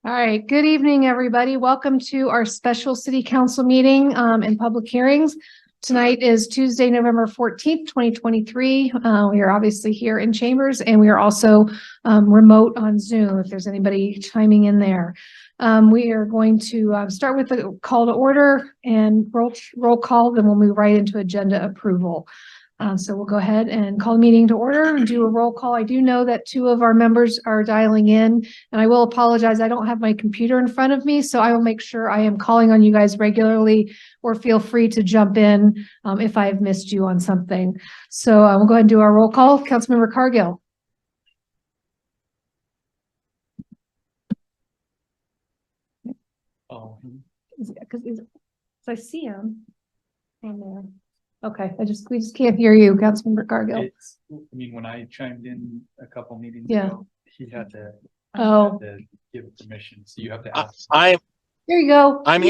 All right, good evening, everybody. Welcome to our special city council meeting and public hearings. Tonight is Tuesday, November 14th, 2023. We are obviously here in chambers, and we are also remote on Zoom if there's anybody chiming in there. We are going to start with the call to order and roll call, then we'll move right into agenda approval. So we'll go ahead and call the meeting to order and do a roll call. I do know that two of our members are dialing in, and I will apologize. I don't have my computer in front of me, so I will make sure I am calling on you guys regularly, or feel free to jump in if I have missed you on something. So we'll go ahead and do our roll call. Councilmember Cargill. Oh, because I see him on there. Okay, we just can't hear you, Councilmember Cargill. I mean, when I chimed in a couple meetings Yeah. ago, he had to, give permission. So you have to ask. There you go. I'm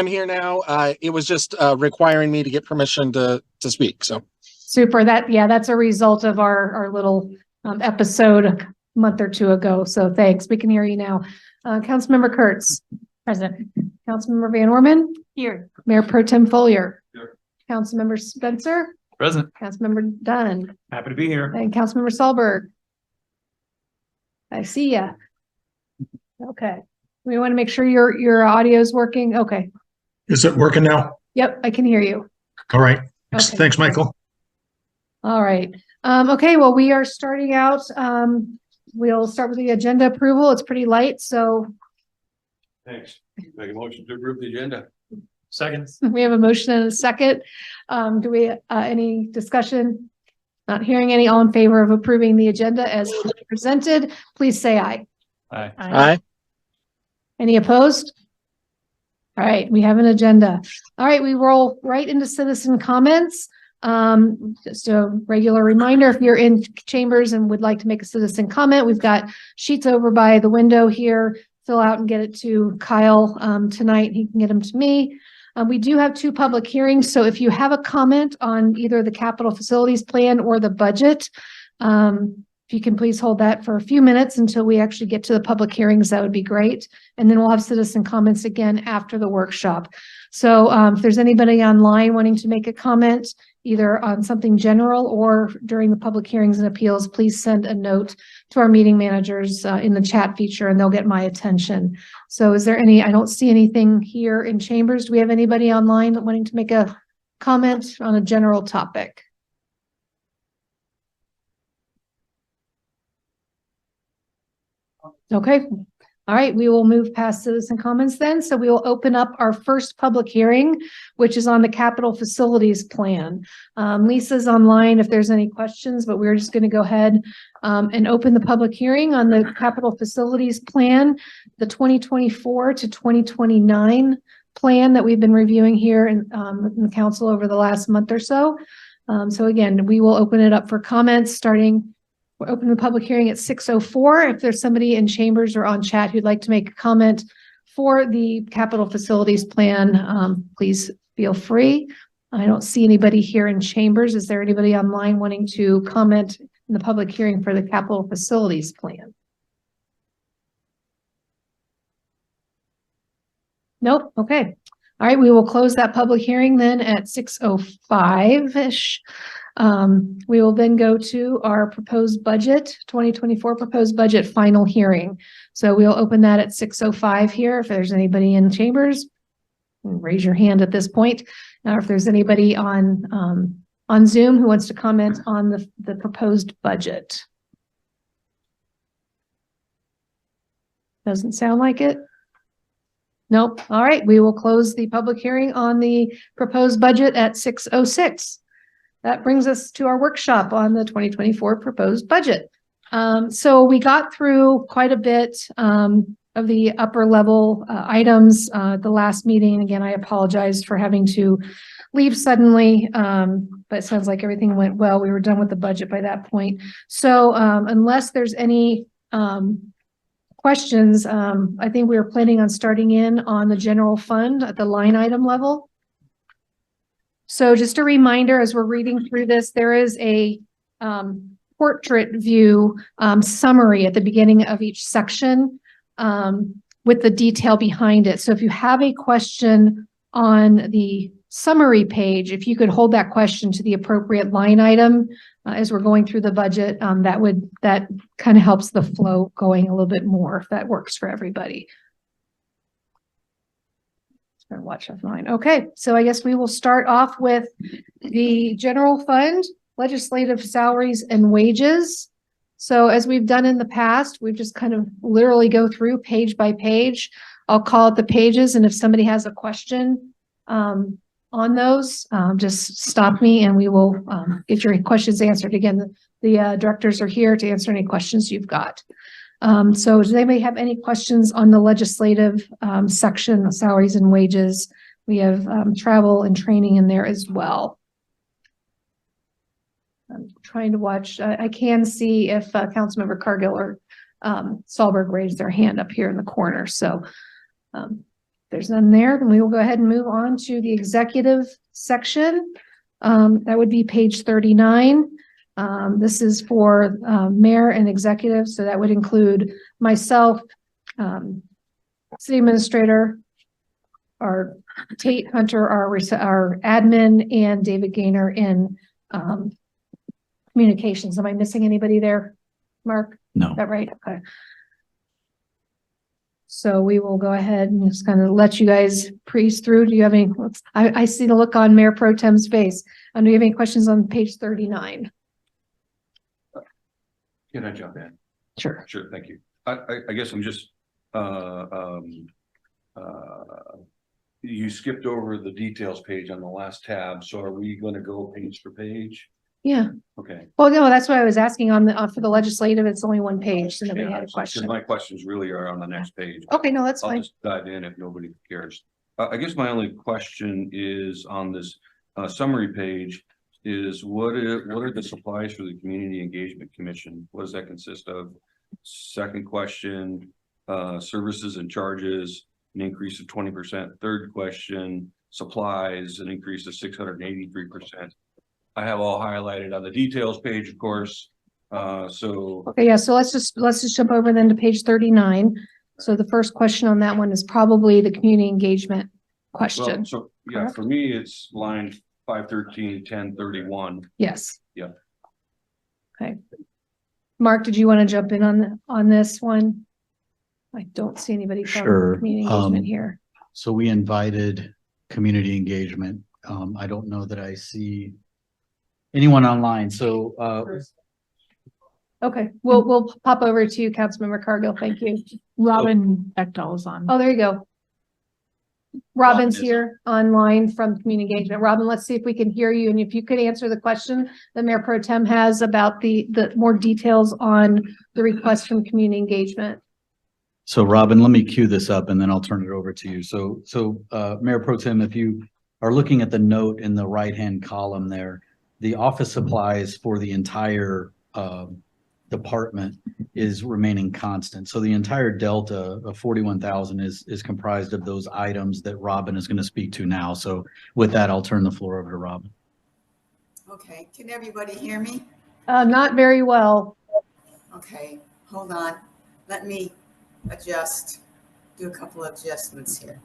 here now. It was just requiring me to get permission to speak. So super. That's a result of our little episode a month or two ago. So thanks. We can hear you now. Councilmember Kurtz. Present. Councilmember Van Orman. Here. Mayor Pro Tem Foliar. Here. Councilmember Spencer. Present. Councilmember Dunn. Happy to be here. And Councilmember Solberg. I see ya. Okay. We want to make sure your audio is working. Okay. Is it working now? Yep, I can hear you. All right. Okay. Thanks, Michael. All right. Okay, well, we are starting out. We'll start with the agenda approval. It's pretty light, so. Thanks. Make a motion to approve the agenda. Second. We have a motion and a second. Do we, any discussion? Not hearing any. All in favor of approving the agenda as presented, please say aye. Aye. Aye. Any opposed? All right, we have an agenda. All right, we roll right into citizen comments. Just a regular reminder, if you're in chambers and would like to make a citizen comment, we've got sheets over by the window here. Fill out and get it to Kyle tonight. He can get them to me. We do have two public hearings. So if you have a comment on either the capital facilities plan or the budget, if you can please hold that for a few minutes until we actually get to the public hearings, that would be great. And then we'll have citizen comments again after the workshop. So if there's anybody online wanting to make a comment, either on something general or during the public hearings and appeals, please send a note to our meeting managers in the chat feature and they'll get my attention. So is there any, I don't see anything here in chambers. Do we have anybody online wanting to make a comment on a general topic? Okay. All right, we will move past citizen comments then. So we will open up our first public hearing, which is on the capital facilities plan. Lisa's online if there's any questions, but we're just going to go ahead and open the public hearing on the capital facilities plan, the 2024 to 2029 plan that we've been reviewing here in the council over the last month or so. So again, we will open it up for comments starting. We're opening the public hearing at 6:04. If there's somebody in chambers or on chat who'd like to make a comment for the capital facilities plan, please feel free. I don't see anybody here in chambers. Is there anybody online wanting to comment in the public hearing for the capital facilities plan? Nope. Okay. All right. We will close that public hearing then at 6:05-ish. We will then go to our proposed budget, 2024 proposed budget final hearing. So we'll open that at 6:05 here. If there's anybody in chambers, raise your hand at this point. Or if there's anybody on Zoom who wants to comment on the proposed budget. Doesn't sound like it. Nope. All right. We will close the public hearing on the proposed budget at 6:06. That brings us to our workshop on the 2024 proposed budget. So we got through quite a bit of the upper level items at the last meeting. Again, I apologize for having to leave suddenly, but it sounds like everything went well. We were done with the budget by that point. So unless there's any questions, I think we were planning on starting in on the general fund at the line item level. So just a reminder, as we're reading through this, there is a portrait view summary at the beginning of each section. with the detail behind it. So if you have a question on the summary page, if you could hold that question to the appropriate line item as we're going through the budget, that kind of helps the flow going a little bit more, if that works for everybody. Watch offline. Okay, so I guess we will start off with the general fund, legislative salaries and wages. So as we've done in the past, we've just kind of literally go through page by page. I'll call it the pages, and if somebody has a question on those, just stop me and we will get your questions answered. Again, the directors are here to answer any questions you've got. So does anybody have any questions on the legislative section, the salaries and wages? We have travel and training in there as well. I'm trying to watch. I can see if Councilmember Cargill or Sahlberg raised their hand up here in the corner. So if there's none there, then we will go ahead and move on to the executive section. That would be page 39. This is for mayor and executive, so that would include myself, city administrator, our Tate Hunter, our admin, and David Gaynor in communications. Am I missing anybody there, Mark? No. Is that right? Okay. So we will go ahead and just kind of let you guys breeze through. Do you have any? I see the look on Mayor Pro Tem's face. Do you have any questions on page 39? Can I jump in? Sure. Sure, thank you. I guess I'm just, you skipped over the details page on the last tab, so are we gonna go page for page? Yeah. Okay. Well, no, that's what I was asking on the, for the legislative. It's only one page, so nobody Yeah, had a 'cause question. my questions really are on the next page. Okay, no, that's I'll fine. just dive in if nobody cares. I guess my only question is on this summary page is what are the supplies for the Community Engagement Commission? What does that consist of? Second question, services and charges, an increase of 20%. Third question, supplies, an increase of 683%. I have all highlighted on the details page, of course. So Okay, yeah, so let's just jump over then to page 39. So the first question on that one is probably the community engagement question. well, so yeah, correct? for me, it's line 513, 1031. Yes. Yeah. Okay. Mark, did you want to jump in on this one? I don't see anybody from Sure. community engagement here. So we invited community engagement. I don't know that I see anyone online. So, Okay, we'll pop over to Councilmember Cargill. Thank you. Robin Bechtel is on. Oh, there you go. Robin Robin's is- here online from community engagement. Robin, let's see if we can hear you. And if you could answer the question that Mayor Pro Tem has about the more details on the request from community engagement. so Robin, let me cue this up and then I'll turn it over to you. So, Mayor Pro Tem, if you are looking at the note in the right-hand column there, the office supplies for the entire, department is remaining constant. So the entire delta of 41,000 is comprised of those items that Robin is going to speak to now. So with that, I'll turn the floor over to Robin. Okay, can everybody hear me? Not very well. Okay, hold on. Let me do a couple of adjustments here.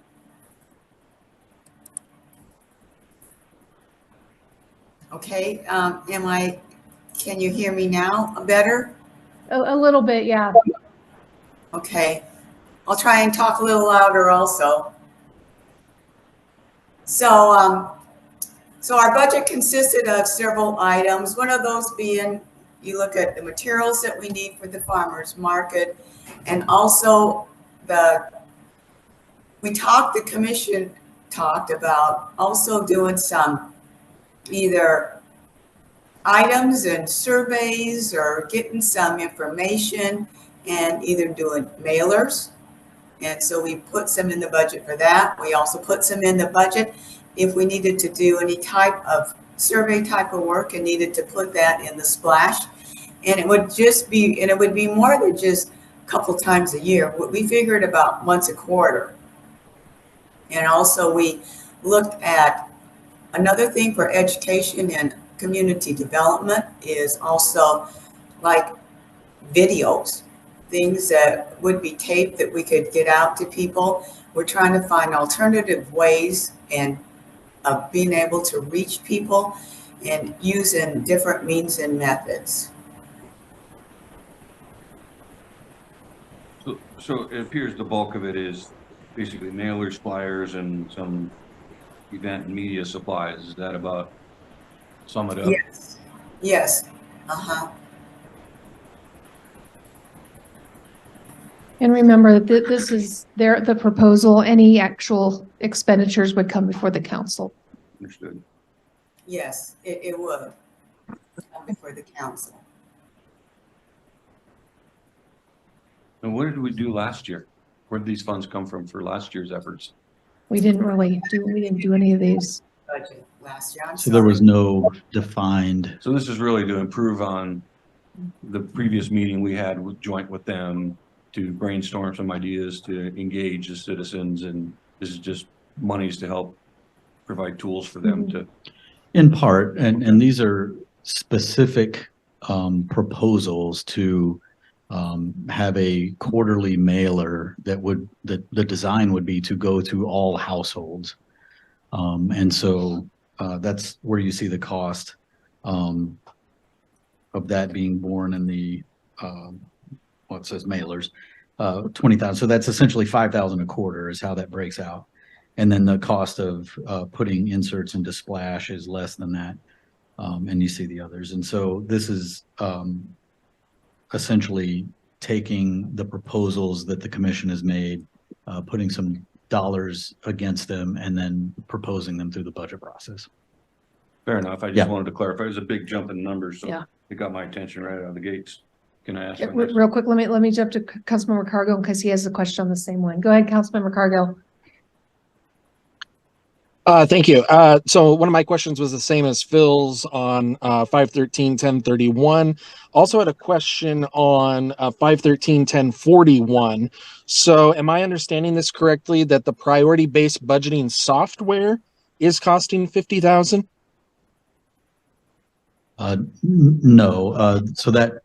Okay, can you hear me now better? A little bit, yeah. Okay, I'll try and talk a little louder also. So, so our budget consisted of several items. One of those being, you look at the materials that we need for the farmers market, and also the commission talked about also doing some either items and surveys or getting some information and either doing mailers. And so we put some in the budget for that. We also put some in the budget if we needed to do any type of survey type of work and needed to put that in the splash. And it would just be, and it would be more than just a couple times a year. We figured about once a quarter. And also we looked at another thing for education and community development is also like videos. things that would be taped that we could get out to people. We're trying to find alternative ways and of being able to reach people and using different means and methods. So it appears the bulk of it is basically mailers, flyers, and some event and media supplies. Is that about sum it up? Yes, yes, uh-huh. And remember that this is the proposal, any actual expenditures would come before the council. Understood. Yes, it would come before the council. And what did we do last year? Where did these funds come from for last year's efforts? We didn't do any of these. Budget last year. I'm So there sorry. was no defined, So this is really to improve on the previous meeting we had with joint with them to brainstorm some ideas to engage the citizens, and this is just monies to help provide tools for them to. in part, and these are specific proposals to have a quarterly mailer that the design would be to go to all households. And so that's where you see the cost of that being borne in the, it says mailers, 20,000. So that's essentially 5,000 a quarter is how that breaks out. And then the cost of putting inserts into Splash is less than that. And you see the others. And so this is essentially taking the proposals that the commission has made, putting some dollars against them, and then proposing them through the budget process. Fair enough. I Yeah. just wanted to clarify. It was a big jump in numbers, so Yeah. it got my attention right out of the gates. Can I ask? Yeah, my next- real quick, let me jump to Councilmember Cargill because he has a question on the same one. Go ahead, Councilmember Cargill. Thank you. So one of my questions was the same as Phil's on 513-1031. Also had a question on 513-1041. So am I understanding this correctly that the priority-based budgeting software is costing 50,000? No, so that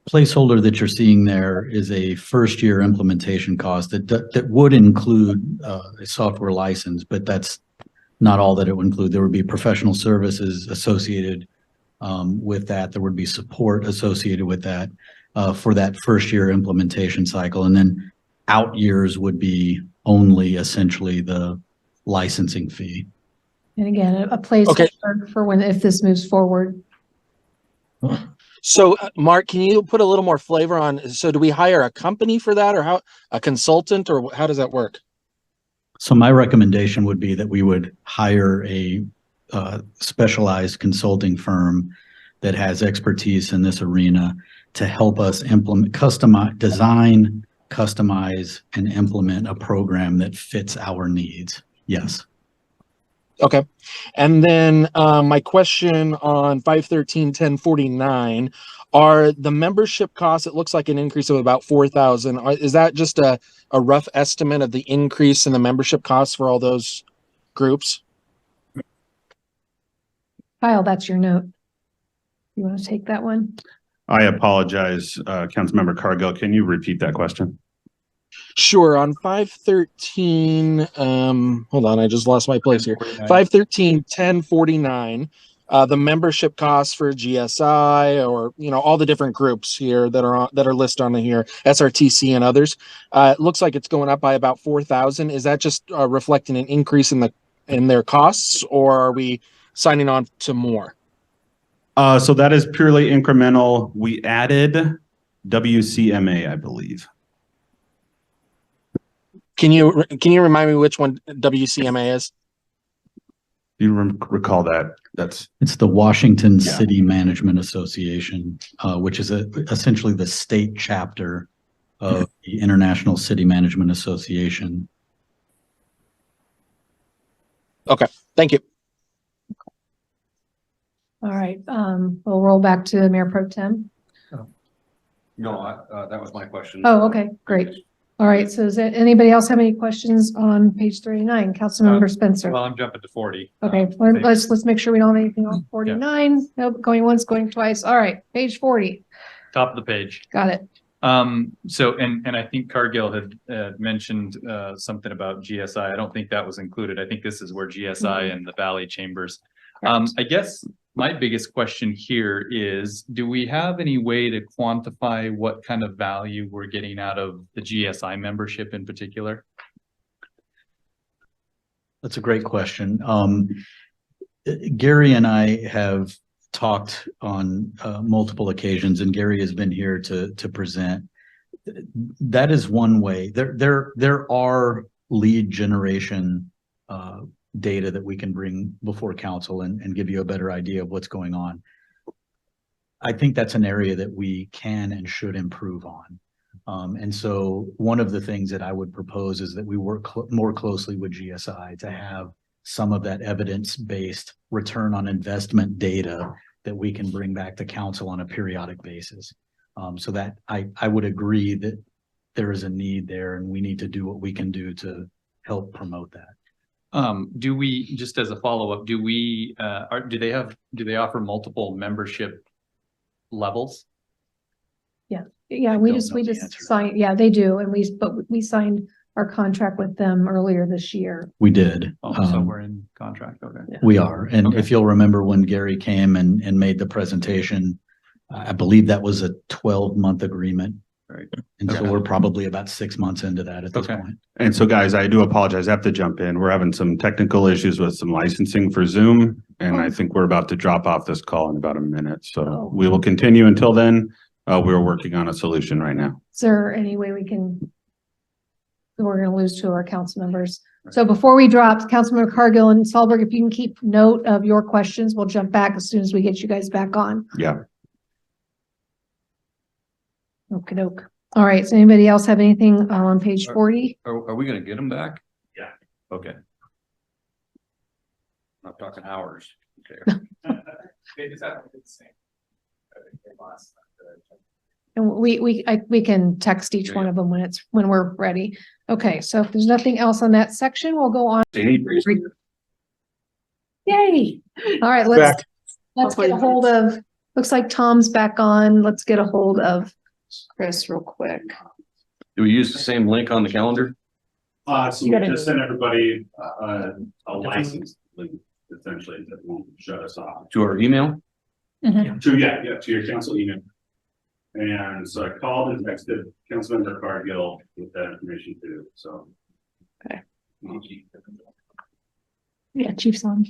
placeholder that you're seeing there is a first year implementation cost that would include a software license, but that's not all that it would include. There would be professional services associated with that. There would be support associated with that for that first year implementation cycle. And then out years would be only essentially the licensing fee. And again, a placeholder for when, if this moves forward. So Mark, can you put a little more flavor on, so do we hire a company for that, or how, a consultant, or how does that work? So my recommendation would be that we would hire a specialized consulting firm that has expertise in this arena to help us implement, design, customize, and implement a program that fits our needs. Yes. Okay. And then my question on 513-1049, are the membership costs, it looks like an increase of about 4,000. Is that just a rough estimate of the increase in the membership costs for all those groups? Kyle, that's your note. You want to take that one? I apologize, Councilmember Cargill. Can you repeat that question? Sure. On 513, hold on, I just lost my place here. 513-1049, the membership costs for GSI, or all the different groups here that are listed on here, SRTC and others. It looks like it's going up by about 4,000. Is that just reflecting an increase in their costs, or are we signing on to more? So that is purely incremental. We added WCMA, I believe. Can you remind me which one WCMA is? Do you recall that? It's the Washington Yeah. City Management Association, which is essentially the state chapter of the International City Management Association. Okay, thank you. All right, we'll roll back to Mayor Pro Tem. No, that was my question. Oh, okay, great. All right, so does anybody else have any questions on page 39? Councilmember Spencer? Well, I'm jumping to 40. Okay, let's make sure we don't have anything on 49. Nope, going once, going twice. All right, page 40. Top of the page. Got it. So, and I think Cargill had mentioned something about GSI. I don't think that was included. I think this is where GSI and the Valley Chambers. I guess my biggest question here is, do we have any way to quantify what kind of value we're getting out of the GSI membership in particular? That's a great question. Gary and I have talked on multiple occasions, and Gary has been here to present. That is one way. There are lead generation data that we can bring before council and give you a better idea of what's going on. I think that's an area that we can and should improve on. And so one of the things that I would propose is that we work more closely with GSI to have some of that evidence-based return on investment data that we can bring back to council on a periodic basis. So that I would agree that there is a need there, and we need to do what we can do to help promote that. Do we, just as a follow-up, do they offer multiple membership levels? Yeah, we don't just know the answer to signed, yeah, they do. And we signed our contract with them earlier this year. We did. Oh, so we're in contract, okay. We are. And Okay. if you'll remember when Gary came and made the presentation, I believe that was a 12-month agreement. Right. And so Okay. we're probably about 6 months into that at this Okay. point. And so guys, I do apologize. I have to jump in. We're having some technical issues with some licensing for Zoom. And I think we're about to drop off this call in about a minute. So Oh. we will continue until then. We're working on a solution right now. Is there any way we can? We're gonna lose two of our council members. So before we drop, Councilmember Cargill and Sahlberg, if you can keep note of your questions, we'll jump back as soon as we get you guys back on. Yeah. Okey doke. All right, so anybody else have anything on page 40? Are we gonna get them back? Yeah. Okay. Not talking hours. Okay. And we can text each one of them when we're ready. Okay, so if there's nothing else on that section, we'll go on. Yay! All right, let's get a hold of, looks like Tom's back on. Let's get a hold of Chris real quick. Do we use the same link on the calendar? So You we gotta- just sent everybody a license link essentially that won't shut us off. To our email? To your council email. And so I called and texted Councilmember Cargill with that information too, so. Okay. Yeah, Chief's on.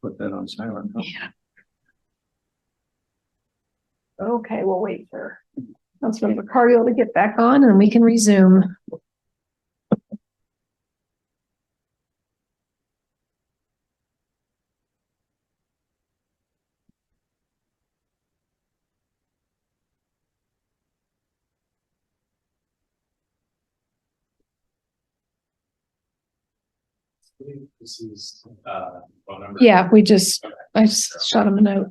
Put that on silent. Yeah. Okay, we'll wait for Councilmember Cargill to get back on and we can resume. This is, phone number. Yeah, I just shot him a note.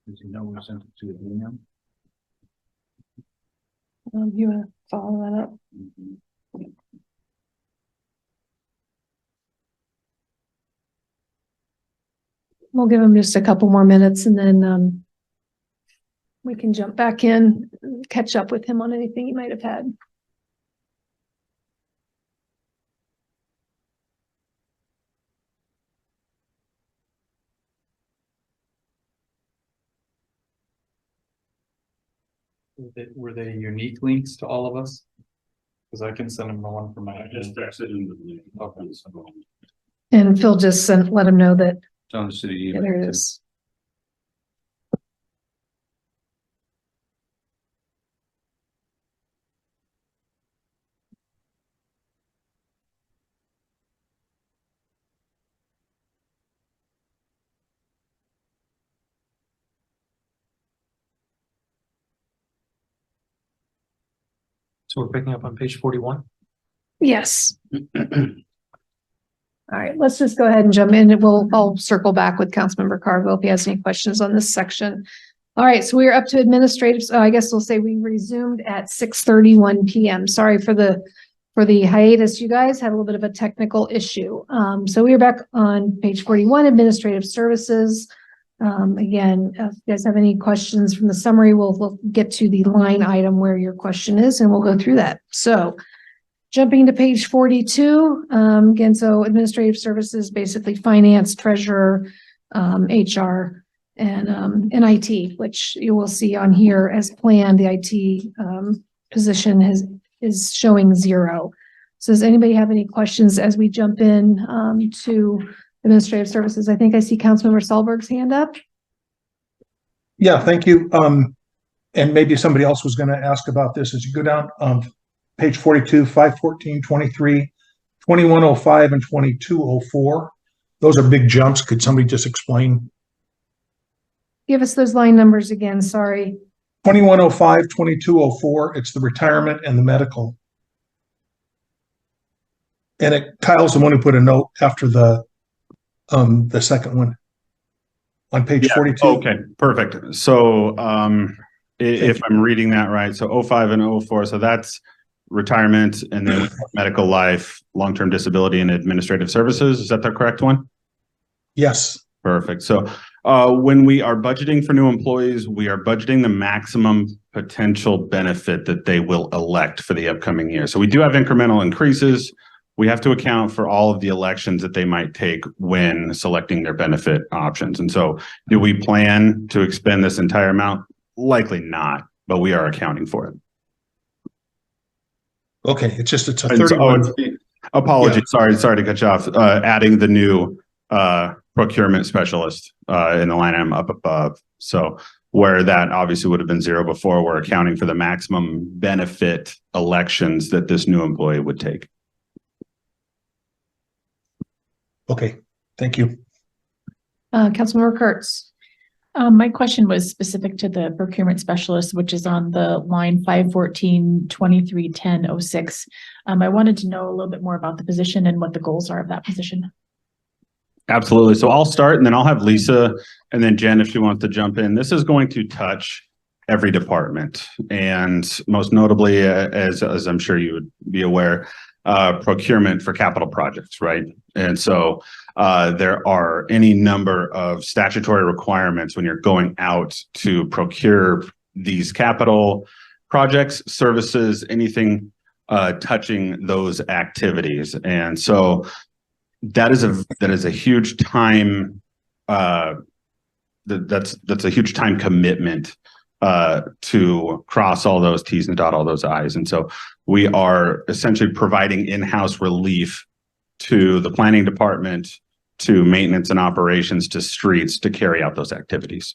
Does he know we sent it to his email? You wanna follow that up? We'll give him just a couple more minutes and then we can jump back in, catch up with him on anything he might have had. Were they unique links to all of us? Because I can send them the one from my. I just texted him the link. Okay. And Phil just let him know that It's on the city email. there it is. So we're picking up on page 41? Yes. All right, let's just go ahead and jump in and I'll circle back with Councilmember Carville if he has any questions on this section. All right, so we are up to administrative. So I guess we'll say we resumed at 6:31 PM. Sorry for the hiatus. You guys had a little bit of a technical issue. So we are back on page 41, administrative services. Again, if you guys have any questions from the summary, we'll get to the line item where your question is, and we'll go through that. So jumping to page 42, again, so administrative services, basically finance, treasurer, HR, and IT, which you will see on here as planned. The IT position is showing 0. So does anybody have any questions as we jump in to administrative services? I think I see Councilmember Solberg's hand up. Yeah, thank you. And maybe somebody else was going to ask about this as you go down page 42, 514, 23, 2105, and 2204. Those are big jumps. Could somebody just explain? Give us those line numbers again. Sorry. 2105, 2204. It's the retirement and the medical. And Kyle's the one who put a note after the second one on page 42. Okay, perfect. So if I'm reading that right, so 05 and 04, so that's retirement and then medical life, long-term disability and administrative services. Is that the correct one? Yes. Perfect. So when we are budgeting for new employees, we are budgeting the maximum potential benefit that they will elect for the upcoming year. So we do have incremental increases. We have to account for all of the elections that they might take when selecting their benefit options. And so do we plan to expend this entire amount? Likely not, but we are accounting for it. Okay, it's a And 31. Apologies, sorry to cut you off. Adding the new procurement specialist in the line item up above. So where that obviously would have been 0 before, we're accounting for the maximum benefit elections that this new employee would take. Okay, thank you. Councilmember Kurtz. My question was specific to the procurement specialist, which is on the line 514, 23, 10, 06. I wanted to know a little bit more about the position and what the goals are of that position. Absolutely. So I'll start and then I'll have Lisa and then Jen if she wants to jump in. This is going to touch every department and most notably, as I'm sure you would be aware, procurement for capital projects, right? And so there are any number of statutory requirements when you're going out to procure these capital projects, services, anything touching those activities. And so that is a huge time that's a huge time commitment to cross all those T's and dot all those I's. And so we are essentially providing in-house relief to the planning department, to maintenance and operations, to streets to carry out those activities.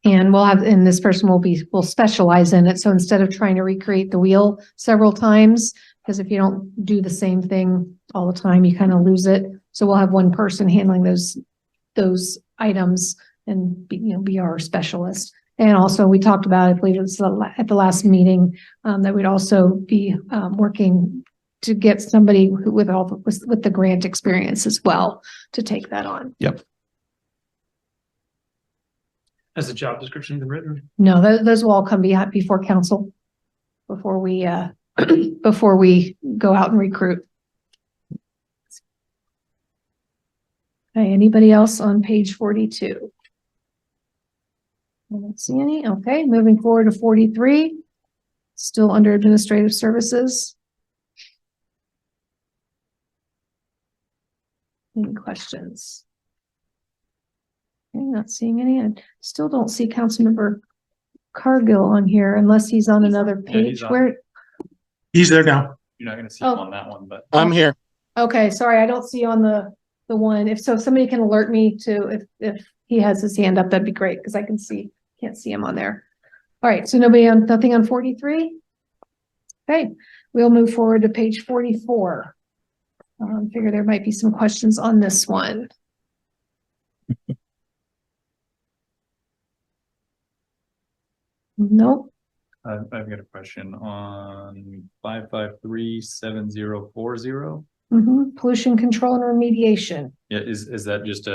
And and this person will specialize in it. So instead of trying to recreate the wheel several times, because if you don't do the same thing all the time, you kind of lose it. So we'll have one person handling those items and be our specialist. And also we talked about, I believe it was at the last meeting, that we'd also be working to get somebody with the grant experience as well to take that on. Yep. Has the job description been written? No, those will all come before council before we before we go out and recruit. Okay, anybody else on page 42? I don't see any. Okay, moving forward to 43, still under administrative services. Any questions? Okay, not seeing any. I still don't see Councilmember Cargill on here unless he's on another page. Where? He's there now. You're not going to see him on that one, but I'm here. Okay, sorry, I don't see on the one. If somebody can alert me to if he has his hand up, that'd be great because I can't see him on there. All right, so nothing on 43. Okay, we'll move forward to page 44. Figure there might be some questions on this one. Nope. I've got a question on 5537040. Pollution control and remediation. Yeah, is that just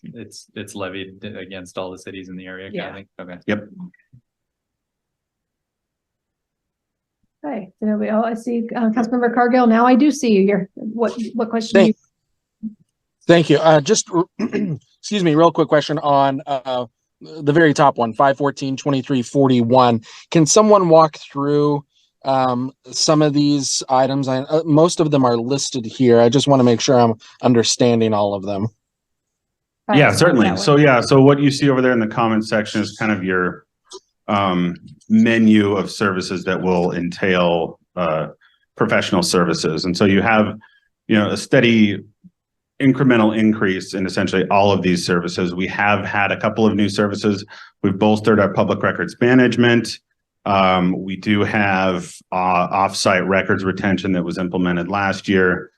it's levied against all the cities in the area? kind of Yeah. thing? Okay. Yep. Okay, there we go. I see, Councilmember Cargill. Now I do see you here. What question? do you- Thank you. Just, excuse me, real quick question on, the very top one, 514-2341. Can someone walk through, some of these items? Most of them are listed here. I just want to make sure I'm understanding all of them. Yeah, That certainly. one. So what you see over there in the comment section is kind of your menu of services that will entail professional services. And so you have, a steady incremental increase in essentially all of these services. We have had a couple of new services. We've bolstered our public records management. We do have offsite records retention that was implemented last year.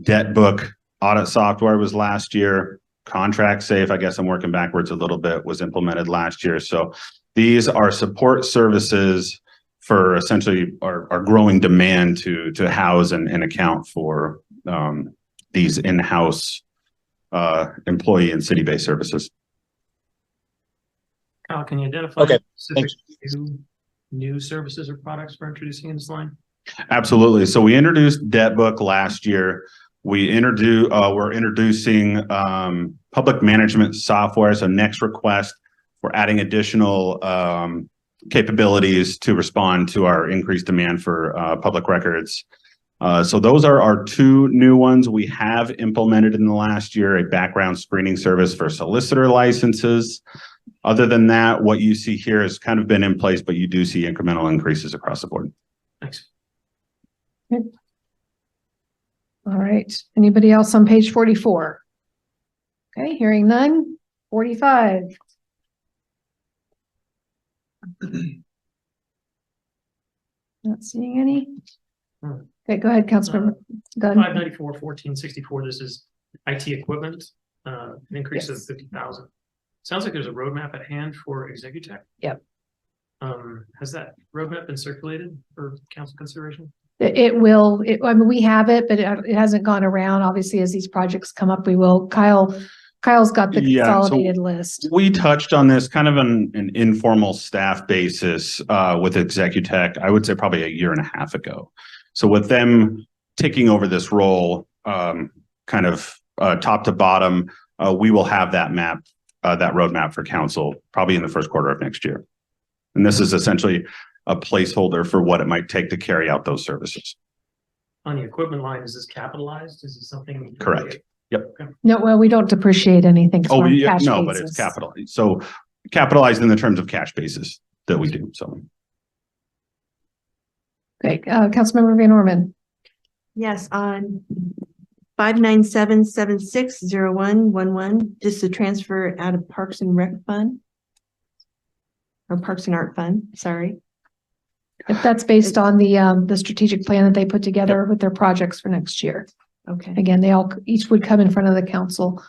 Debt book audit software was last year. Contract Safe, I guess I'm working backwards a little bit, was implemented last year. So these are support services for essentially our growing demand to house and account for these in-house employee and city-based services. Kyle, can you identify Okay, specific new services or products we're introducing in this line? Absolutely. So we introduced Debt Book last year. We're introducing public management software. So next request, we're adding additional capabilities to respond to our increased demand for public records. So those are our two new ones. We have implemented in the last year a background screening service for solicitor licenses. Other than that, what you see here has kind of been in place, but you do see incremental increases across the board. Thanks. All right. Anybody else on page 44? Okay, hearing none. 45. Not seeing any. Okay, go ahead, Councilmember Gunn. 594-1464, this is IT equipment, an increase of Yes. 50,000. Sounds like there's a roadmap at hand for Executech. Yep. Has that roadmap been circulated for council consideration? It will, I mean, we have it, but it hasn't gone around. Obviously, as these projects come up, we will. Kyle's got the Yeah, so- consolidated list. We touched on this kind of an informal staff basis with Executech, I would say probably a year and a half ago. So with them taking over this role, kind of top to bottom, we will have that map, that roadmap for council probably in the first quarter of next year. And this is essentially a placeholder for what it might take to carry out those services. On the equipment line, is this capitalized? Is it something? Correct. Yep. No, well, we don't depreciate anything. 'cause Oh, we're on yeah, cash no, but it's basis. capitalized. So capitalized in the terms of cash basis that we do. So. Okay, Councilmember Van Orman. Yes, on 597760111, this is a transfer out of Parks and Rec Fund. Or Parks and Art Fund, sorry. If that's based on the strategic plan that they put together with their projects for next year. Okay. Again, they each would come in front of the council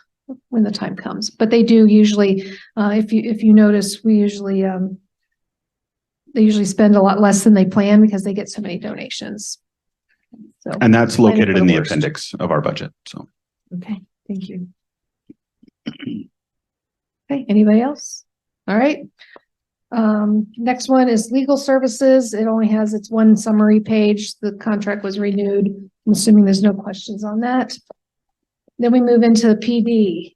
when the time comes, but they do usually, if you notice, they usually spend a lot less than they plan because they get so many donations. So, And that's planning located for in the worst. appendix of our budget. So. Okay, thank you. Okay, anybody else? All right. Next one is legal services. It only has its one summary page. The contract was renewed. I'm assuming there's no questions on that. Then we move into the PD.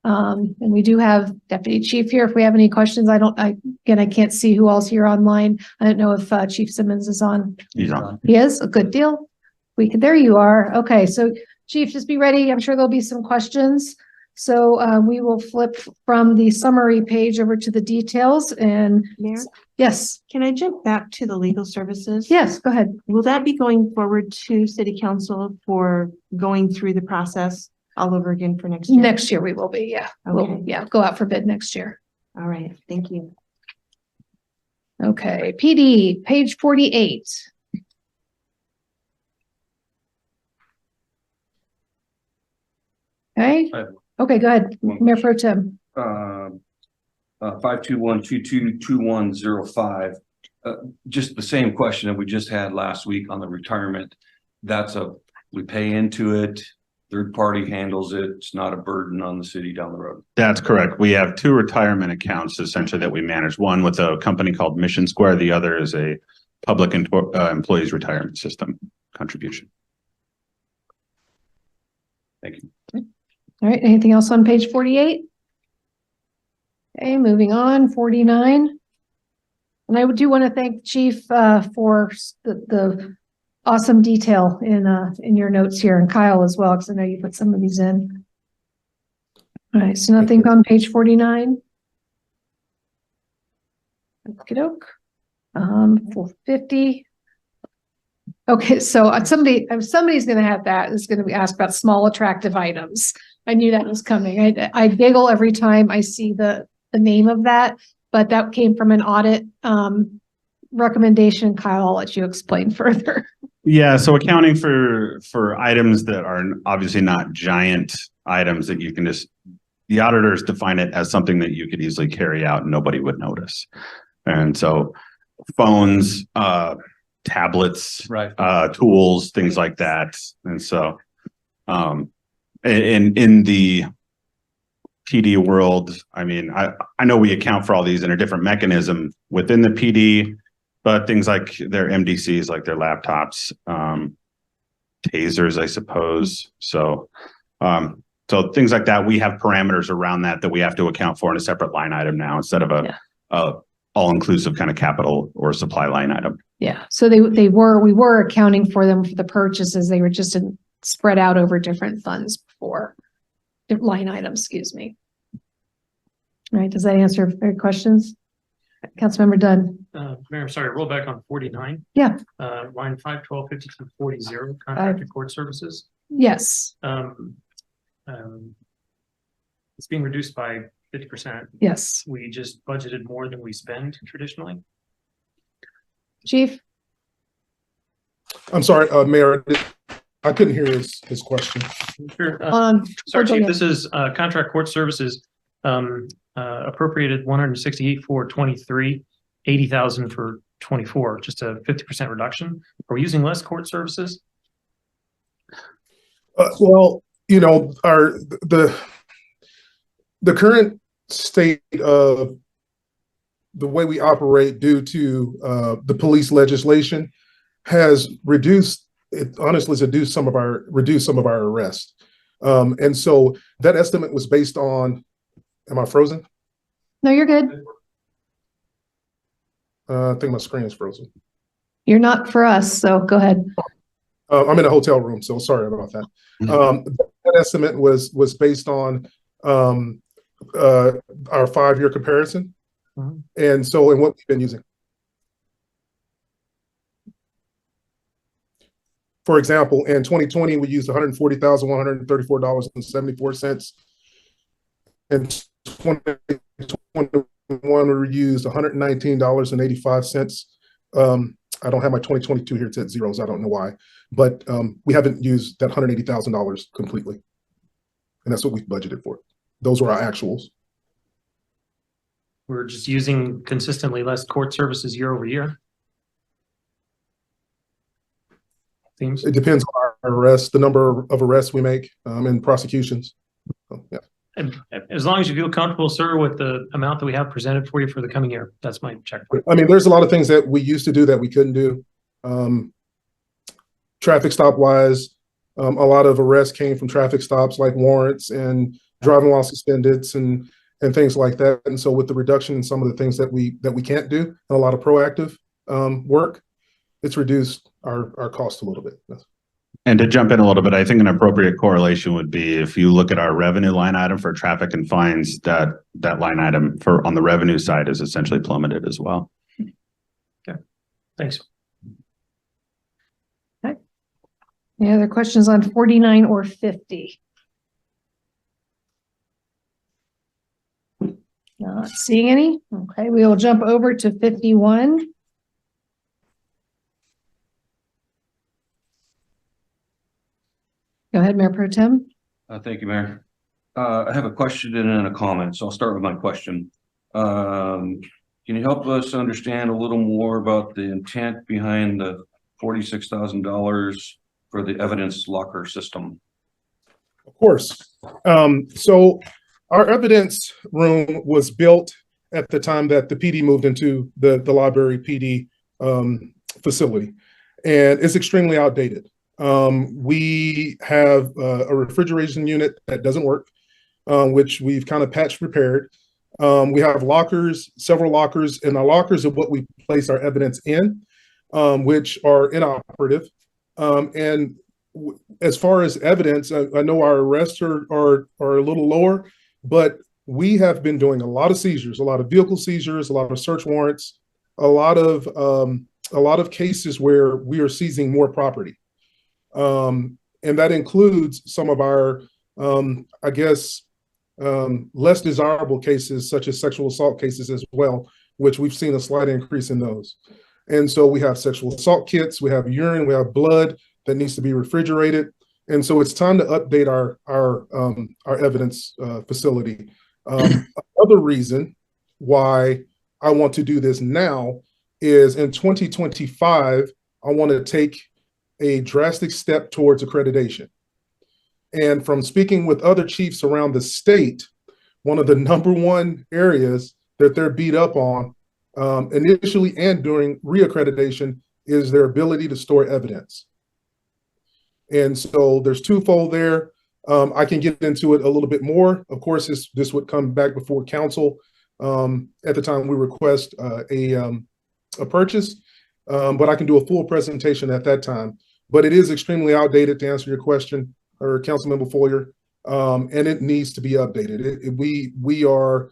And we do have Deputy Chief here. If we have any questions, I can't see who else here online. I don't know if Chief Simmons is on. He's on. He is? A good deal. There you are. Okay, so Chief, just be ready. I'm sure there'll be some questions. So we will flip from the summary page over to the details and Mayor, yes, can I jump back to the legal services? yes, go ahead. Will that be going forward to City Council for going through the process all over again for next year? Next year we will be, yeah. We'll, Okay. go out for bid next year. All right, thank you. Okay, PD, page 48. Okay, okay, go ahead, Mayor Pro Tem. 521222105. Just the same question that we just had last week on the retirement. That's a we pay into it, third party handles it, it's not a burden on the city down the road. That's correct. We have two retirement accounts essentially that we manage. One with a company called Mission Square. The other is a public employees retirement system contribution. Thank you. All right, anything else on page 48? Okay, moving on, 49. And I do want to thank Chief for the awesome detail in your notes here, and Kyle as well, because I know you put some of these in. All right, so nothing on page 49. Okey-doke. 450. Okay, so somebody's going to have that is going to be asked about small attractive items. I knew that was coming. I giggle every time I see the name of that, but that came from an audit recommendation. Kyle, I'll let you explain further. Yeah, so accounting for items that are obviously not giant items that you can just, the auditors define it as something that you could easily carry out and nobody would notice. And so phones, tablets, Right. Tools, things like that. And so in the PD world, I mean, I know we account for all these in a different mechanism within the PD, but things like their MDCs, like their laptops, tasers, I suppose. So things like that, we have parameters around that we have to account for in a separate line item now instead of a all-inclusive kind of capital or supply line item. Yeah, so we were accounting for them for the purchases. They were just spread out over different funds before. Line items, excuse me. All right, does that answer your questions? Councilmember Dunn. Mayor, I'm sorry, roll back on 49. Yeah. Line 512-5240, contracted court services. Yes. It's being reduced by 50%. Yes. We just budgeted more than we spend traditionally. Chief? I'm sorry, Mayor, I couldn't hear his question. Sure. Sorry, Sorry, Chief, this is contract court services appropriated 168 for 23, 80,000 for 24, just a 50% reduction. Are we using less court services? Well, you know, the current state of the way we operate due to the police legislation has reduced, it honestly has reduced some of our arrests. And so that estimate was based on, am I frozen? No, you're good. I think my screen is frozen. You're not for us, so go ahead. I'm in a hotel room, so sorry about that. That estimate was based on our 5-year comparison. And so, and what we've been using. For example, in 2020, we used $140,134.74. In 2021, we used $119.85. I don't have my 2022 here. It's at zeros. I don't know why, but we haven't used that $180,000 completely. And that's what we've budgeted for. Those were our actuals. We're just using consistently less court services year over year. Seems. It depends on our arrests, the number of arrests we make and prosecutions. So, yeah. And as long as you feel comfortable, sir, with the amount that we have presented for you for the coming year, that's my checkpoint. I mean, there's a lot of things that we used to do that we couldn't do. Traffic stop wise, a lot of arrests came from traffic stops like warrants and driving while suspended and things like that. And so with the reduction in some of the things that we can't do and a lot of proactive work, it's reduced our cost a little bit. Yes. And to jump in a little bit, I think an appropriate correlation would be if you look at our revenue line item for traffic and fines, that line item for on the revenue side is essentially plummeted as well. Okay, thanks. Okay. Any other questions on 49 or 50? Not seeing any. Okay, we will jump over to 51. Go ahead, Mayor Pro Tem. Thank you, Mayor. I have a question and a comment, so I'll start with my question. Can you help us understand a little more about the intent behind the $46,000 for the evidence locker system? Of course. So our evidence room was built at the time that the PD moved into the library PD facility, and it's extremely outdated. We have a refrigeration unit that doesn't work, which we've kind of patched repaired. We have lockers, several lockers, and our lockers are what we place our evidence in, which are inoperative. And as far as evidence, I know our arrests are a little lower, but we have been doing a lot of seizures, a lot of vehicle seizures, a lot of search warrants, a lot of cases where we are seizing more property. And that includes some of our, I guess, less desirable cases, such as sexual assault cases as well, which we've seen a slight increase in those. And so we have sexual assault kits, we have urine, we have blood that needs to be refrigerated. And so it's time to update our evidence facility. Another reason why I want to do this now is in 2025, I want to take a drastic step towards accreditation. And from speaking with other chiefs around the state, one of the #1 areas that they're beat up on initially and during reaccreditation is their ability to store evidence. And so there's twofold there. I can get into it a little bit more. Of course, this would come back before council at the time we request a purchase, but I can do a full presentation at that time. But it is extremely outdated, to answer your question, or Councilmember Foyer, and it needs to be updated. We are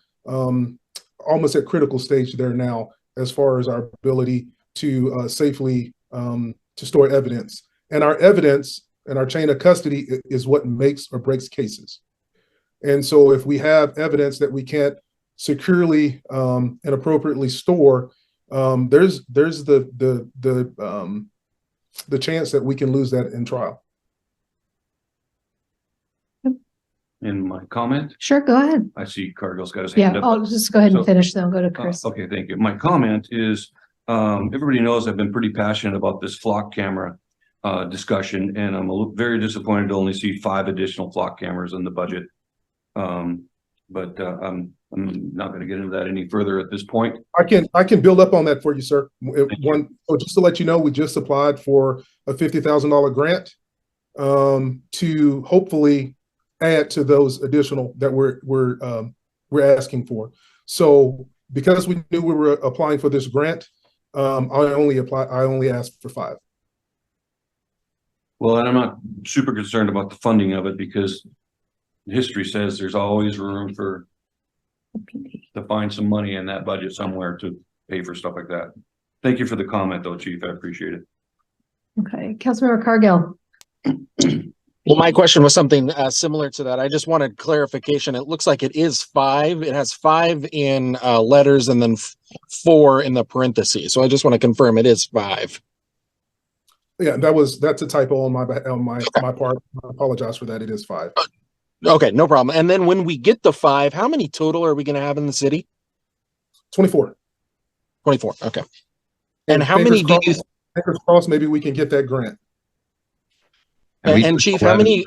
almost at critical stage there now as far as our ability to safely to store evidence. And our evidence and our chain of custody is what makes or breaks cases. And so if we have evidence that we can't securely and appropriately store, there's the chance that we can lose that in trial. In my comment, Sure, go ahead. I see Cargill's got his hand Yeah, up. I'll just go ahead and So- finish, then I'll go to Chris. Okay, thank you. My comment is, everybody knows I've been pretty passionate about this flock camera discussion, and I'm very disappointed to only see 5 additional flock cameras in the budget. But I'm not going to get into that any further at this point. I can build up on that for you, sir. So just to let you know, we just applied for a $50,000 grant to hopefully add to those additional that we're asking for. So because we knew we were applying for this grant, I only asked for 5. Well, and I'm not super concerned about the funding of it because history says there's always room to find some money in that budget somewhere to pay for stuff like that. Thank you for the comment though, Chief. I appreciate it. Okay, Councilmember Cargill. Well, my question was something similar to that. I just wanted clarification. It looks like it is 5. It has 5 in letters and then 4 in the parentheses. So I just want to confirm it is 5. Yeah, that's a typo on my part. I apologize for that. It is 5. Okay, no problem. And then when we get the 5, how many total are we going to have in the city? 24. 24. Okay. And how many do you? Fingers crossed, maybe we can get that grant. And Chief, how many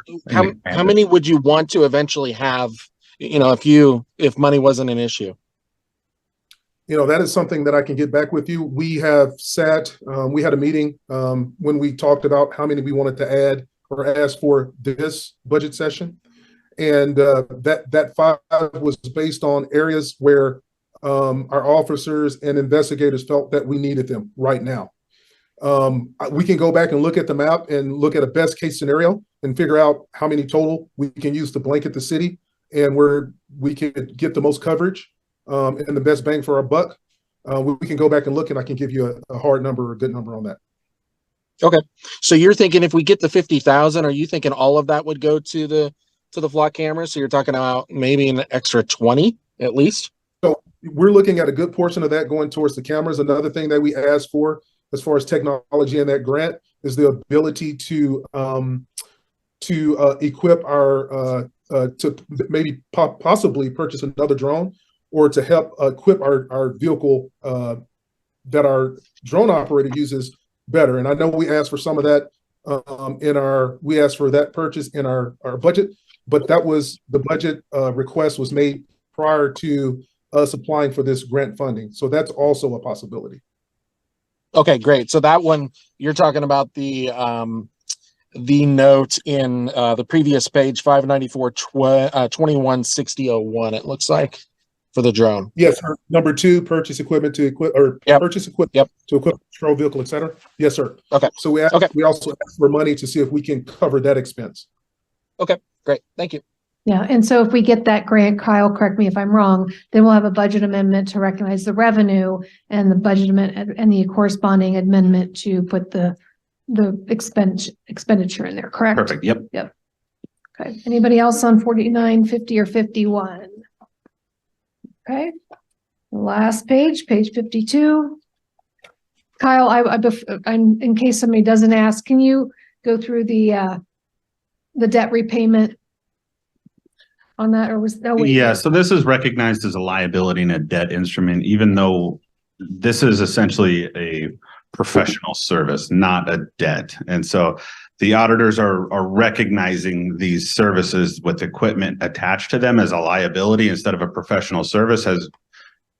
would you want to eventually have? You know, if money wasn't an issue. You know, that is something that I can get back with you. We have sat, we had a meeting when we talked about how many we wanted to add or ask for this budget session. And that 5 was based on areas where our officers and investigators felt that we needed them right now. We can go back and look at the map and look at a best case scenario and figure out how many total we can use to blanket the city and where we could get the most coverage and the best bang for our buck. We can go back and look, and I can give you a hard number or a good number on that. Okay. So you're thinking if we get the 50,000, are you thinking all of that would go to the flock cameras? So you're talking about maybe an extra 20 at least? So we're looking at a good portion of that going towards the cameras. Another thing that we asked for as far as technology in that grant is the ability to equip our to maybe possibly purchase another drone or to help equip our vehicle that our drone operator uses better. And I know we asked for some of that we asked for that purchase in our budget, but that was, the budget request was made prior to us applying for this grant funding. So that's also a possibility. Okay, great. So that one, you're talking about the note in the previous page, 594, 216001, it looks like, for the drone. Yes, sir. Number 2, purchase equipment to equip, or purchase equipment to equip patrol vehicle, et cetera. Yes, sir. Okay. So we also asked for money to see if we can cover that expense. Okay, great. Thank you. Yeah, and so if we get that grant, Kyle, correct me if I'm wrong, then we'll have a budget amendment to recognize the revenue and the budget amendment and the corresponding amendment to put the expenditure in there, correct? Perfect. Yep. Yep. Okay. Anybody else on 49, 50, or 51? Okay. Last page, page 52. Kyle, I'm in case somebody doesn't ask, can you go through the debt repayment on that, or was that? Yeah, so this is recognized as a liability and a debt instrument, even though this is essentially a professional service, not a debt. And so the auditors are recognizing these services with equipment attached to them as a liability instead of a professional service,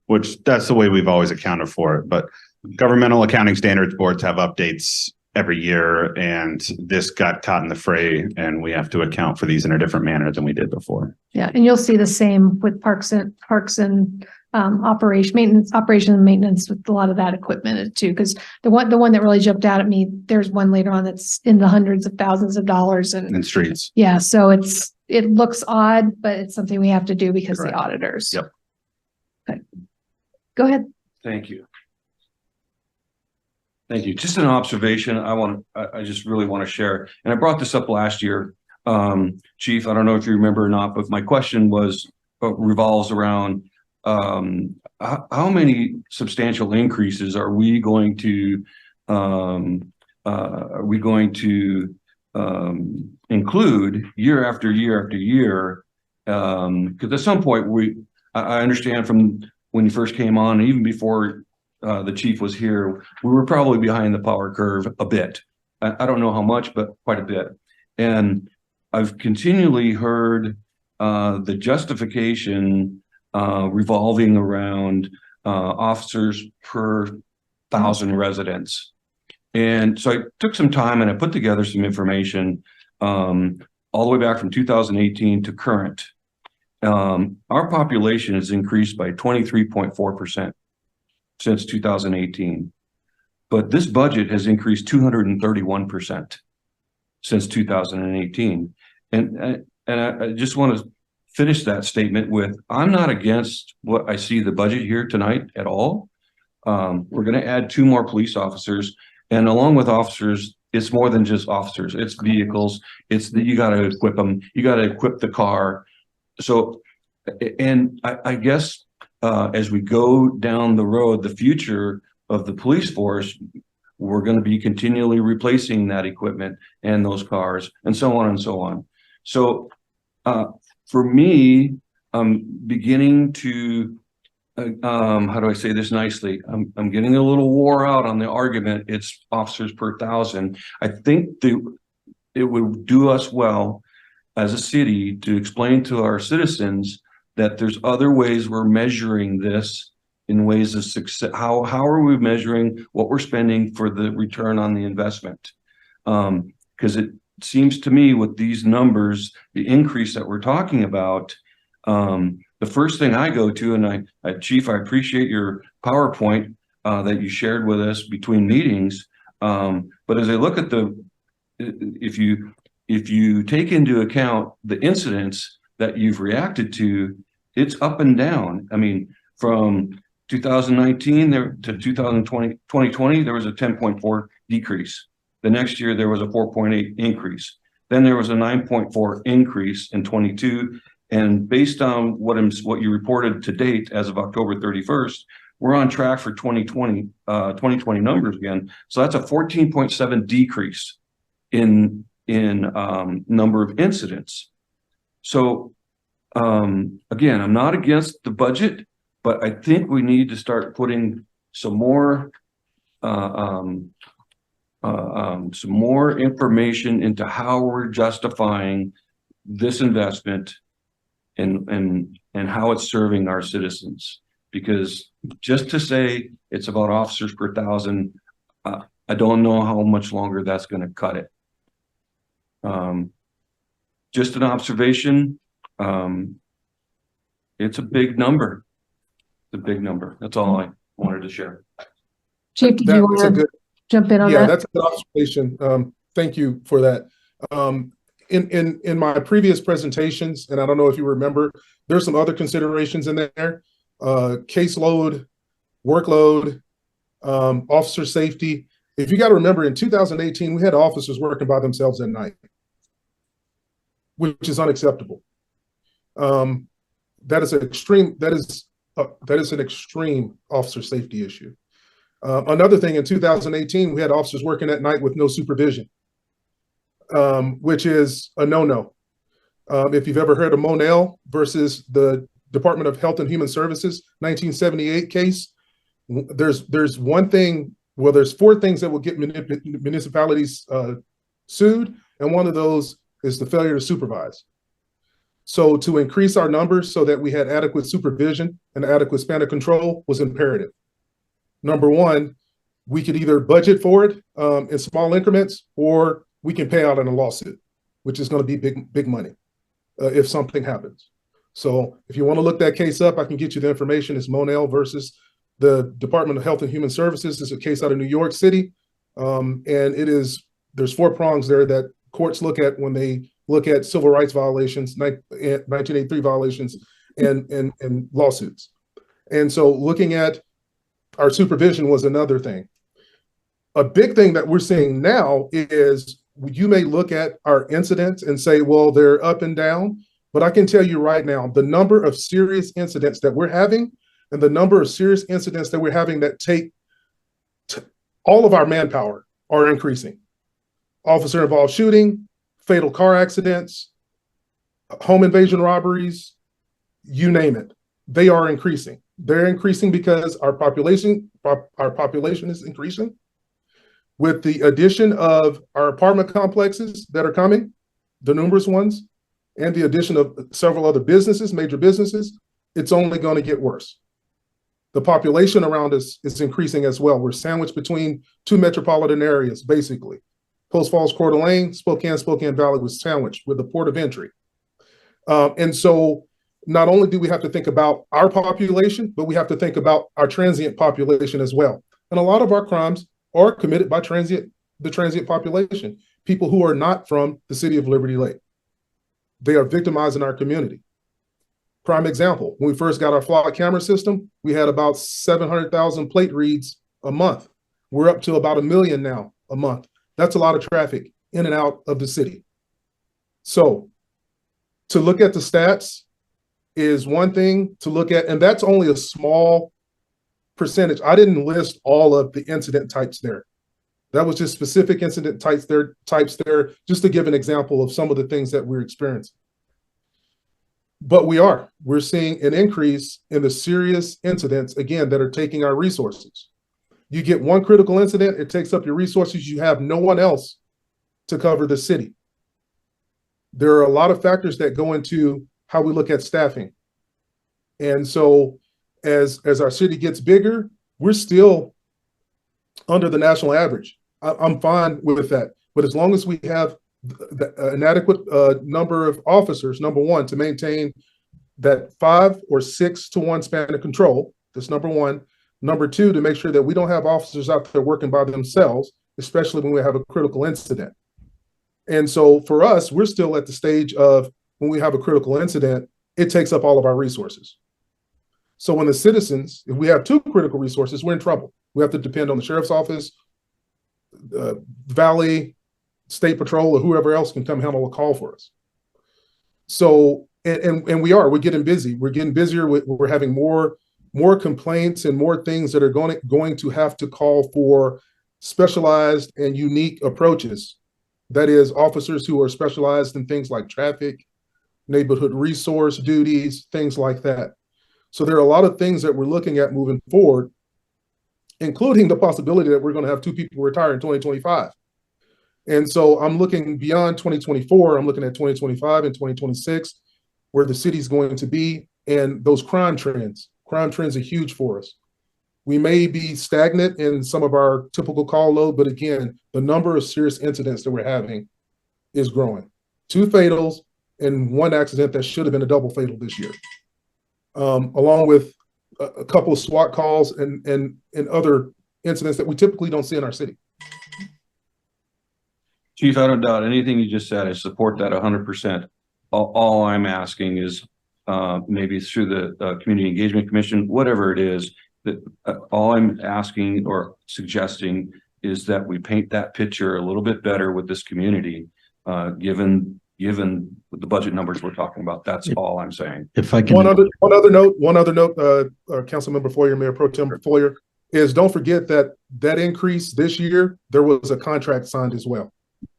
which that's the way we've always accounted for it. But governmental accounting standards boards have updates every year, and this got caught in the fray, and we have to account for these in a different manner than we did before. Yeah, and you'll see the same with parks and operation and maintenance with a lot of that equipment too. Because the one that really jumped out at me, there's one later on that's in the hundreds of thousands of dollars and streets. Yeah, so it looks odd, but it's something we have to do because the auditors. Yep. Okay. Go ahead. Thank you. Thank you. Just an observation I just really want to share. And I brought this up last year, Chief, I don't know if you remember or not, but my question revolves around how many substantial increases are we going to include year after year after year? Because at some point I understand from when you first came on, and even before the chief was here, we were probably behind the power curve a bit. I don't know how much, but quite a bit. And I've continually heard the justification revolving around officers per 1,000 residents. And so I took some time and I put together some information all the way back from 2018 to current. Our population has increased by 23.4%. since 2018, but this budget has increased 231% since 2018. And I just want to finish that statement with, I'm not against what I see the budget here tonight at all. We're going to add 2 more police officers, and along with officers, it's more than just officers. It's vehicles. It's you got to equip them. You got to equip the car. So, and I guess as we go down the road, the future of the police force, we're going to be continually replacing that equipment and those cars and so on and so on. So for me, I'm beginning to, how do I say this nicely? I'm getting a little wore out on the argument. It's officers per 1,000. I think it would do us well as a city to explain to our citizens that there's other ways we're measuring this in ways of success. How are we measuring what we're spending for the return on the investment? Because it seems to me with these numbers, the increase that we're talking about, the first thing I go to, and Chief, I appreciate your PowerPoint that you shared with us between meetings. But as I look at if you take into account the incidents that you've reacted to, it's up and down. I mean, from 2019 there to 2020, there was a 10.4 decrease. The next year, there was a 4.8 increase. Then there was a 9.4 increase in 22. And based on what you reported to date as of October 31st, we're on track for 2020 numbers again. So that's a 14.7 decrease in number of incidents. So again, I'm not against the budget, but I think we need to start putting some more some more information into how we're justifying this investment and how it's serving our citizens. Because just to say it's about officers per thousand, I don't know how much longer that's going to cut it. Just an observation. It's a big number. It's a big number. That's all I wanted to share. Chief, did you That's a want to good, jump in on yeah, that? that's a good observation. Thank you for that. In my previous presentations, and I don't know if you remember, there's some other considerations in there. Caseload, workload, officer safety. If you got to remember, in 2018, we had officers working by themselves at night, which is unacceptable. That is an extreme. That is an extreme officer safety issue. Another thing, in 2018, we had officers working at night with no supervision, which is a no-no. If you've ever heard of Monell versus the Department of Health and Human Services 1978 case, there's one thing. Well, there's four things that will get municipalities sued, and one of those is the failure to supervise. So to increase our numbers so that we had adequate supervision and adequate span of control was imperative. Number one, we could either budget for it in small increments, or we can pay out in a lawsuit, which is going to be big money if something happens. So if you want to look that case up, I can get you the information. It's Monell versus the Department of Health and Human Services. It's a case out of New York City. And there's four prongs there that courts look at when they look at civil rights violations, 1983 violations, and lawsuits. And so looking at our supervision was another thing. A big thing that we're seeing now is you may look at our incidents and say, well, they're up and down. But I can tell you right now, the number of serious incidents that we're having and the number of serious incidents that we're having that take all of our manpower are increasing. Officer involved shooting, fatal car accidents, home invasion robberies, you name it. They are increasing. They're increasing because our population is increasing. With the addition of our apartment complexes that are coming, the numerous ones, and the addition of several other businesses, major businesses, it's only going to get worse. The population around us is increasing as well. We're sandwiched between two metropolitan areas, basically. Post Falls, Coeur d'Alene, Spokane Valley was sandwiched with the port of entry. And so not only do we have to think about our population, but we have to think about our transient population as well. And a lot of our crimes are committed by the transient population, people who are not from the city of Liberty Lake. They are victimizing our community. Prime example, when we first got our flock camera system, we had about 700,000 plate reads a month. We're up to about 1 million now a month. That's a lot of traffic in and out of the city. So to look at the stats is one thing to look at, and that's only a small percentage. I didn't list all of the incident types there. That was just specific incident types there, just to give an example of some of the things that we're experiencing. But we're seeing an increase in the serious incidents, again, that are taking our resources. You get one critical incident, it takes up your resources. You have no one else to cover the city. There are a lot of factors that go into how we look at staffing. And so as our city gets bigger, we're still under the national average. I'm fine with that. But as long as we have an adequate number of officers, number one, to maintain that 5 or 6 to 1 span of control, that's number one. Number two, to make sure that we don't have officers out there working by themselves, especially when we have a critical incident. And so for us, we're still at the stage of when we have a critical incident, it takes up all of our resources. So when the citizens, if we have 2 critical resources, we're in trouble. We have to depend on the sheriff's office, Valley, State Patrol, or whoever else can come handle a call for us. So, and we're getting busy. We're getting busier. We're having more complaints and more things that are going to have to call for specialized and unique approaches. That is, officers who are specialized in things like traffic, neighborhood resource duties, things like that. So there are a lot of things that we're looking at moving forward. including the possibility that we're going to have 2 people retire in 2025. And so I'm looking beyond 2024, I'm looking at 2025 and 2026, where the city's going to be, and those crime trends are huge for us. We may be stagnant in some of our typical call load, but again, the number of serious incidents that we're having is growing. 2 fatals and 1 accident that should have been a double fatal this year, along with a couple of SWAT calls and other incidents that we typically don't see in our city. Chief, I don't doubt anything you just said. I support that 100%. All I'm asking is maybe through the Community Engagement Commission, whatever it is, that all I'm asking or suggesting is that we paint that picture a little bit better with this community, given the budget numbers we're talking about. That's all I'm saying. If I can. One other note, Councilmember Foyer, Mayor Pro Tem Foyer, is don't forget that increase this year, there was a contract signed as well.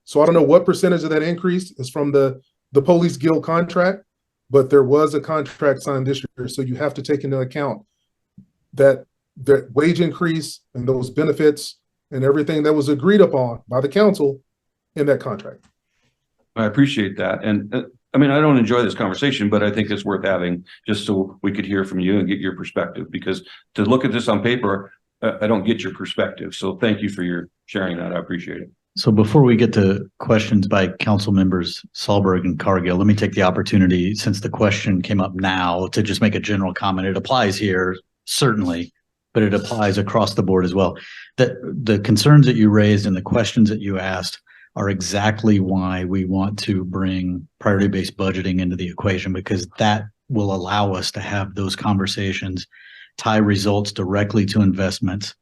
So I don't know what percentage of that increase is from the Police Guild contract, but there was a contract signed this year. So you have to take into account that wage increase and those benefits and everything that was agreed upon by the council in that contract. I appreciate that. And I mean, I don't enjoy this conversation, but I think it's worth having just so we could hear from you and get your perspective, because to look at this on paper, I don't get your perspective. So thank you for your sharing that. I appreciate it. So before we get to questions by council members Sahlberg and Cargill, let me take the opportunity, since the question came up now, to just make a general comment. It applies here, certainly, but it applies across the board as well. That the concerns that you raised and the questions that you asked are exactly why we want to bring priority-based budgeting into the equation, because that will allow us to have those conversations, tie results directly to investments,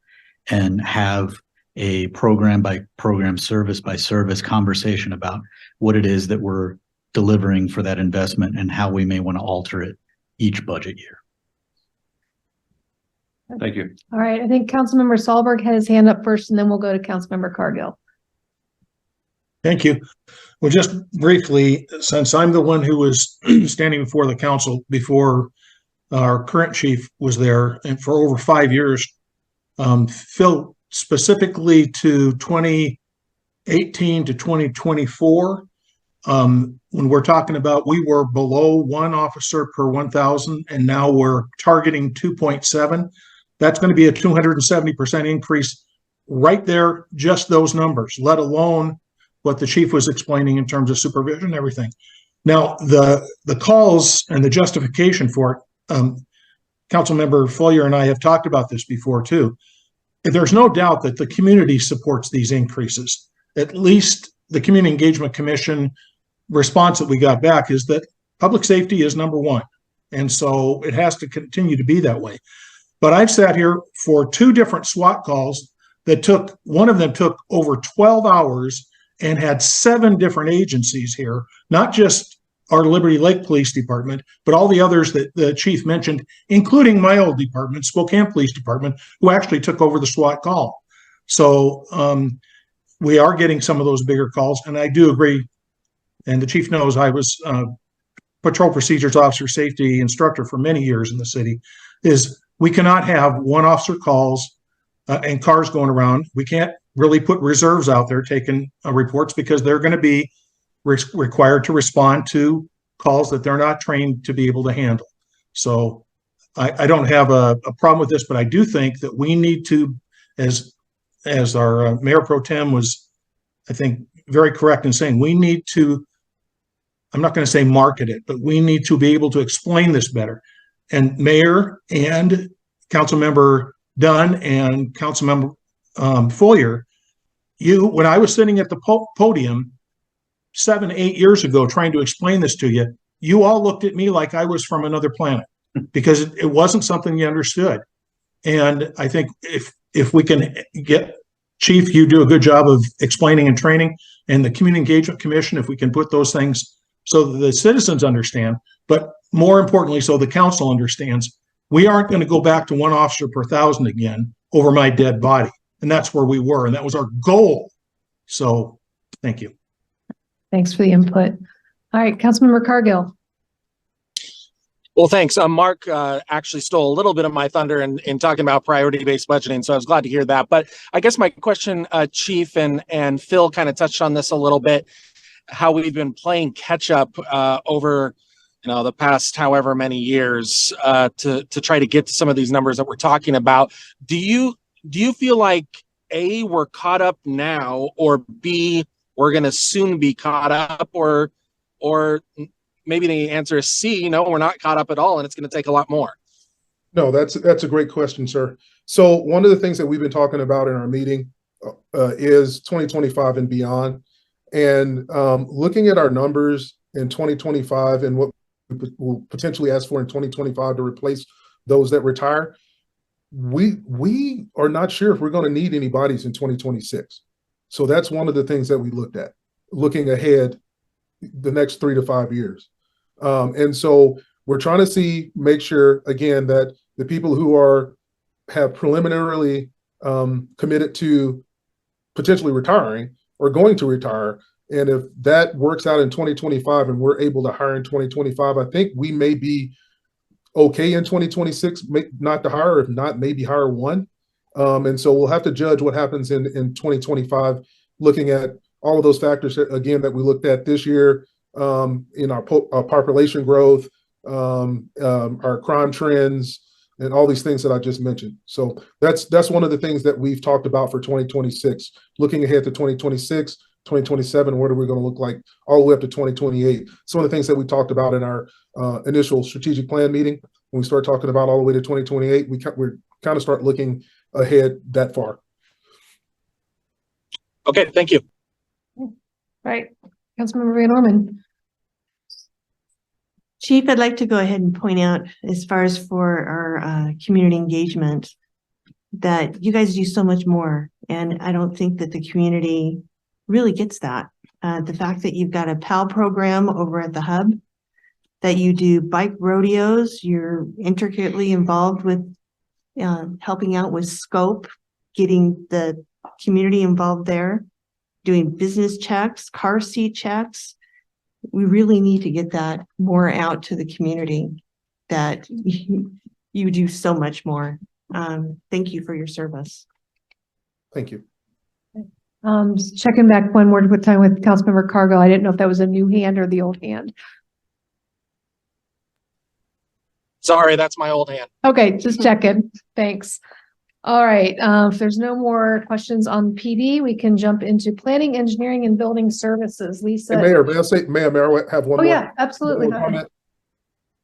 and have a program by program, service by service conversation about what it is that we're delivering for that investment and how we may want to alter it each budget year. Thank you. All right, I think Councilmember Sahlberg had his hand up first, and then we'll go to Councilmember Cargill. Thank you. Well, just briefly, since I'm the one who was standing before the council before our current chief was there, and for over 5 years, Phil, specifically to 2018 to 2024, when we're talking about, we were below 1 officer per 1,000, and now we're targeting 2.7. That's going to be a 270% increase right there, just those numbers, let alone what the chief was explaining in terms of supervision and everything. Now, the calls and the justification for it, Councilmember Foyer and I have talked about this before too. There's no doubt that the community supports these increases. At least the Community Engagement Commission response that we got back is that public safety is number 1. And so it has to continue to be that way. But I've sat here for 2 different SWAT calls that one of them took over 12 hours and had 7 different agencies here, not just our Liberty Lake Police Department, but all the others that the chief mentioned, including my old department, Spokane Police Department, who actually took over the SWAT call. So we are getting some of those bigger calls, and I do agree, and the chief knows I was Patrol Procedures Officer Safety Instructor for many years in the city, is we cannot have 1 officer calls and cars going around. We can't really put reserves out there taking reports, because they're going to be required to respond to calls that they're not trained to be able to handle. So I don't have a problem with this, but I do think that we need to, as our Mayor Pro Tem was, I think, very correct in saying, we need to, I'm not going to say market it, but we need to be able to explain this better. And Mayor and Councilmember Dunn and Councilmember Foyer, when I was sitting at the podium 7-8 years ago trying to explain this to you, you all looked at me like I was from another planet, because it wasn't something you understood. And I think if we can get, Chief, you do a good job of explaining and training, and the Community Engagement Commission, if we can put those things so that the citizens understand, but more importantly, so the council understands, we aren't going to go back to 1 officer per 1,000 again over my dead body. And that's where we were, and that was our goal. So thank you. Thanks for the input. All right, Councilmember Cargill. Well, thanks. Mark actually stole a little bit of my thunder in talking about priority-based budgeting, so I was glad to hear that. But I guess my question, Chief and Phil kind of touched on this a little bit, how we've been playing catch up over the past however many years to try to get to some of these numbers that we're talking about. Do you feel like A, we're caught up now, or B, we're going to soon be caught up, or maybe the answer is C, no, we're not caught up at all, and it's going to take a lot more? No, that's a great question, sir. So one of the things that we've been talking about in our meeting is 2025 and beyond. And looking at our numbers in 2025 and what we will potentially ask for in 2025 to replace those that retire, we are not sure if we're going to need any bodies in 2026. So that's one of the things that we looked at, looking ahead the next 3 to 5 years. And so we're trying to make sure, again, that the people who have preliminarily committed to potentially retiring or going to retire, and if that works out in 2025 and we're able to hire in 2025, I think we may be okay in 2026, not to hire, if not, maybe hire one. And so we'll have to judge what happens in 2025, looking at all of those factors, again, that we looked at this year, in our population growth, our crime trends, and all these things that I just mentioned. So that's one of the things that we've talked about for 2026, looking ahead to 2026, 2027, what are we going to look like all the way up to 2028? Some of the things that we talked about in our initial strategic plan meeting, when we start talking about all the way to 2028, we're kind of start looking ahead that far. Okay, thank you. Right. Councilmember Van Orman. Chief, I'd like to go ahead and point out, as far as for our community engagement, that you guys do so much more. And I don't think that the community really gets that. The fact that you've got a PAL program over at the hub, that you do bike rodeos, you're intricately involved with helping out with scope, getting the community involved there, doing business checks, car seat checks. We really need to get that more out to the community, that you do so much more. Thank you for your service. Thank you. Just checking back one more time with Councilmember Cargill. I didn't know if that was a new hand or the old hand. Sorry, that's my old hand. Okay, just checking. Thanks. All right. If there's no more questions on PD, we can jump into planning, engineering, and building services. Lisa. Hey, Mayor, may I have one more? Yeah, absolutely. One more comment?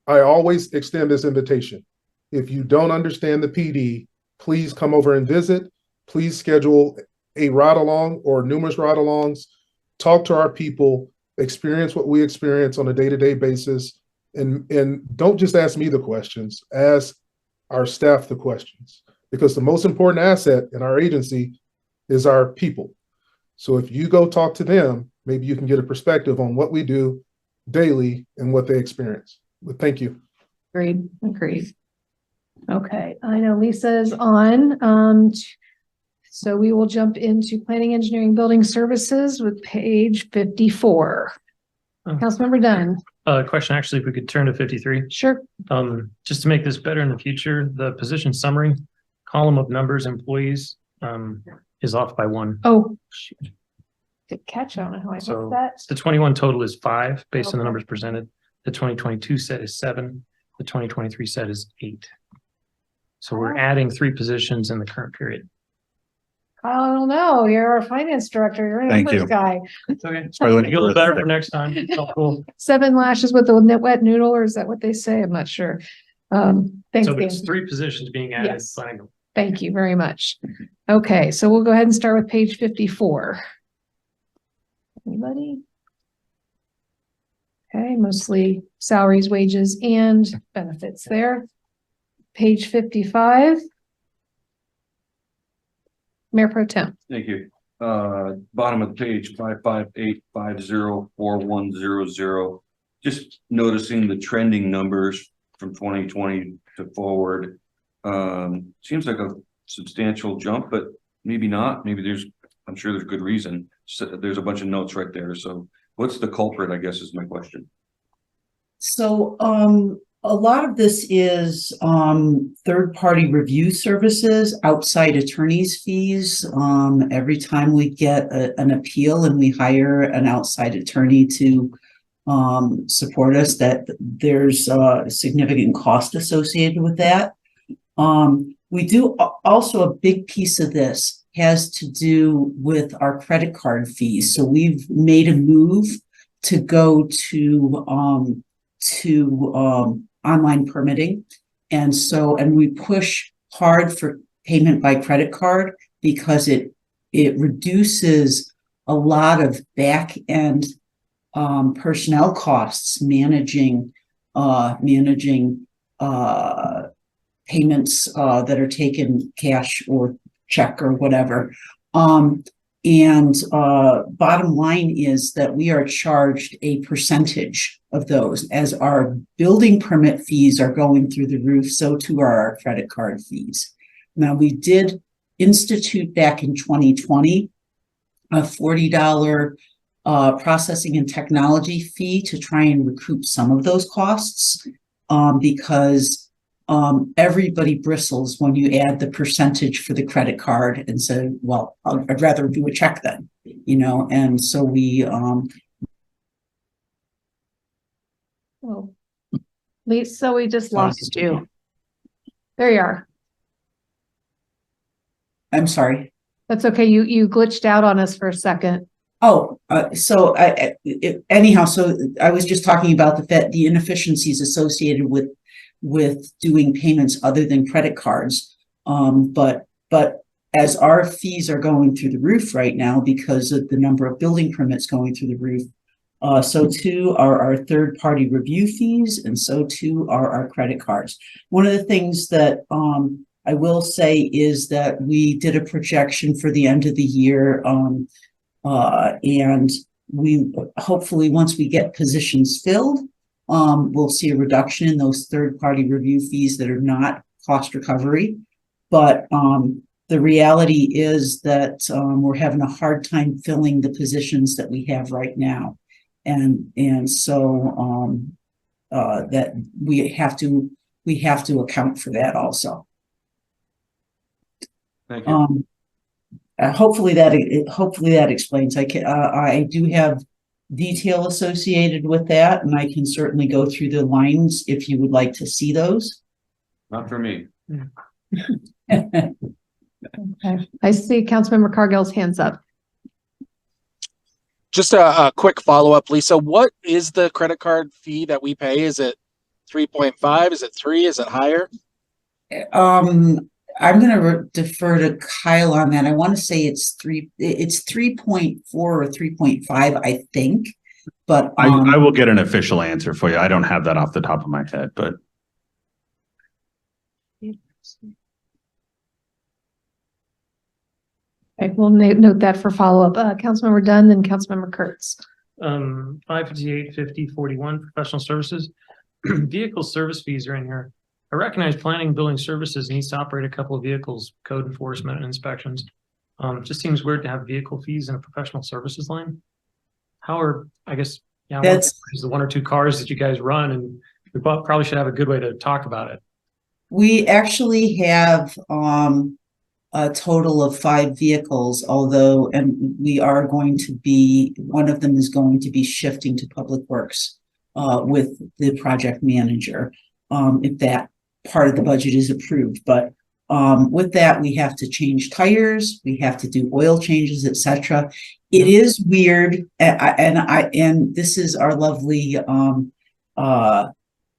I always extend this invitation. If you don't understand the PD, please come over and visit. Please schedule a ride along or numerous ride alongs. Talk to our people, experience what we experience on a day-to-day basis. And don't just ask me the questions, ask our staff the questions. Because the most important asset in our agency is our people. So if you go talk to them, maybe you can get a perspective on what we do daily and what they experience. But thank you. Agreed. Okay, I know Lisa is on. So we will jump into planning, engineering, building services with page 54. Councilmember Dunn. Question, actually, if we could turn to 53. Sure. Just to make this better in the future, the position summary column of numbers employees is off by 1. Oh, shoot. Good catch. I don't know how I So did that. the 21 total is 5 based on the numbers presented. The 2022 set is 7. The 2023 set is 8. So we're adding 3 positions in the current period. I don't know. You're our finance director. You're a Thank numbers you. guy. It's okay. Make it a little better for next time. Oh, cool. 7 lashes with the wet noodle, or is that what they say? I'm not sure. Thanks, So Dan. it's 3 positions being added. Yes. Planning. Thank you very much. Okay, so we'll go ahead and start with page 54. Anybody? Okay, mostly salaries, wages, and benefits there. Page 55. Mayor Pro Tem. Thank you. Bottom of the page, 558504100. Just noticing the trending numbers from 2020 to forward. Seems like a substantial jump, but maybe not. Maybe I'm sure there's good reason. So there's a bunch of notes right there. So what's the culprit, I guess, is my question. So A lot of this is third-party review services, outside attorneys' fees. Every time we get an appeal and we hire an outside attorney to support us, that there's a significant cost associated with that. We do also, a big piece of this has to do with our credit card fees. So we've made a move to go to online permitting. And we push hard for payment by credit card because it reduces a lot of back end personnel costs managing payments that are taken cash or check or whatever. Bottom line is that we are charged a percentage of those. As our building permit fees are going through the roof, so too are our credit card fees. Now, we did institute back in 2020 a $40 processing and technology fee to try and recoup some of those costs, because everybody bristles when you add the percentage for the credit card and say, well, I'd rather do a check then, and so we, Well, Lisa, we just lost you. There you are. I'm sorry. That's okay. You glitched out on us for a second. Oh, so anyhow, so I was just talking about the inefficiencies associated with doing payments other than credit cards. But as our fees are going through the roof right now because of the number of building permits going through the roof, so too are our third-party review fees, and so too are our credit cards. One of the things that I will say is that we did a projection for the end of the year, and we hopefully, once we get positions filled, we'll see a reduction in those third-party review fees that are not cost recovery. But the reality is that we're having a hard time filling the positions that we have right now. And so that we have to account for that also. Thank you. Hopefully that explains. I do have detail associated with that, and I can certainly go through the lines if you would like to see those. Not for me. Okay. I see Councilmember Cargill's hands up. Just a quick follow-up, Lisa. What is the credit card fee that we pay? Is it 3.5? Is it 3? Is it higher? I'm going to defer to Kyle on that. I want to say it's 3.4 or 3.5, I think. But I will get an official answer for you. I don't have that off the top of my head, but Okay, we'll note that for follow-up. Councilmember Dunn, then Councilmember Kurtz. 558-50-41 professional services. Vehicle service fees are in here. I recognize planning and building services needs to operate a couple of vehicles, code enforcement and inspections. Just seems weird to have vehicle fees in a professional services line. That's the 1 or 2 cars that you guys run, and we probably should have a good way to talk about it. we actually have a total of 5 vehicles, and we are going to be, one of them is going to be shifting to Public Works with the project manager, if that part of the budget is approved. But with that, we have to change tires, we have to do oil changes, etc. It is weird, and this is our lovely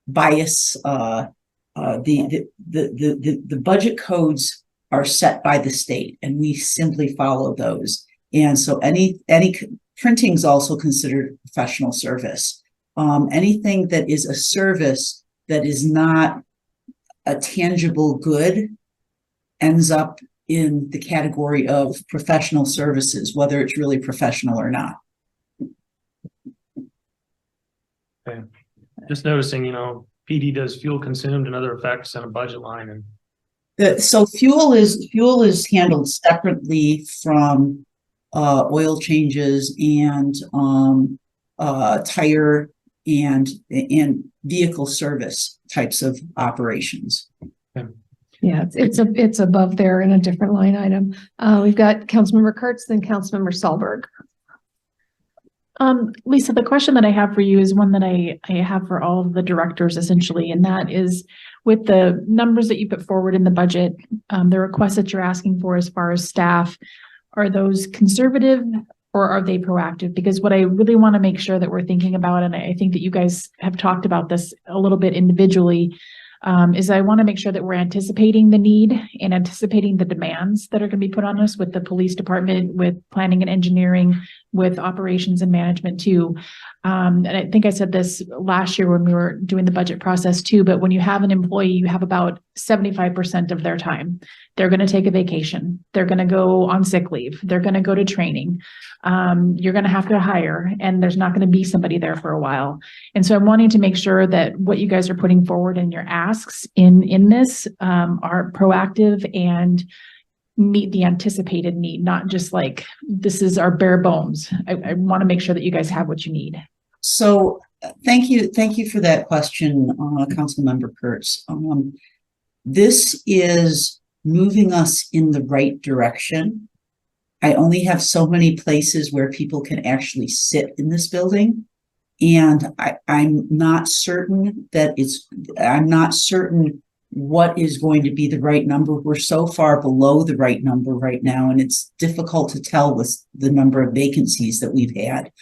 bias. The budget codes are set by the state, and we simply follow those. And so any printing is also considered professional service. Anything that is a service that is not a tangible good ends up in the category of professional services, whether it's really professional or not. Okay. Just noticing, PD does fuel consumed and other effects on a budget line. And so fuel is handled separately from oil changes and tire and vehicle service. types of operations. Yeah, it's above there in a different line item. We've got Councilmember Kurtz, then Councilmember Solberg. Lisa, the question that I have for you is one that I have for all of the directors essentially, and that is with the numbers that you put forward in the budget, the requests that you're asking for as far as staff, are those conservative or are they proactive? Because what I really want to make sure that we're thinking about, and I think that you guys have talked about this a little bit individually, is I want to make sure that we're anticipating the need and anticipating the demands that are going to be put on us with the police department, with planning and engineering, with operations and management too. And I think I said this last year when we were doing the budget process too, but when you have an employee, you have about 75% of their time. They're going to take a vacation. They're going to go on sick leave. They're going to go to training. You're going to have to hire, and there's not going to be somebody there for a while. And so I'm wanting to make sure that what you guys are putting forward in your asks in this are proactive and meet the anticipated need, not just like, this is our bare bones. I want to make sure that you guys have what you need. So thank you for that question, Councilmember Kurtz. This is moving us in the right direction. I only have so many places where people can actually sit in this building. And I'm not certain what is going to be the right number. We're so far below the right number right now, and it's difficult to tell with the number of vacancies that we've had.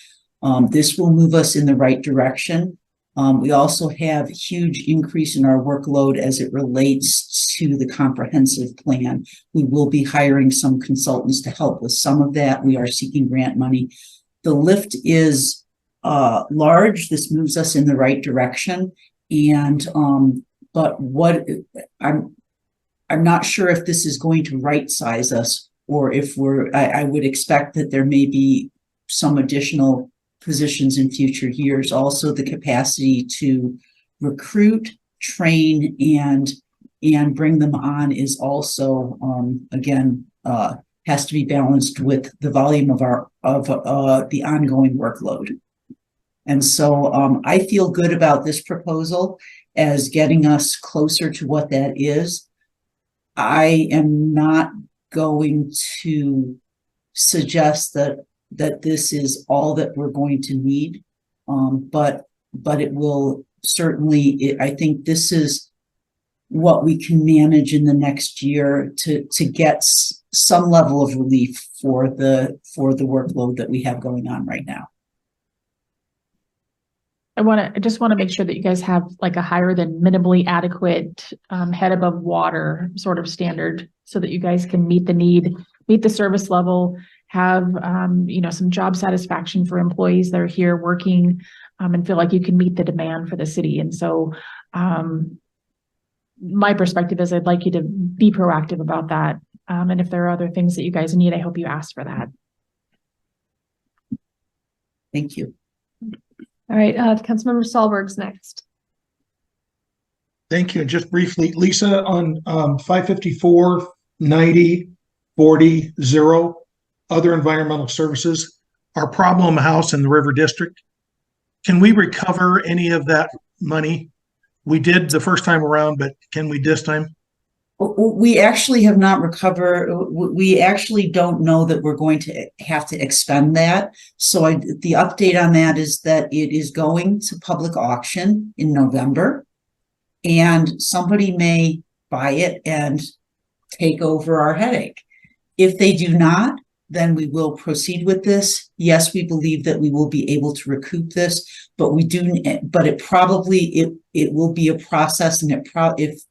This will move us in the right direction. We also have a huge increase in our workload as it relates to the comprehensive plan. We will be hiring some consultants to help with some of that. We are seeking grant money. The lift is large. This moves us in the right direction. And but what I'm not sure if this is going to right size us, or if I would expect that there may be some additional positions in future years. Also, the capacity to recruit, train, and bring them on is also again has to be balanced with the volume of the ongoing workload. And so I feel good about this proposal as getting us closer to what that is. I am not going to suggest that this is all that we're going to need, but it will certainly, I think this is what we can manage in the next year to get some level of relief for the workload that we have going on right now. I just want to make sure that you guys have like a higher than minimally adequate head above water sort of standard, so that you guys can meet the need, meet the service level, have some job satisfaction for employees that are here working, and feel like you can meet the demand for the city. And so my perspective is I'd like you to be proactive about that. And if there are other things that you guys need, I hope you ask for that. Thank you. All right, Councilmember Solberg's next. Thank you. Just briefly, Lisa, on 554, 90, 40, 0, other environmental services, our problem house in the River District, can we recover any of that money? We did the first time around, but can we this time? We actually have not recovered. We actually don't know that we're going to have to expend that. So the update on that is that it is going to public auction in November, and somebody may buy it and take over our headache. If they do not, then we will proceed with this. Yes, we believe that we will be able to recoup this, but it will be a process, and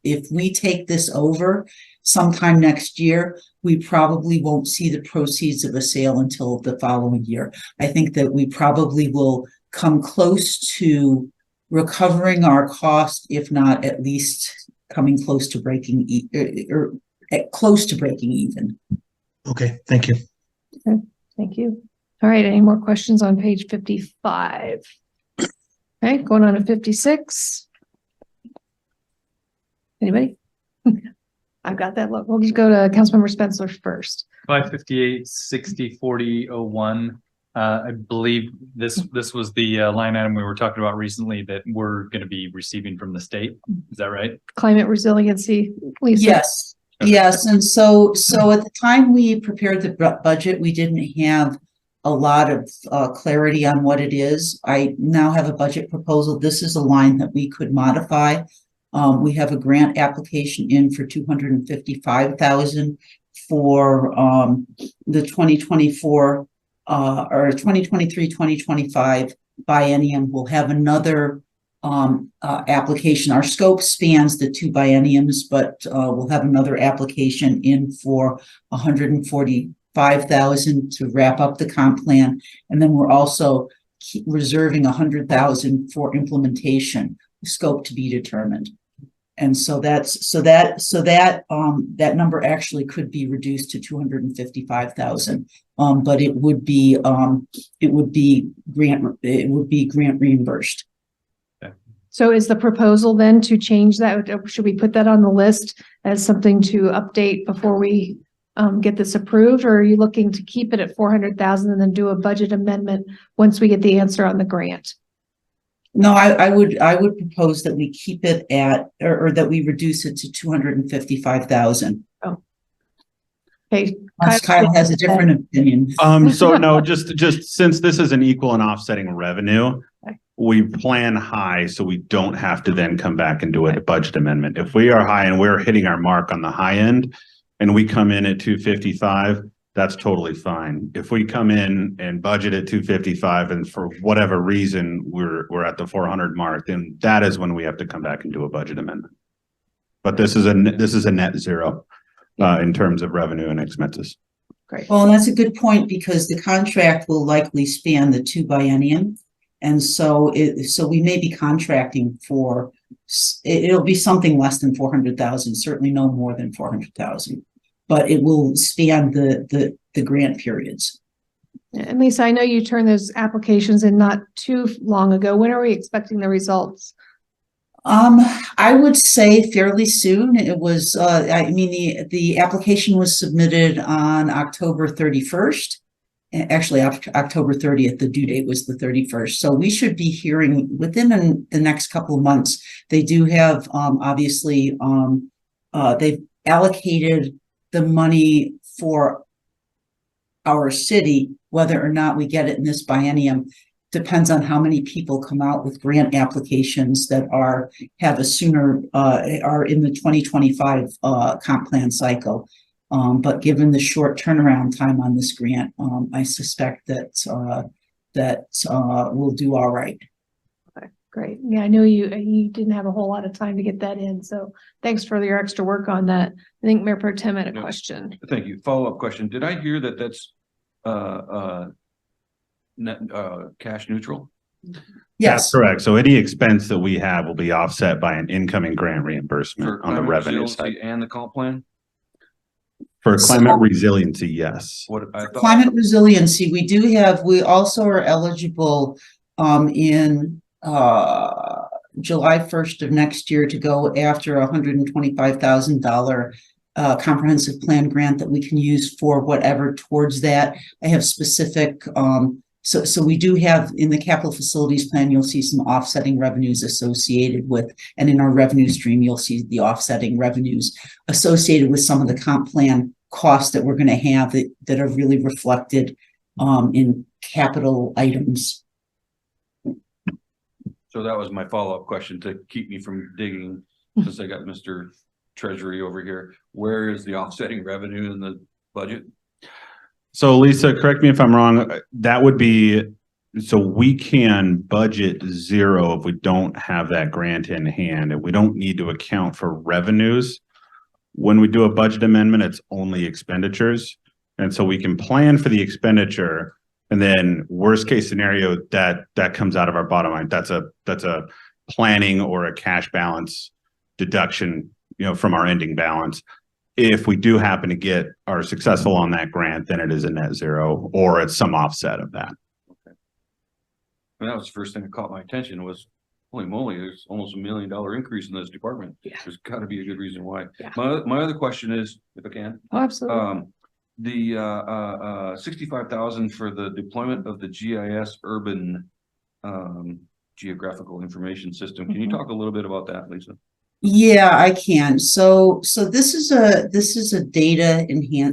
if we take this over sometime next year, we probably won't see the proceeds of a sale until the following year. I think that we probably will come close to recovering our cost, if not at least coming close to breaking even. Okay, thank you. Okay, thank you. All right, any more questions on page 55? Okay, going on to 56. Anybody? I've got that. Look, we'll just go to Councilmember Spencer first. 558, 60, 40, 01. I believe this was the line item we were talking about recently that we're going to be receiving from the state. Is that right? Climate resiliency, Lisa? Yes, yes. And so at the time we prepared the budget, we didn't have a lot of clarity on what it is. I now have a budget proposal. This is a line that we could modify. We have a grant application in for $255,000 for the 2024 or 2023-2025 biennium. We'll have another application. Our scope spans the 2 bienniums, but we'll have another application in for $145,000 to wrap up the comp plan. And then we're also reserving $100,000 for implementation, scope to be determined. And so that number actually could be reduced to $255,000. But it would be grant reimbursed. So is the proposal then to change that? Should we put that on the list as something to update before we get this approved? Or are you looking to keep it at 400,000 and then do a budget amendment once we get the answer on the grant? No, I would propose that we keep it at, or that we reduce it to 255,000. Oh. Okay. Kyle has a different opinion. So no, just since this is an equal and offsetting revenue, we plan high so we don't have to then come back and do a budget amendment. If we are high and we're hitting our mark on the high end and we come in at 255, that's totally fine. If we come in and budget at 255 and for whatever reason we're at the 400 mark, then that is when we have to come back and do a budget amendment. But this is a net zero in terms of revenue and expenses. Great. Well, and that's a good point because the contract will likely span the 2 biennium. And so we may be contracting for, it'll be something less than 400,000, certainly no more than 400,000, but it will span the grant periods. And Lisa, I know you turned those applications in not too long ago. When are we expecting the results? I would say fairly soon. It was, the application was submitted on October 31st. Actually, October 30th, the due date was the 31st. So we should be hearing within the next couple of months. They do have, obviously, they've allocated the money for our city. Whether or not we get it in this biennium depends on how many people come out with grant applications that have a sooner, are in the 2025 comp plan cycle. But given the short turnaround time on this grant, I suspect that we'll do all right. Okay, great. Yeah, I know you didn't have a whole lot of time to get that in, so thanks for your extra work on that. I think Mayor Pro Tem had a question. Thank you. Follow-up question. Did I hear that that's net cash neutral? Yes, that's correct. So any expense that we have will be offset by an incoming grant reimbursement on the revenue side and the comp plan. For climate resiliency, yes. Climate resiliency, we also are eligible in July 1st of next year to go after $125,000 comprehensive plan grant that we can use for whatever towards that. I have specific, so we do have in the capital facilities plan, you'll see some offsetting revenues associated with, and in our revenue stream, you'll see the offsetting revenues associated with some of the comp plan costs that we're going to have that are really reflected in capital items. So that was my follow-up question to keep me from digging, since I got Mr. Treasury over here. Where is the offsetting revenue in the budget? So Lisa, correct me if I'm wrong. That would be, so we can budget zero if we don't have that grant in hand, and we don't need to account for revenues. When we do a budget amendment, it's only expenditures. And so we can plan for the expenditure, and then worst case scenario, that comes out of our bottom line. That's a planning or a cash balance deduction, from our ending balance. If we do happen to are successful on that grant, then it is a net zero, or it's some offset of that. Okay. And that was the first thing that caught my attention was, holy moly, there's almost $1 million increase in this department. Yeah. There's got to be a good reason why. Yeah. My other question is, if I can. Oh, absolutely. the 65,000 for the deployment of the GIS urban geographical information system. Can you talk a little bit about that, Lisa? Yeah, I can. So this is a data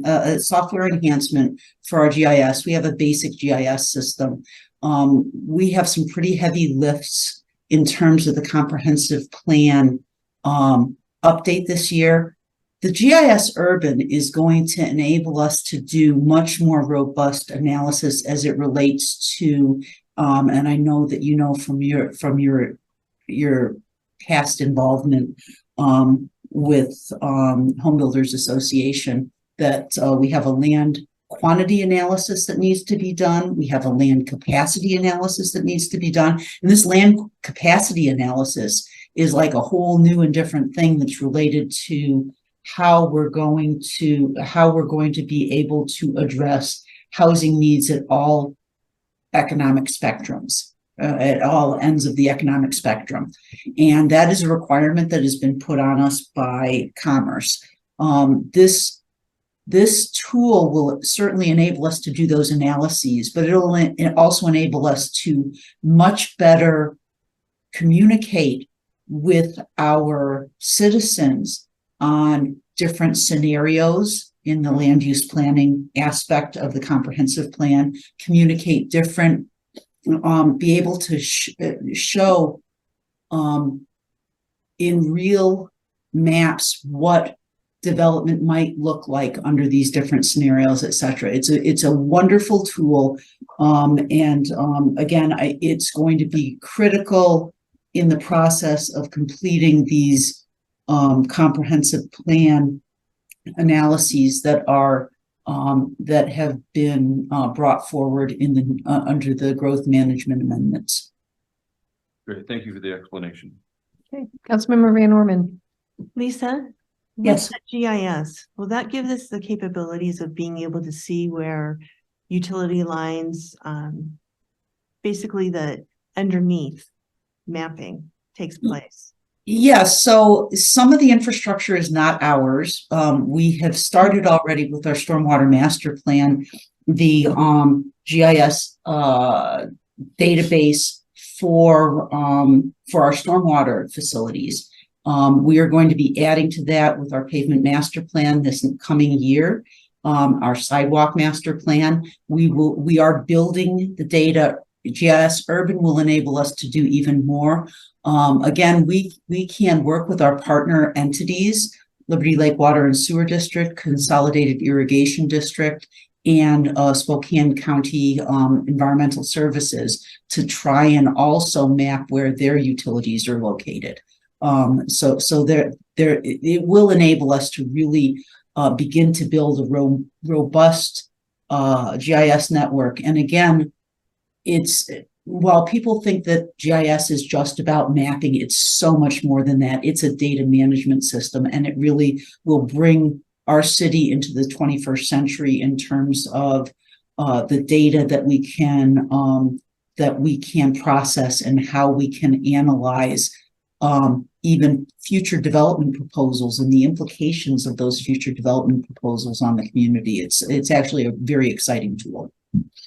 a software enhancement for our GIS. We have a basic GIS system. We have some pretty heavy lifts in terms of the comprehensive plan update this year. The GIS Urban is going to enable us to do much more robust analysis as it relates to, and I know that you know from your past involvement with Home Builders Association that we have a land quantity analysis that needs to be done. We have a land capacity analysis that needs to be done. And this land capacity analysis is like a whole new and different thing that's related to how we're going to be able to address housing needs at all economic spectrums, at all ends of the economic spectrum. And that is a requirement that has been put on us by Commerce. This tool will certainly enable us to do those analyses, but it'll also enable us to much better communicate with our citizens on different scenarios in the land use planning aspect of the comprehensive plan, communicate different, be able to show in real maps what development might look like under these different scenarios, et cetera. It's a wonderful tool. Again, it's going to be critical in the process of completing these comprehensive plan analyses that are that have been brought forward in the under the growth management amendments. Great, thank you for the explanation. Okay, Councilmember Van Orman. Lisa? Yes. With the GIS, will that give us the capabilities of being able to see where utility lines, basically the underneath mapping takes place? Yes, so some of the infrastructure is not ours. We have started already with our stormwater master plan, the GIS database for our stormwater facilities. We are going to be adding to that with our pavement master plan this coming year. Our sidewalk master plan. We are building the data. GIS Urban will enable us to do even more. Again, we can work with our partner entities, Liberty Lake Water and Sewer District, Consolidated Irrigation District, and Spokane County Environmental Services to try and also map where their utilities are located. So it will enable us to really begin to build a robust GIS network. And again, while people think that GIS is just about mapping, it's so much more than that. It's a data management system, and it really will bring our city into the 21st century in terms of the data that we can process and how we can analyze even future development proposals and the implications of those future development proposals on the community. It's actually a very exciting tool.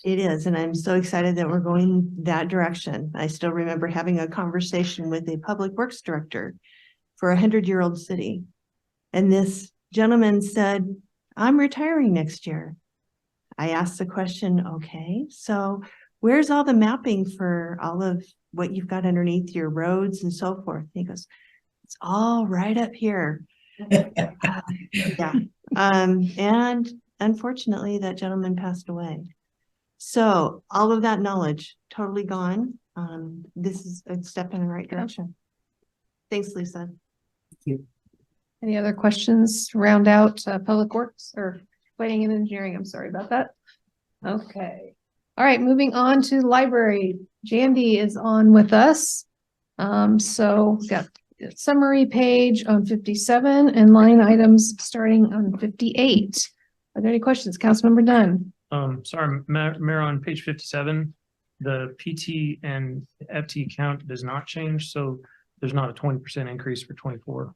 It is, and I'm so excited that we're going that direction. I still remember having a conversation with a public works director for a 100-year-old city. And this gentleman said, I'm retiring next year. I asked the question, okay, so where's all the mapping for all of what you've got underneath your roads and so forth? And he goes, it's all right up here. Yeah. And unfortunately, that gentleman passed away. So all of that knowledge totally gone. This is a step in the right direction. Thanks, Lisa. Thank you. Any other questions round out public works or planning and engineering? I'm sorry about that. Okay. All right, moving on to library. Jandy is on with us. So we've got a summary page on 57 and line items starting on 58. Are there any questions? Councilmember Dunn. Sorry, Mayor, on page 57, the PT and FT count does not change, so there's not a 20% increase for 24.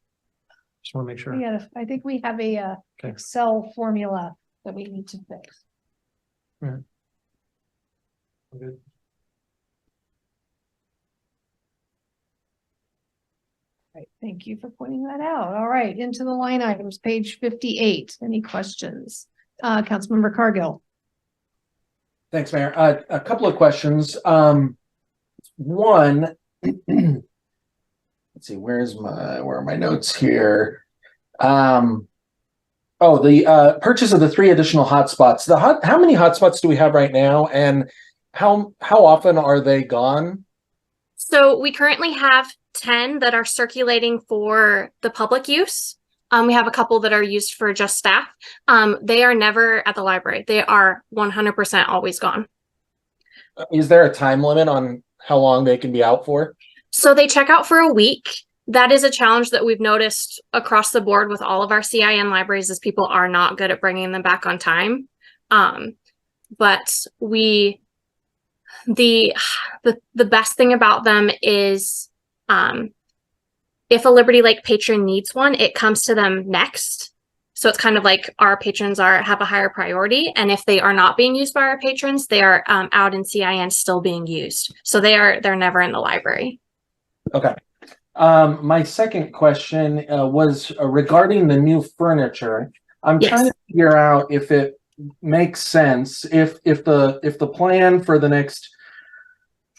Just want to make sure. Yeah, I think we have a Okay. Excel formula that we need to fix. Good. Right, thank you for pointing that out. All right, into the line items, page 58. Any questions? Councilmember Cargill. Thanks, Mayor. A couple of questions. One, let's see, where are my notes here? The purchase of the 3 additional hotspots. How many hotspots do we have right now, and how often are they gone? So we currently have 10 that are circulating for the public use. We have a couple that are used for just staff. They are never at the library. They are 100% always gone. Is there a time limit on how long they can be out for? So they check out for a week. That is a challenge that we've noticed across the board with all of our CIN libraries, is people are not good at bringing them back on time. But the best thing about them is if a Liberty Lake patron needs one, it comes to them next. So it's kind of like our patrons have a higher priority. And if they are not being used by our patrons, they are out in CIN still being used. So they're never in the library. Okay. My second question was regarding the new furniture. I'm trying to figure out if it makes sense, if the plan for the next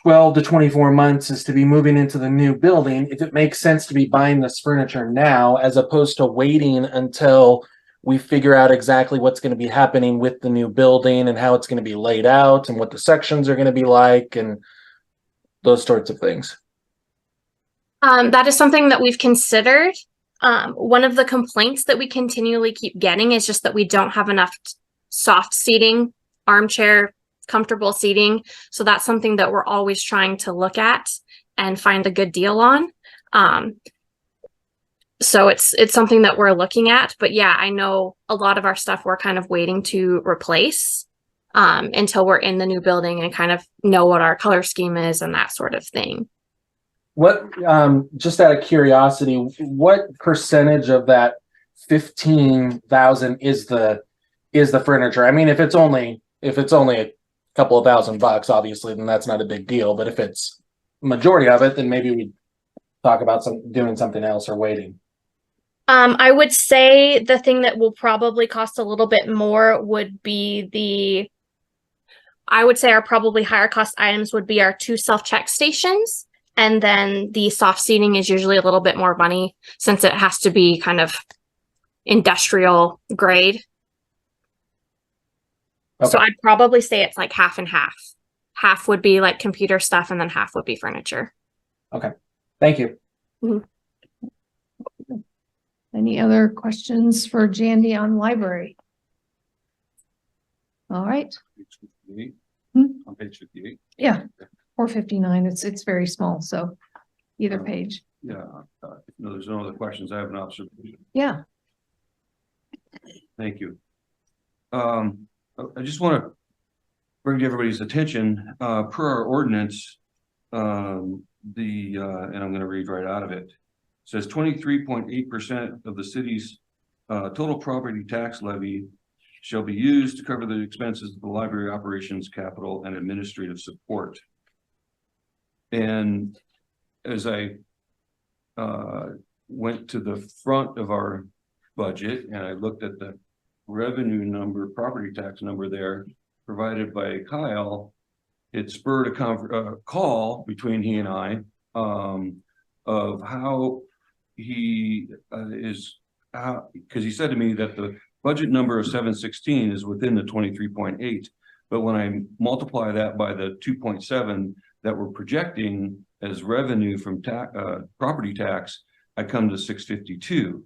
12 to 24 months is to be moving into the new building, if it makes sense to be buying this furniture now as opposed to waiting until we figure out exactly what's going to be happening with the new building and how it's going to be laid out and what the sections are going to be like and those sorts of things. That is something that we've considered. One of the complaints that we continually keep getting is just that we don't have enough soft seating, armchair, comfortable seating. So that's something that we're always trying to look at and find a good deal on. So it's something that we're looking at. But yeah, I know a lot of our stuff we're kind of waiting to replace until we're in the new building and kind of know what our color scheme is and that sort of thing. What, just out of curiosity, what percentage of that 15,000 is the furniture? I mean, if it's only a couple of $1,000, obviously, then that's not a big deal. But if it's majority of it, then maybe we talk about doing something else or waiting. I would say the thing that will probably cost a little bit more would be I would say our probably higher cost items would be our 2 self-check stations. And then the soft seating is usually a little bit more money since it has to be kind of industrial grade. Okay. So I'd probably say it's like half and half. Half would be like computer stuff and then half would be furniture. Okay. Thank you. Mm-hmm. Any other questions for Jandy on library? All right. On page 58. Yeah. 459. It's very small, so either page. Yeah. No, there's no other questions. I have an observation. Yeah. Thank you. I just want to bring to everybody's attention, per our ordinance, and I'm going to read right out of it. It says 23.8% of the city's total property tax levy shall be used to cover the expenses of the library operations, capital, and administrative support. And as I went to the front of our budget and I looked at the revenue number, property tax number there provided by Kyle, it spurred a call between he and I of how he because he said to me that the budget number of 716 is within the 23.8, but when I multiply that by the 2.7 that we're projecting as revenue from property tax, I come to 652.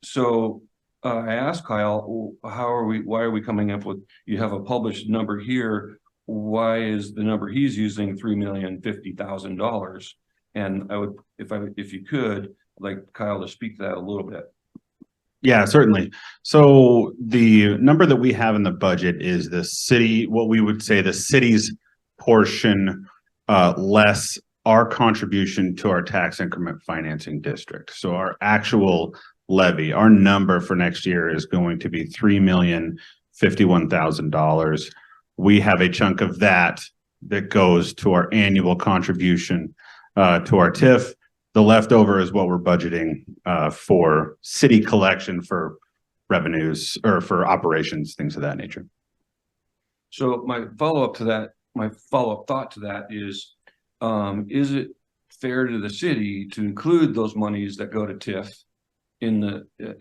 So I asked Kyle, why are we coming up with, you have a published number here, why is the number he's using $3,050,000? And I would, if you could, I'd like Kyle to speak to that a little bit. Yeah, certainly. So the number that we have in the budget is the city, what we would say the city's portion less our contribution to our tax increment financing district. So our actual levy, our number for next year is going to be $51,000. We have a chunk of that that goes to our annual contribution to our TIF. The leftover is what we're budgeting for city collection for revenues or for operations, things of that nature. So my follow-up thought to that is it fair to the city to include those monies that go to TIF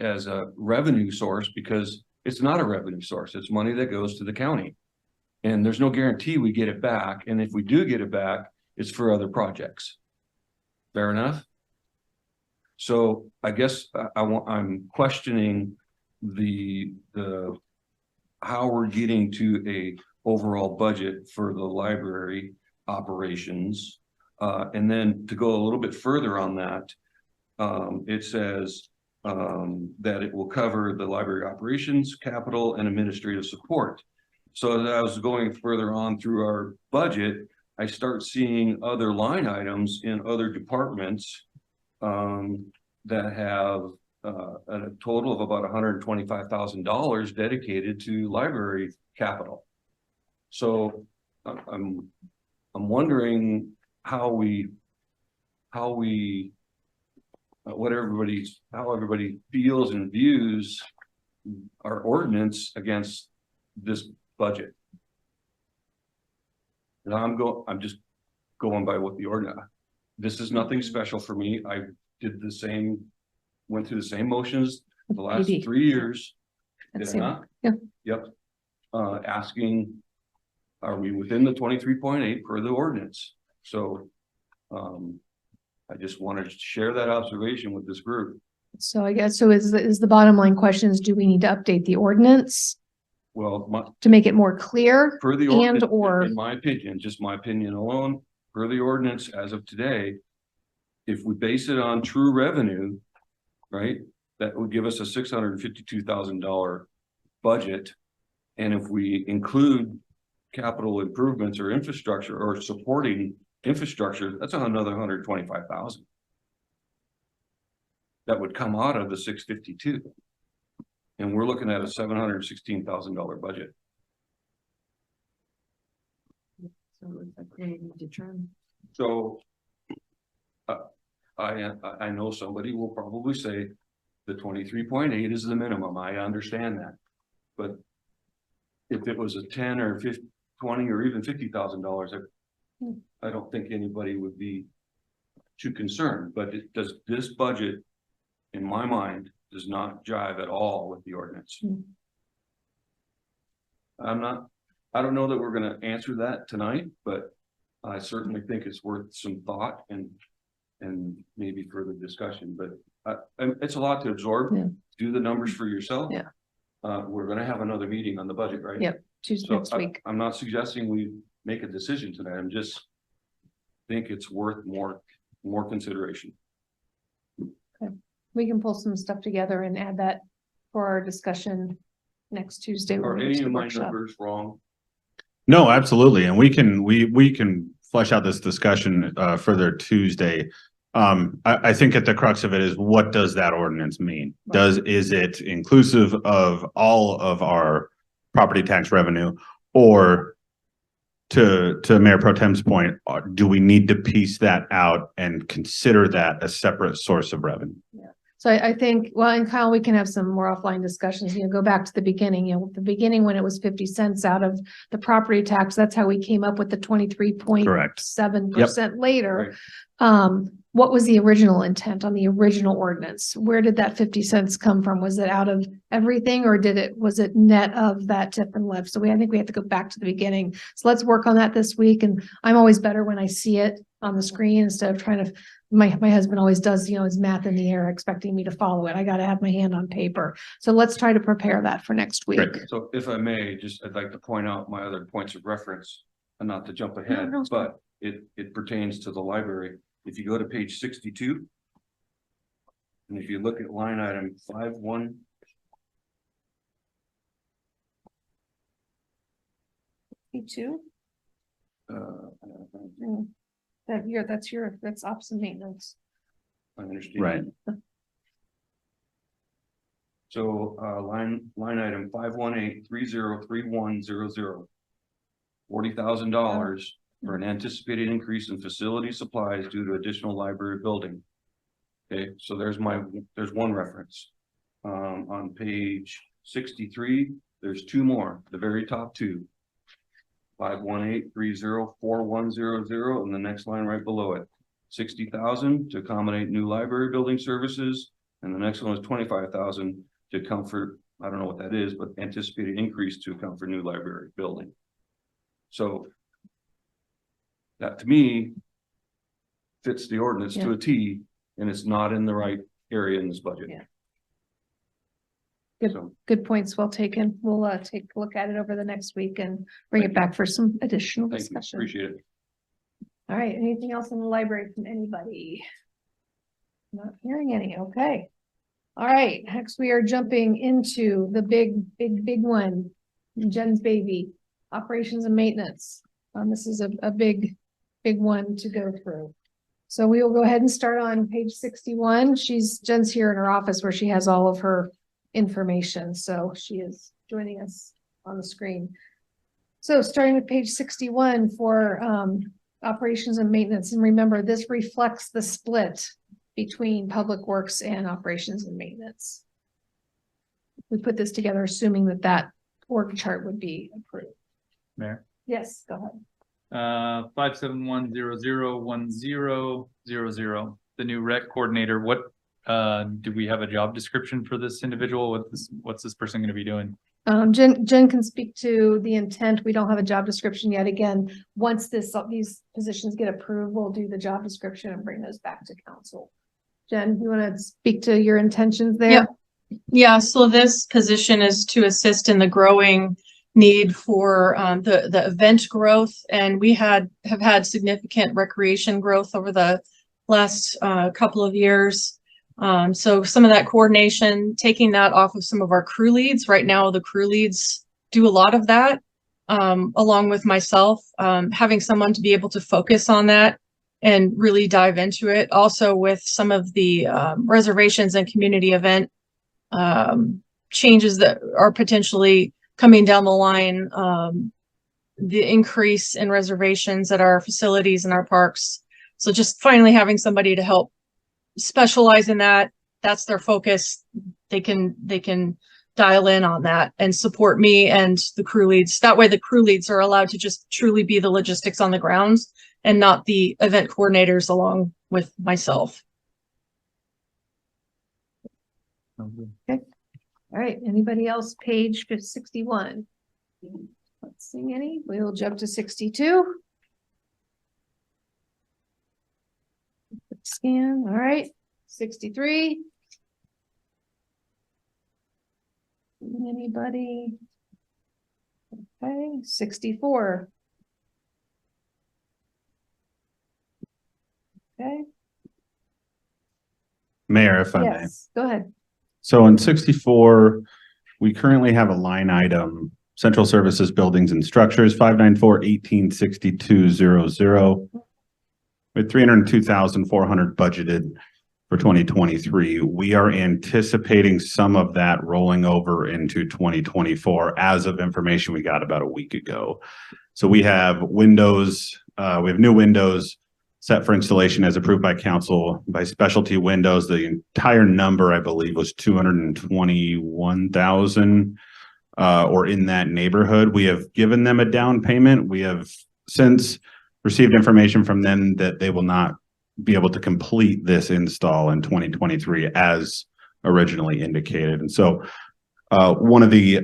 as a revenue source? Because it's not a revenue source. It's money that goes to the county. And there's no guarantee we get it back. And if we do get it back, it's for other projects. Fair enough? So I guess I'm questioning the how we're getting to a overall budget for the library operations. And then to go a little bit further on that, it says that it will cover the library operations, capital, and administrative support. So as I was going further on through our budget, I start seeing other line items in other departments that have a total of about $125,000 dedicated to library capital. So I'm wondering how everybody feels and views our ordinance against this budget. And I'm just going by what the ordinance. This is nothing special for me. I went through the same motions the last 3 years. Did I not? Yeah. Yep. Asking, are we within the 23.8 per the ordinance? So I just wanted to share that observation with this group. So I guess, is the bottom line question is, do we need to update the ordinance Well, to make it more clear? per the ordinance, or in my opinion, just my opinion alone, per the ordinance as of today, if we base it on true revenue, right, that would give us a $652,000 budget. And if we include capital improvements or infrastructure or supporting infrastructure, that's another 125,000. That would come out of the 652. And we're looking at a $716,000 budget. So I know somebody will probably say the 23.8 is the minimum. I understand that. But if it was a 10 or 50, 20 or even $50,000, I don't think anybody would be too concerned. But this budget, in my mind, does not jive at all with the ordinance. I don't know that we're going to answer that tonight, but I certainly think it's worth some thought and maybe further discussion. But it's a lot to absorb. Yeah. Do the numbers for yourself. Yeah. We're going to have another meeting on the budget, right? Yep. Tuesday next week. I'm not suggesting we make a decision tonight. I'm just think it's worth more consideration. Okay. We can pull some stuff together and add that for our discussion next Tuesday. Are any of my numbers wrong? No, absolutely. And we can flesh out this discussion further Tuesday. I think at the crux of it is, what does that ordinance mean? Is it inclusive of all of our property tax revenue, or to Mayor Pro Tem's point, do we need to piece that out and consider that a separate source of revenue? Yeah. So I think, well, and Kyle, we can have some more offline discussions, go back to the beginning, the beginning when it was 50 cents out of the property tax, that's how we came up with the 23.7% later. Right. What was the original intent on the original ordinance? Where did that 50 cents come from? Was it out of everything, or was it net of that tip and left? So I think we have to go back to the beginning. So let's work on that this week. And I'm always better when I see it on the screen instead of trying to, my husband always does, his math in the air, expecting me to follow it. I got to have my hand on paper. So let's try to prepare that for next week. Right. So if I may, I'd like to point out my other points of reference, and not to jump ahead, but it pertains to the library. If you go to page 62, and if you look at line item 5.1. That's ops and maintenance. I understand. Right. So, line item 518-303100. $40,000 for an anticipated increase in facility supplies due to additional library building. Okay, so there's one reference. On page 63, there's two more, the very top two. 518-304100, and the next line right below it. 60,000 to accommodate new library building services, and the next one is 25,000 to account for, I don't know what that is, but anticipated increase to account for new library building. So that to me fits the ordinance to a T, and it's not in the right area in this budget. Yeah. Good points, well taken. We'll take a look at it over the next week and bring it back for some additional Thank you, discussion. appreciate it. All right, anything else in the library from anybody? Not hearing any, okay. All right, next we are jumping into the big one, Jen's baby, operations and maintenance. This is a big one to go through. So we will go ahead and start on page 61. Jen's here in her office where she has all of her information. So she is joining us on the screen. So starting with page 61 for operations and maintenance. And remember, this reflects the split between public works and operations and maintenance. We put this together assuming that org chart would be approved. Mayor? Yes, go ahead. 571001000, the new rec coordinator. What do we have a job description for this individual? What's this person going to be doing? Jen can speak to the intent. We don't have a job description yet. Again, once these positions get approved, we'll do the job description and bring those back to council. Jen, you want to speak to your intentions there? Yep. Yeah, so this position is to assist in the growing need for the event growth, and we have had significant recreation growth over the last couple of years. So some of that coordination, taking that off of some of our crew leads. Right now, the crew leads do a lot of that, along with myself, having someone to be able to focus on that and really dive into it. Also with some of the reservations and community event changes that are potentially coming down the line, the increase in reservations at our facilities and our parks. So just finally having somebody to help specialize in that, that's their focus. They can dial in on that and support me and the crew leads. That way the crew leads are allowed to just truly be the logistics on the grounds and not the event coordinators along with myself. Okay. All right, anybody else? Page 61. Not seeing any. We will jump to 62. Scan. All right, 63. Anybody? Okay, 64. Okay. Mayor, if I may. Yes, go ahead. So in 64, we currently have a line item, Central Services Buildings and Structures, 594-186200. With 302,400 budgeted for 2023. We are anticipating some of that rolling over into 2024 as of information we got about a week ago. So we have windows, we have new windows set for installation as approved by council by Specialty Windows. The entire number, I believe, was 221,000 or in that neighborhood. We have given them a down payment. We have since received information from them that they will not be able to complete this install in 2023 as originally indicated. And so one of the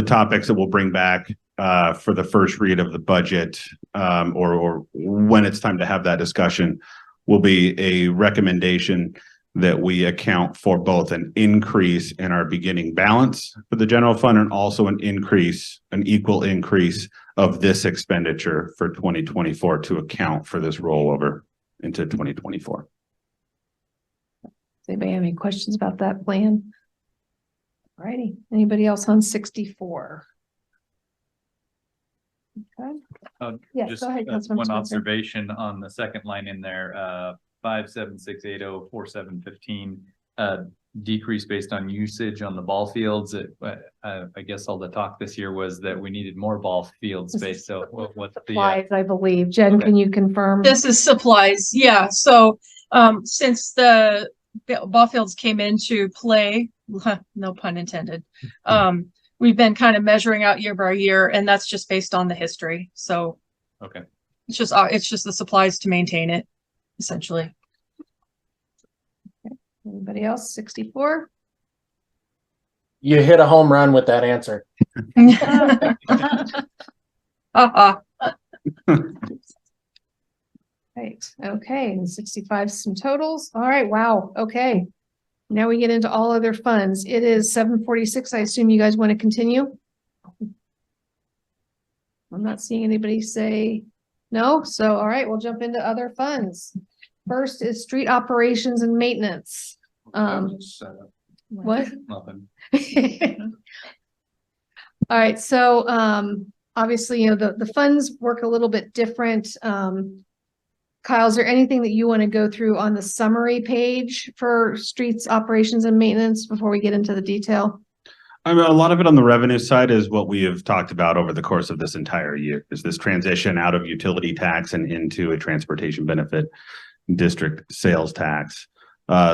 topics that we'll bring back for the first read of the budget or when it's time to have that discussion will be a recommendation that we account for both an increase in our beginning balance for the general fund and also an equal increase of this expenditure for 2024 to account for this rollover into 2024. Does anybody have any questions about that plan? All righty. Anybody else on 64? Okay. Yes, Just go ahead, Councilmember one Spencer. observation on the second line in there, 576804715. decrease based on usage on the ball fields. I guess all the talk this year was that we needed more ball field space. So what's the, Supplies, I believe. Jen, Okay. can you confirm? This is supplies, yeah. So since the ball fields came into play, no pun intended, we've been kind of measuring out year by year, and that's just based on the history. So okay. it's just the supplies to maintain it, essentially. Anybody else? 64? You hit a home run with that answer. Right, okay, and 65, some totals. All right, wow, okay. Now we get into all other funds. It is 7:46. I assume you guys want to continue? I'm not seeing anybody say no, so all right, we'll jump into other funds. First is street operations and maintenance. What? Nothing. All right, so obviously, you know, the funds work a little bit different. Kyle, is there anything that you want to go through on the summary page for streets operations and maintenance before we get into the detail? I mean, a lot of it on the revenue side is what we have talked about over the course of this entire year, is this transition out of utility tax and into a transportation benefit district sales tax.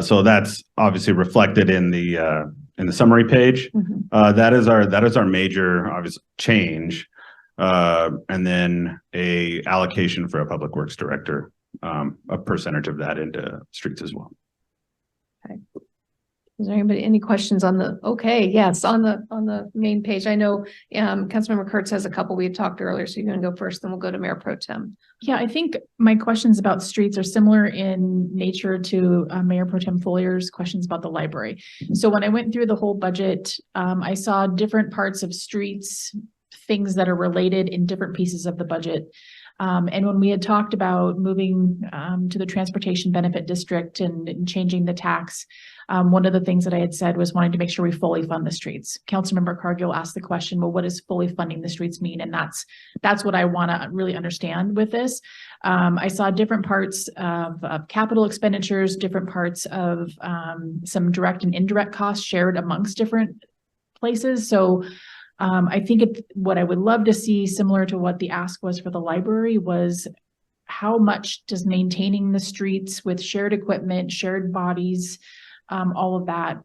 So that's obviously reflected in the summary page. Mm-hmm. That is our major obvious change. And then a allocation for a public works director, a percentage of that into streets as well. Okay. Is there any questions on the, okay, yes, on the main page? I know Councilmember Kurtz has a couple we had talked earlier, so you're gonna go first, then we'll go to Mayor Pro Tem. Yeah, I think my questions about streets are similar in nature to Mayor Pro Tem Folier's questions about the library. So when I went through the whole budget, I saw different parts of streets, things that are related in different pieces of the budget. And when we had talked about moving to the transportation benefit district and changing the tax, one of the things that I had said was wanting to make sure we fully fund the streets. Councilmember Cargill asked the question, well, what does fully funding the streets mean? And that's what I want to really understand with this. I saw different parts of capital expenditures, different parts of some direct and indirect costs shared amongst different places. So I think what I would love to see, similar to what the ask was for the library, was how much does maintaining the streets with shared equipment, shared bodies, all of that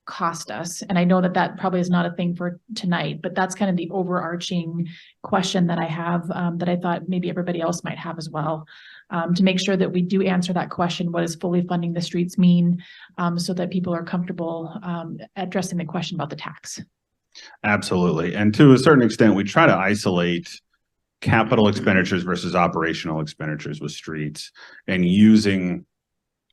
cost us? And I know that probably is not a thing for tonight, but that's kind of the overarching question that I have, that I thought maybe everybody else might have as well, to make sure that we do answer that question, what does fully funding the streets mean, so that people are comfortable addressing the question about the tax. Absolutely. And to a certain extent, we try to isolate capital expenditures versus operational expenditures with streets and using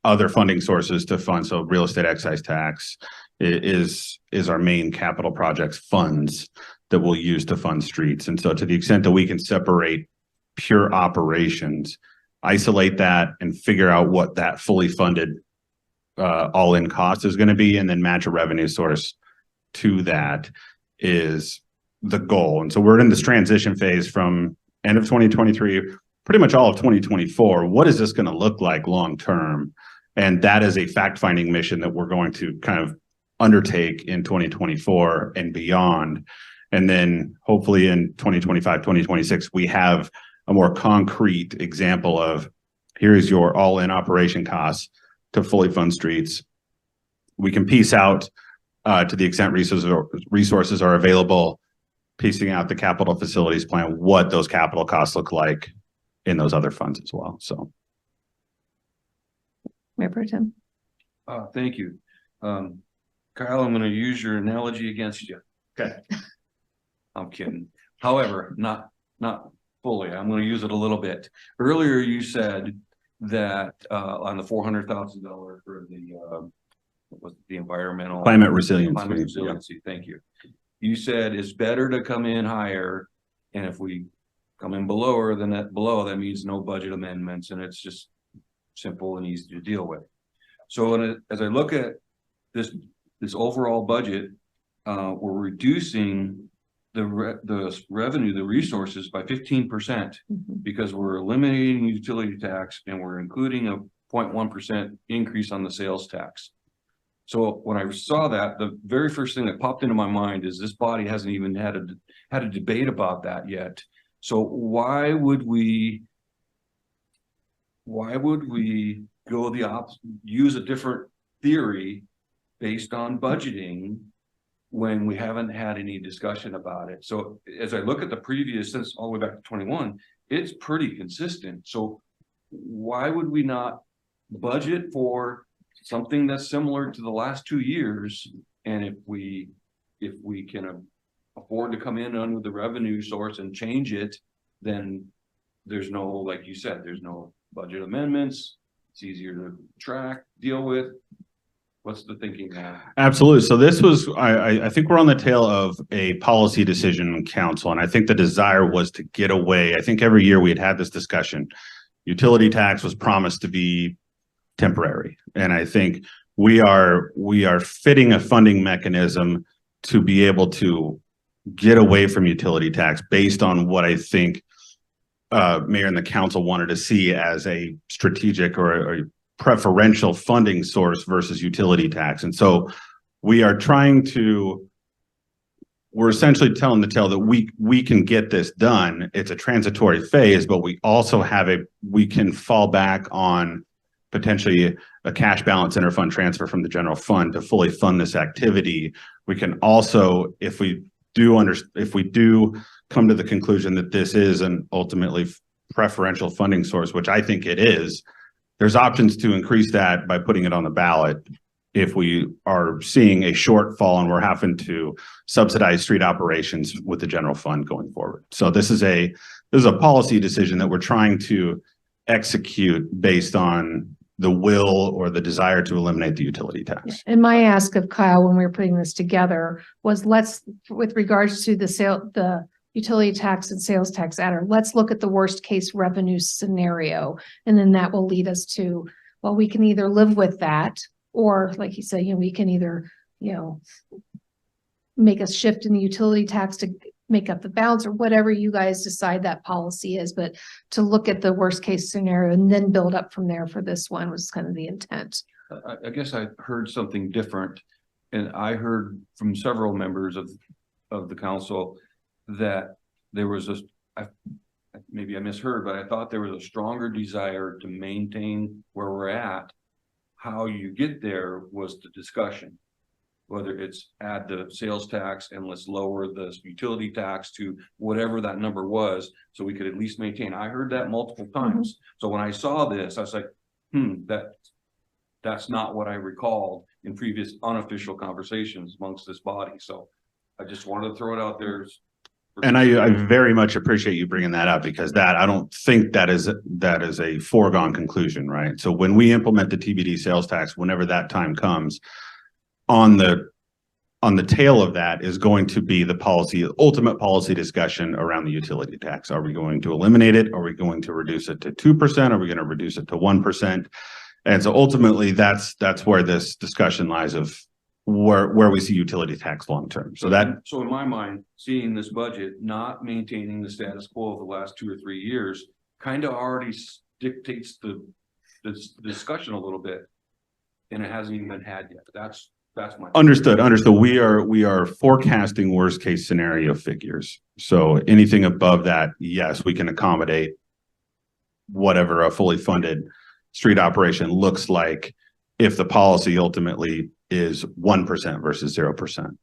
other funding sources to fund. So real estate excise tax is our main capital projects funds that we'll use to fund streets. And so to the extent that we can separate pure operations, isolate that and figure out what that fully funded all-in cost is going to be, and then match a revenue source to that is the goal. And so we're in this transition phase from end of 2023, pretty much all of 2024. What is this going to look like long term? And that is a fact-finding mission that we're going to kind of undertake in 2024 and beyond. And then hopefully in 2025, 2026, we have a more concrete example of here's your all-in operation costs to fully fund streets. We can piece out to the extent resources are available, piecing out the capital facilities plan, what those capital costs look like in those other funds as well. So, Mayor Pro Tem. Thank you. Kyle, I'm going to use your analogy against you. Okay. I'm kidding. However, not fully. I'm going to use it a little bit. Earlier, you said that on the $400,000 for the environmental climate resiliency. Climate resiliency. Thank you. You said it's better to come in higher, and if we come in below that means no budget amendments, and it's just simple and easy to deal with. So as I look at this overall budget, we're reducing the revenue, the resources by 15% because we're eliminating utility tax and we're including a 0.1% increase on the sales tax. So when I saw that, the very first thing that popped into my mind is this body hasn't even had a debate about that yet. So why would we go use a different theory based on budgeting when we haven't had any discussion about it? So as I look at the previous, since all the way back to 21, it's pretty consistent. So why would we not budget for something that's similar to the last 2 years? And if we can afford to come in under the revenue source and change it, then there's no, like you said, there's no budget amendments. It's easier to track, deal with. What's the thinking now? Absolutely. So this was, I think we're on the tail of a policy decision in council, and I think the desire was to get away. I think every year we had this discussion. Utility tax was promised to be temporary, and I think we are fitting a funding mechanism to be able to get away from utility tax based on what I think Mayor and the council wanted to see as a strategic or a preferential funding source versus utility tax. And so we're essentially telling the tale that we can get this done. It's a transitory phase, but we also we can fall back on potentially a cash balance interfund transfer from the general fund to fully fund this activity. We can also, if we do come to the conclusion that this is an ultimately preferential funding source, which I think it is, there's options to increase that by putting it on the ballot if we are seeing a shortfall and we're having to subsidize street operations with the general fund going forward. So this is a policy decision that we're trying to execute based on the will or the desire to eliminate the utility tax. And my ask of Kyle when we were putting this together was with regards to the utility tax and sales tax adder, let's look at the worst case revenue scenario. And then that will lead us to, well, we can either live with that, or like you said, we can either, make a shift in the utility tax to make up the balance, or whatever you guys decide that policy is. But to look at the worst case scenario and then build up from there for this one was kind of the intent. I guess I heard something different, and I heard from several members of the council that there was maybe I misheard, but I thought there was a stronger desire to maintain where we're at. How you get there was the discussion, whether it's add the sales tax and let's lower the utility tax to whatever that number was, so we could at least maintain. I heard that multiple times. So when I saw this, I was like, that's not what I recalled in previous unofficial conversations amongst this body. So I just wanted to throw it out there. And I very much appreciate you bringing that up, because I don't think that is a foregone conclusion, right? So when we implement the TBD sales tax, whenever that time comes, on the tail of that is going to be the ultimate policy discussion around the utility tax. Are we going to eliminate it? Are we going to reduce it to 2%? Are we going to reduce it to 1%? And so ultimately that's where this discussion lies of where we see utility tax long term. So in my mind, seeing this budget not maintaining the status quo of the last 2 or 3 years kind of already dictates the discussion a little bit, and it hasn't even been had yet. That's my understood. We are forecasting worst case scenario figures. So anything above that, yes, we can accommodate whatever a fully funded street operation looks like if the policy ultimately is 1% versus 0%.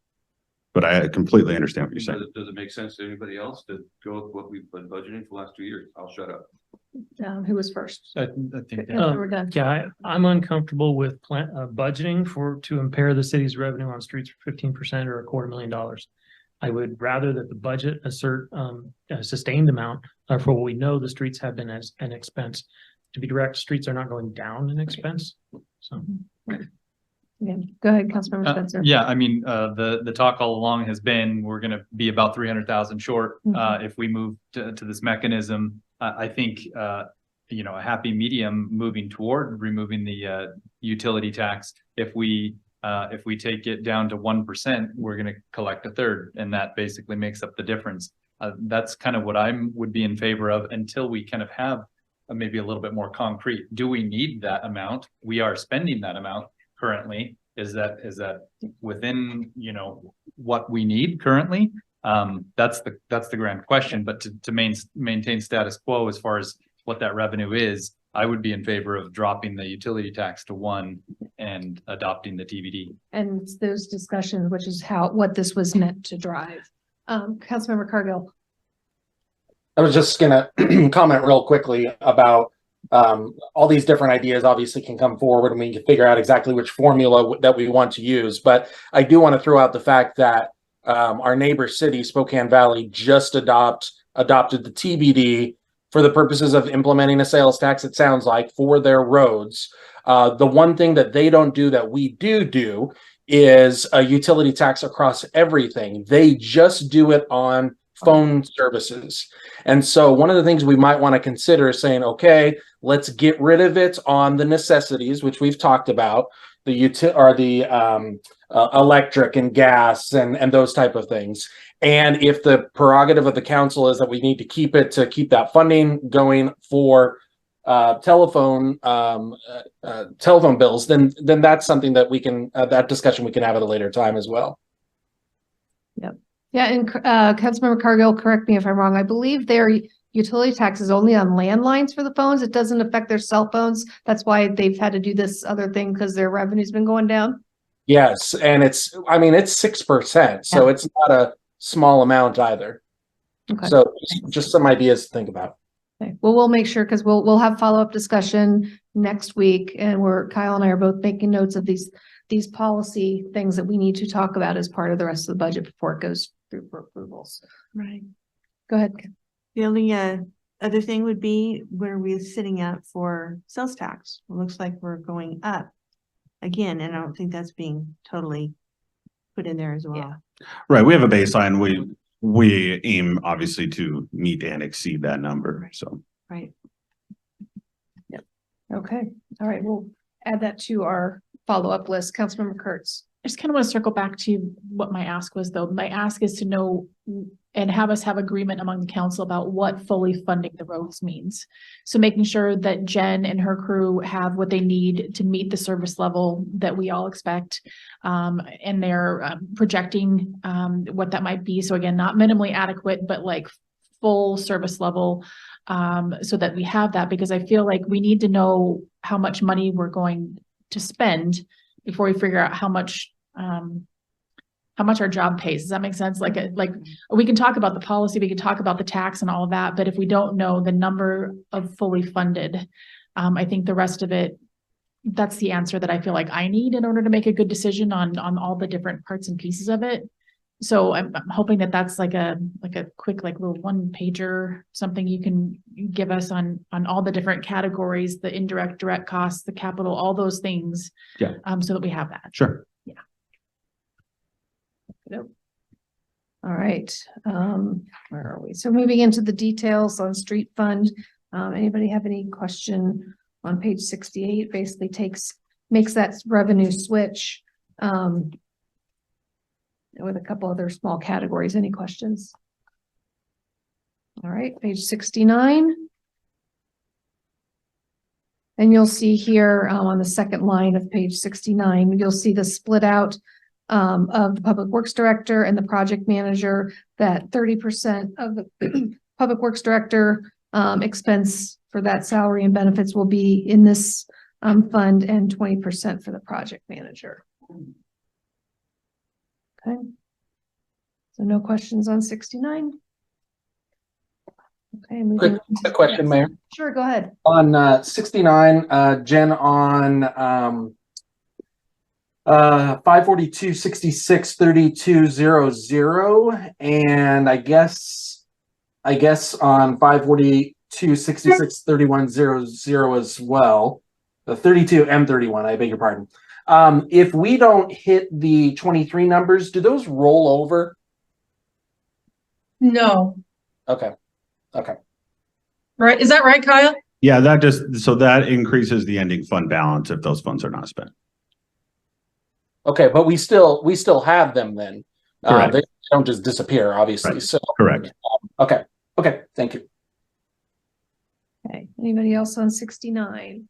But I completely understand what you're saying. Does it make sense to anybody else to go with what we've been budgeting for the last 2 years? I'll shut up. Who was first? I think We're done. Yeah, I'm uncomfortable with budgeting to impair the city's revenue on streets for 15% or $250,000. I would rather that the budget assert a sustained amount for what we know the streets have been as an expense. To be direct, streets are not going down in expense. So. Yeah. Go ahead, Councilmember Spencer. Yeah, I mean, the talk all along has been we're going to be about 300,000 short if we move to this mechanism. I think a happy medium moving toward removing the utility tax. If we take it down to 1%, we're going to collect a third, and that basically makes up the difference. That's kind of what would be in favor of until we kind of have maybe a little bit more concrete. Do we need that amount? We are spending that amount currently. Is that within, what we need currently? That's the grand question, but to maintain status quo as far as what that revenue is, I would be in favor of dropping the utility tax to 1 and adopting the TBD. And those discussions, which is what this was meant to drive. Councilmember Cargill. I was just gonna comment real quickly about all these different ideas obviously can come forward and we can figure out exactly which formula that we want to use. But I do want to throw out the fact that our neighbor city, Spokane Valley, just adopted the TBD for the purposes of implementing a sales tax, it sounds like, for their roads. The one thing that they don't do that we do is a utility tax across everything. They just do it on phone services. And so one of the things we might want to consider is saying, okay, let's get rid of it on the necessities, which we've talked about, the electric and gas and those type of things. And if the prerogative of the council is that we need to keep that funding going for telephone bills, then that's something that we can that discussion we can have at a later time as well. Yep. Yeah, and Councilmember Cargill, correct me if I'm wrong. I believe their utility tax is only on landlines for the phones. It doesn't affect their cell phones. That's why they've had to do this other thing because their revenue's been going down. Yes, and it's 6%, so it's not a small amount either. Okay. So just some ideas to think about. Okay. Well, we'll make sure because we'll have follow-up discussion next week, and Kyle and I are both making notes of these policy things that we need to talk about as part of the rest of the budget before it goes through for approvals. Right. Go ahead. The only other thing would be where we're sitting at for sales tax. It looks like we're going up again, and I don't think that's being totally put in there as well. Yeah. Right. We have a baseline. We aim obviously to meet and exceed that number. So. Right. Yep. Okay. All right. We'll add that to our follow-up list. Councilmember Kurtz. I just kind of want to circle back to what my ask was, though. My ask is to know and have us have agreement among the council about what fully funding the roads means. So making sure that Jen and her crew have what they need to meet the service level that we all expect. And they're projecting what that might be. So again, not minimally adequate, but like full service level, so that we have that, because I feel like we need to know how much money we're going to spend before we figure out how much our job pays. Does that make sense? Like we can talk about the policy, we can talk about the tax and all of that, but if we don't know the number of fully funded, I think the rest of it, that's the answer that I feel like I need in order to make a good decision on all the different parts and pieces of it. So I'm hoping that that's like a quick, little 1-pager, something you can give us on all the different categories, the indirect, direct costs, the capital, all those things. Yeah. So that we have that. Sure. Yeah. Nope. All right. Where are we? So moving into the details on street fund. Anybody have any question on page 68? Basically makes that revenue switch. With a couple other small categories. Any questions? All right, page 69. And you'll see here on the second line of page 69, you'll see the split out of the public works director and the project manager, that 30% of the public works director expense for that salary and benefits will be in this fund, and 20% for the project manager. Okay. So no questions on 69. Okay. Quick question, Mayor. Sure, go ahead. On 69, Jen, on 542-66-3200, and I guess on 542-66-3100 as well. The 32 and 31, I beg your pardon. If we don't hit the 23 numbers, do those roll over? No. Okay. Right. Is that right, Kyle? Yeah, that increases the ending fund balance if those funds are not spent. Okay, but we still have them then. Correct. They don't just disappear, obviously. Right. So correct. Okay. Thank you. Okay. Anybody else on 69?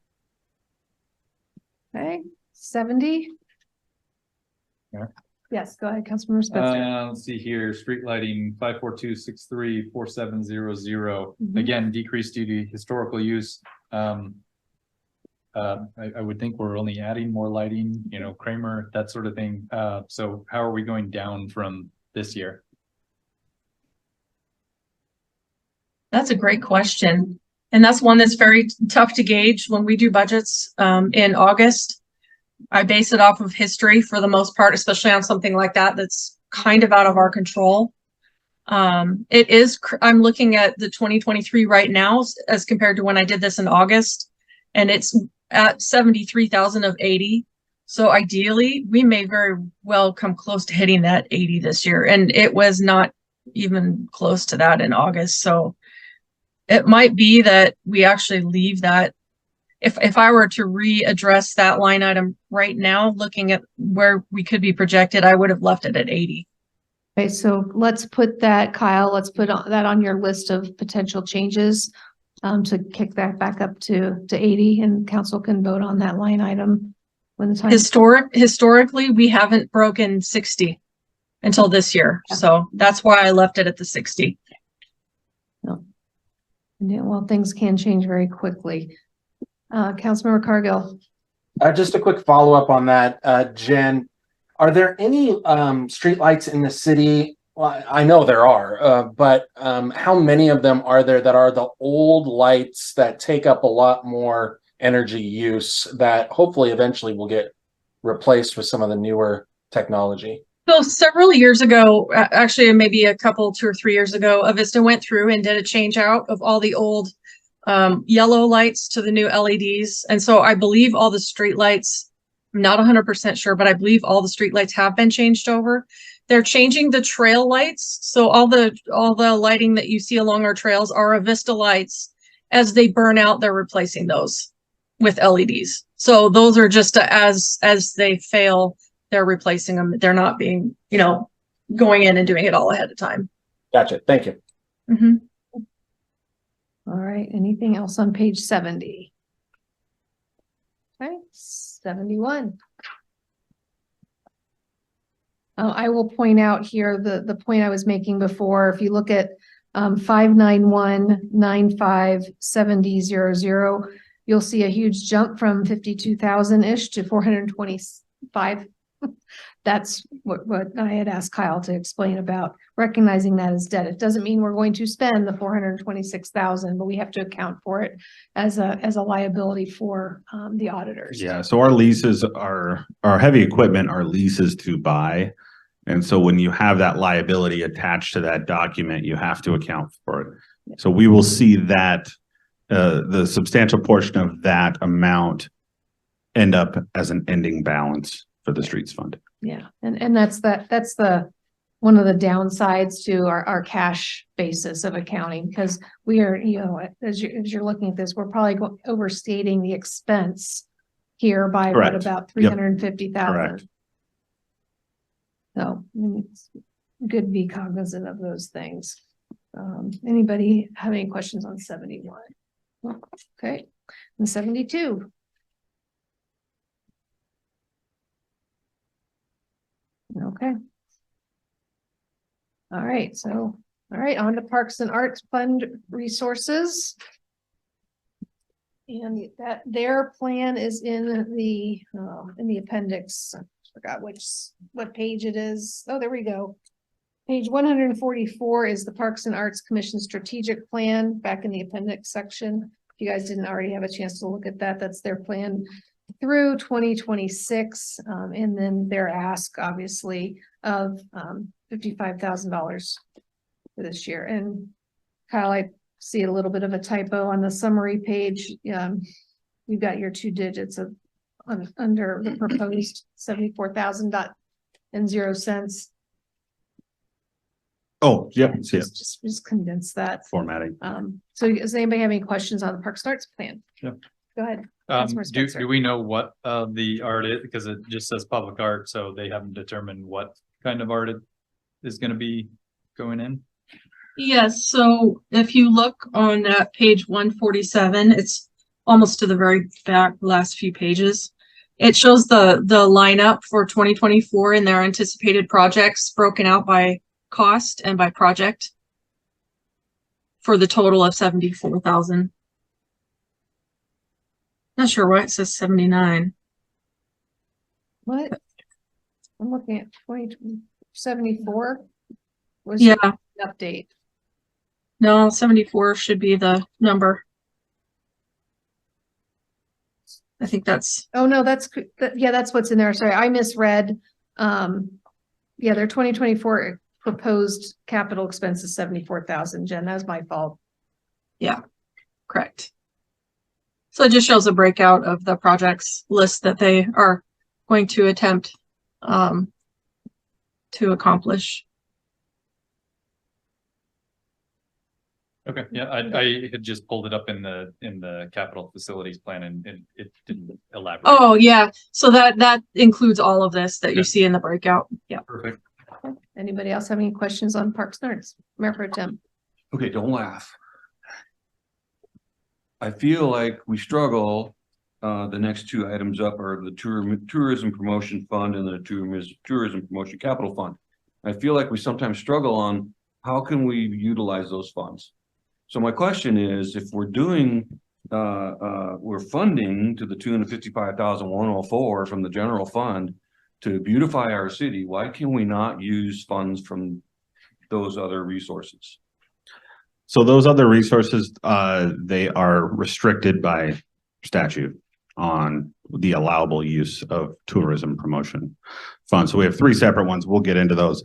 Okay. 70. Yes, go ahead, Councilmember Spencer. Let's see here, street lighting, 542634700. Mhm. Again, decreased due to historical use. I would think we're only adding more lighting, Kramer, that sort of thing. So how are we going down from this year? That's a great question. And that's one that's very tough to gauge when we do budgets in August. I base it off of history for the most part, especially on something like that that's kind of out of our control. I'm looking at the 2023 right now as compared to when I did this in August, and it's at 73,000 of 80. So ideally, we may very well come close to hitting that 80 this year, and it was not even close to that in August. So it might be that we actually leave that. If I were to readdress that line item right now, looking at where we could be projected, I would have left it at 80. Okay, so let's put that, Kyle, let's put that on your list of potential changes to kick that back up to 80, and council can vote on that line item when the time. Historically, we haven't broken 60 until this year. So that's why I left it at the 60. No. Yeah, well, things can change very quickly. Councilmember Cargill. Just a quick follow-up on that, Jen. Are there any streetlights in the city? Well, I know there are, but how many of them are there that are the old lights that take up a lot more energy use that hopefully eventually will get replaced with some of the newer technology? So several years ago, actually maybe a couple, 2 or 3 years ago, Avista went through and did a change out of all the old yellow lights to the new LEDs. And so I believe all the street lights, I'm not 100% sure, but I believe all the street lights have been changed over. They're changing the trail lights. So all the lighting that you see along our trails are Avista lights. As they burn out, they're replacing those with LEDs. So those are just as they fail, they're replacing them. They're not being, going in and doing it all ahead of time. Gotcha. Thank you. Mm-hmm. All right, anything else on page 70? Okay, 71. I will point out here the point I was making before. If you look at 591957000, you'll see a huge jump from 52,000-ish to 425. That's what I had asked Kyle to explain about recognizing that as debt. It doesn't mean we're going to spend the 426,000, but we have to account for it as a liability for the auditors. Yeah, so our leases our heavy equipment are leases to buy. And so when you have that liability attached to that document, you have to account for it. Yeah. So we will see that the substantial portion of that amount end up as an ending balance for the streets fund. Yeah, and that's the one of the downsides to our cash basis of accounting, because we are, as you're looking at this, we're probably overstating the expense here by Correct. what, about 350,000. Correct. So it's good to be cognizant of those things. Anybody have any questions on 71? Okay, and 72. Okay. All right, on to Parks and Arts Fund resources. And that their plan is in the appendix. I forgot what page it is. Oh, there we go. Page 144 is the Parks and Arts Commission strategic plan, back in the appendix section. If you guys didn't already have a chance to look at that, that's their plan through 2026, and then their ask, obviously, of $55,000 for this year. And Kyle, I see a little bit of a typo on the summary page. You've got your 2 digits of under the proposed 74,000.0. Oh, yep. See it. Just condense that. Formatting. So does anybody have any questions on the Parks and Arts plan? Yeah. Go ahead. Do we know what the art is? Because it just says public art, so they haven't determined what kind of art it is going to be going in. Yes, so if you look on that page 147, it's almost to the very back last few pages. It shows the lineup for 2024 and their anticipated projects broken out by cost and by project for the total of 74,000. Not sure why it says 79. What? I'm looking at 2074. Was Yeah. the update. No, 74 should be the number. I think that's, Oh, no, yeah, that's what's in there. Sorry, I misread. Yeah, their 2024 proposed capital expense is 74,000. Jen, that was my fault. yeah, correct. So it just shows a breakout of the projects list that they are going to attempt to accomplish. Okay, yeah, I had just pulled it up in the capital facilities plan and it didn't elaborate. Oh, yeah. So that includes all of this that you Okay. see in the breakout. Yeah. Perfect. Anybody else have any questions on Parks and Arts? Mayor Pro Tem. Okay, don't laugh. I feel like we struggle, the next two items up are the tourism promotion fund and the tourism promotion capital fund. I feel like we sometimes struggle on how can we utilize those funds? So my question is, if we're doing, we're funding to the tune of 55,104 from the general fund to beautify our city, why can we not use funds from those other resources? So those other resources, they are restricted by statute on the allowable use of tourism promotion funds. So we have three separate ones. We'll get into those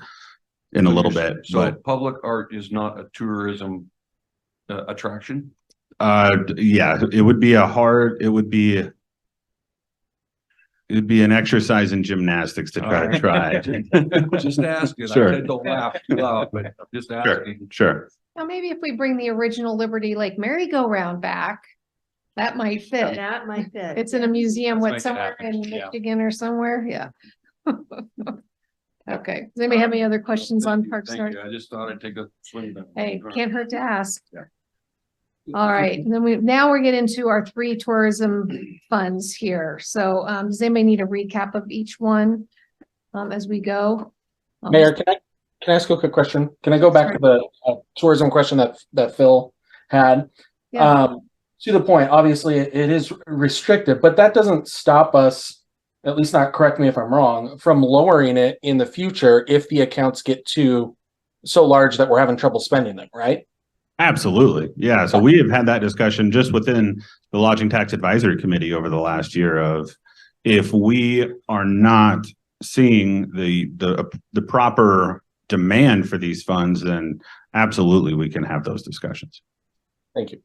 in a little bit, So but public art is not a tourism attraction? yeah, it would be an exercise in gymnastics to try. Just asking. Sure. I said don't laugh too loud, but just asking. Sure. Now, maybe if we bring the original Liberty Lake merry-go-round back, that might fit. That might fit. It's in a museum, Let's what, make it somewhere happen. in Yeah. Michigan or somewhere? Yeah. Okay. Does anybody have any other questions on Parks and Thank Arts? you. I just thought I'd take a swing. at that. Hey, can't hurt to ask. Yeah. All right, and then now we're getting into our three tourism funds here. So does anybody need a recap of each one as we go? Mayor, can I ask you a quick question? Can I go back to the tourism question that Phil had? Yeah. To the point, obviously it is restricted, but that doesn't stop us, at least not, correct me if I'm wrong, from lowering it in the future if the accounts get so large that we're having trouble spending them, right? Absolutely. Yeah. So we have had that discussion just within the Lodging Tax Advisory Committee over the last year of if we are not seeing the proper demand for these funds, then absolutely we can have those discussions. Thank you.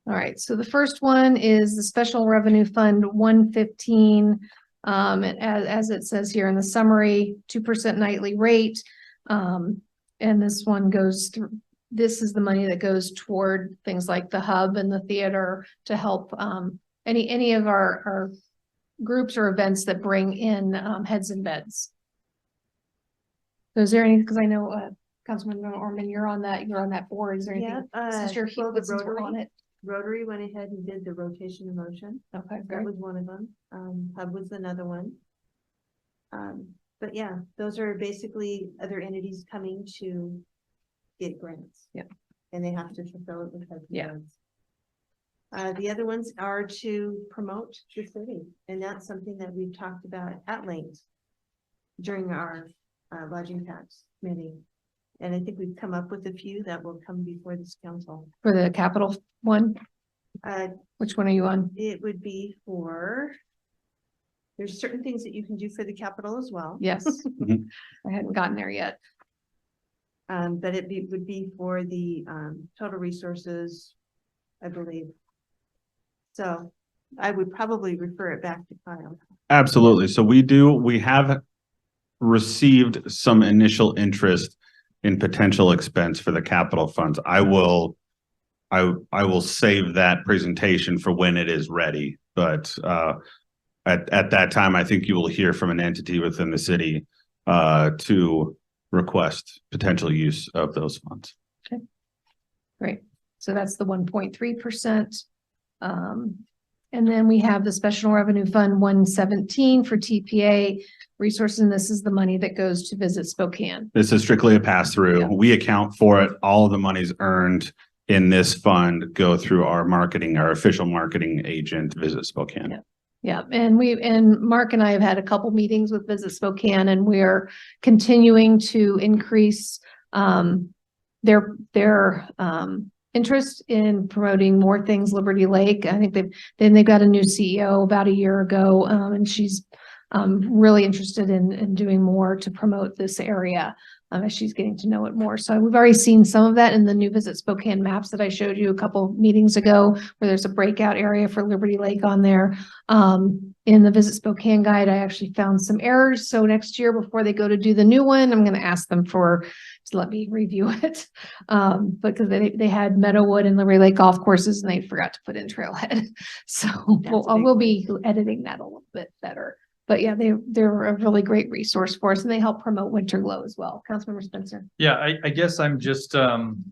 All right, so the first one is the Special Revenue Fund 115. As it says here in the summary, 2% nightly rate. And this one goes through, this is the money that goes toward things like the hub and the theater to help any of our groups or events that bring in heads and beds. So is there any, because I know Councilman Orman, you're on that board. Is there anything? Since you're here, the Rotary, on it. Rotary went ahead and did the rotation of motion. Okay, That great. was one of them. Hub was another one. But yeah, those are basically other entities coming to get grants. Yeah. And they have to fulfill it with HUD Yeah. grants. The other ones are to promote the city, and that's something that we've talked about at length during our lodging tax committee. And I think we've come up with a few that will come before this council. For the capital one, Uh, which one are you on? it would be for, there's certain things that you can do for the capital as well. Yes. Mhm. I hadn't gotten there yet. But would be for the total resources, I believe. So I would probably refer it back to Kyle. Absolutely. So we have received some initial interest in potential expense for the capital funds. I will save that presentation for when it is ready, but at that time, I think you will hear from an entity within the city to request potential use of those funds. Great. So that's the 1.3%. And then we have the Special Revenue Fund 117 for TPA resources, and this is the money that goes to Visit Spokane. This is strictly a pass through. Yeah. We account for it. All of the monies earned in this fund go through our official marketing agent, Visit Spokane. Yeah. Yeah, and Mark and I have had a couple meetings with Visit Spokane, and we're continuing to increase their interest in promoting more things Liberty Lake. I think they got a new CEO about a year ago, and she's really interested in doing more to promote this area as she's getting to know it more. So we've already seen some of that in the new Visit Spokane maps that I showed you a couple meetings ago, where there's a breakout area for Liberty Lake on there. In the Visit Spokane guide, I actually found some errors. So next year, before they go to do the new one, I'm going to ask them to let me review it. Because they had Meadowood and Liberty Lake golf courses, and they forgot to put in Trailhead. So we'll be editing that a little bit better. But yeah, they're a really great resource for us, and they help promote Winter Glow as well. Councilmember Spencer. Yeah, I guess I'm just, I'm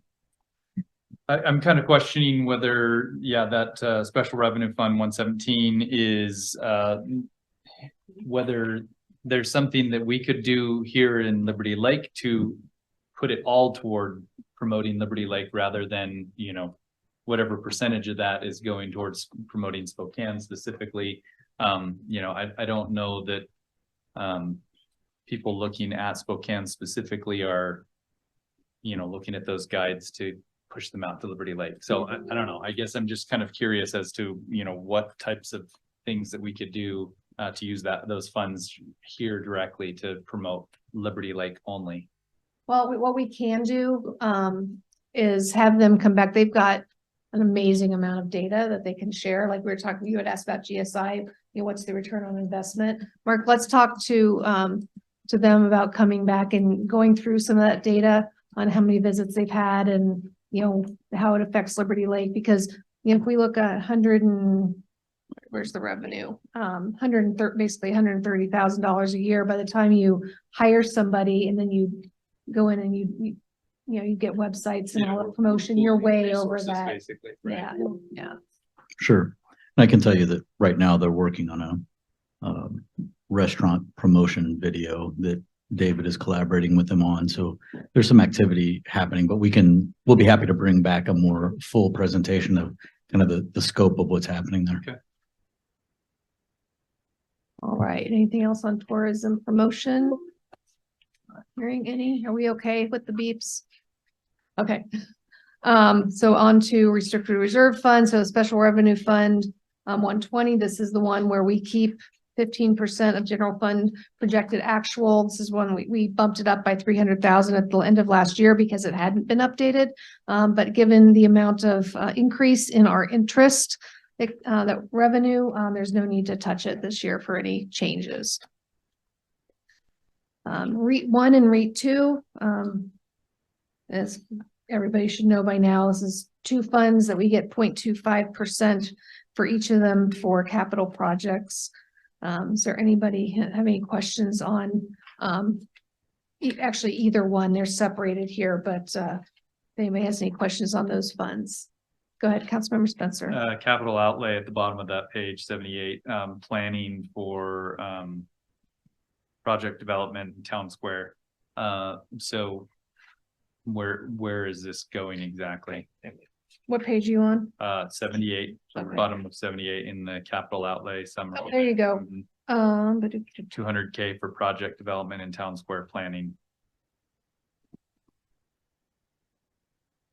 kind of questioning whether, that Special Revenue Fund 117 is, whether there's something that we could do here in Liberty Lake to put it all toward promoting Liberty Lake, rather than, whatever percentage of that is going towards promoting Spokane specifically. I don't know that people looking at Spokane specifically are, looking at those guides to push them out to Liberty Lake. So I don't know. I guess I'm just kind of curious as to, what types of things that we could do to use those funds here directly to promote Liberty Lake only. Well, what we can do is have them come back. They've got an amazing amount of data that they can share. Like we were talking, you had asked about GSI, what's the return on investment? Mark, let's talk to them about coming back and going through some of that data on how many visits they've had, and, how it affects Liberty Lake. Because, if we look at where's the revenue? Basically $130,000 a year by the time you hire somebody, and then you go in and you get websites and all the promotion, you're way over that. Basically, right? Yeah. Sure. I can tell you that right now they're working on a restaurant promotion video that David is collaborating with them on. So there's some activity happening, but we'll be happy to bring back a more full presentation of kind of the scope of what's happening there. Okay. All right. Anything else on tourism promotion? Not hearing any. Are we okay with the beeps? Okay. So on to restricted reserve fund. So Special Revenue Fund 120. This is the one where we keep 15% of general fund projected actual. This is one we bumped it up by 300,000 at the end of last year because it hadn't been updated. But given the amount of increase in our interest, that revenue, there's no need to touch it this year for any changes. REIT 1 and REIT 2, as everybody should know by now, this is two funds that we get 0.25% for each of them for capital projects. Is there anybody have any questions on actually either one? They're separated here, but if anybody has any questions on those funds, go ahead, Councilmember Spencer. Capital outlay at the bottom of that page 78, planning for project development in Town Square. So where is this going exactly? What page are you on? 78, Okay. bottom of 78 in the capital outlay summary. Oh, there you go. But 200K for project development and Town Square planning.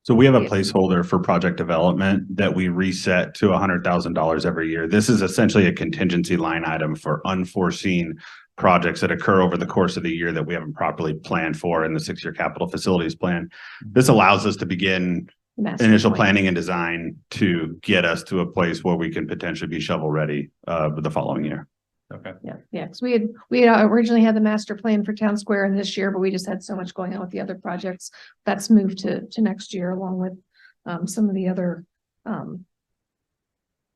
So we have a placeholder for project development that we reset to $100,000 every year. This is essentially a contingency line item for unforeseen projects that occur over the course of the year that we haven't properly planned for in the 6-year capital facilities plan. This allows us to begin initial planning and design to get us to a place where we can potentially be shovel ready the following year. Okay. Yeah. Because we had originally had the master plan for Town Square in this year, but we just had so much going on with the other projects. That's moved to next year, along with some of the other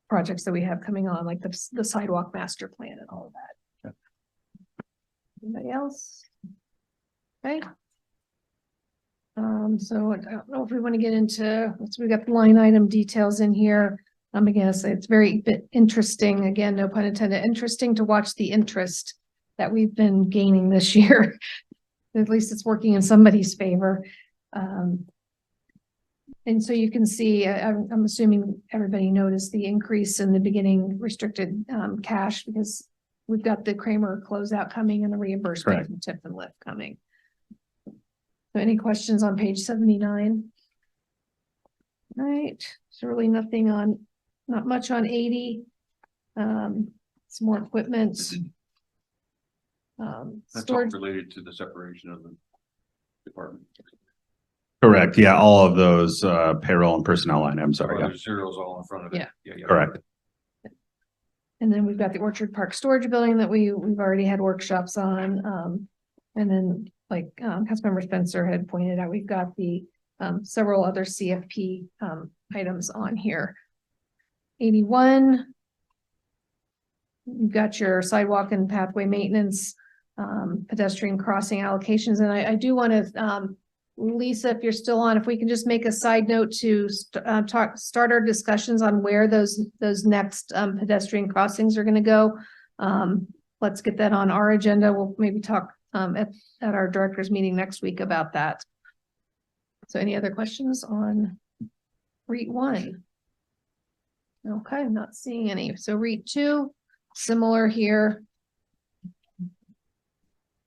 projects that we have coming on, like the sidewalk master plan and all of that. Okay. Anybody else? Okay. So I don't know if we want to get into, we got the line item details in here. Again, it's very bit interesting, again, no pun intended, interesting to watch the interest that we've been gaining this year. At least it's working in somebody's favor. And so you can see, I'm assuming everybody noticed the increase in the beginning restricted cash because we've got the Kramer closeout coming and the reimbursement Correct. from TIF and LIF coming. So any questions on page 79? All right, so really nothing on, not much on 80. Some more equipment. That's all Storage. related to the separation of the department. Correct. Yeah, all of those payroll and personnel items are. Yeah. There's zeros all in front of it. Yeah. Correct. And then we've got the Orchard Park storage building that we've already had workshops on. And then like Councilmember Spencer had pointed out, we've got the several other CFP items on here. 81. You've got your sidewalk and pathway maintenance, pedestrian crossing allocations. And I do want to, Lisa, if you're still on, if we can just make a side note to start our discussions on where those next pedestrian crossings are going to go. Let's get that on our agenda. We'll maybe talk at our directors meeting next week about that. So any other questions on REIT 1? Okay, I'm not seeing any. So REIT 2, similar here.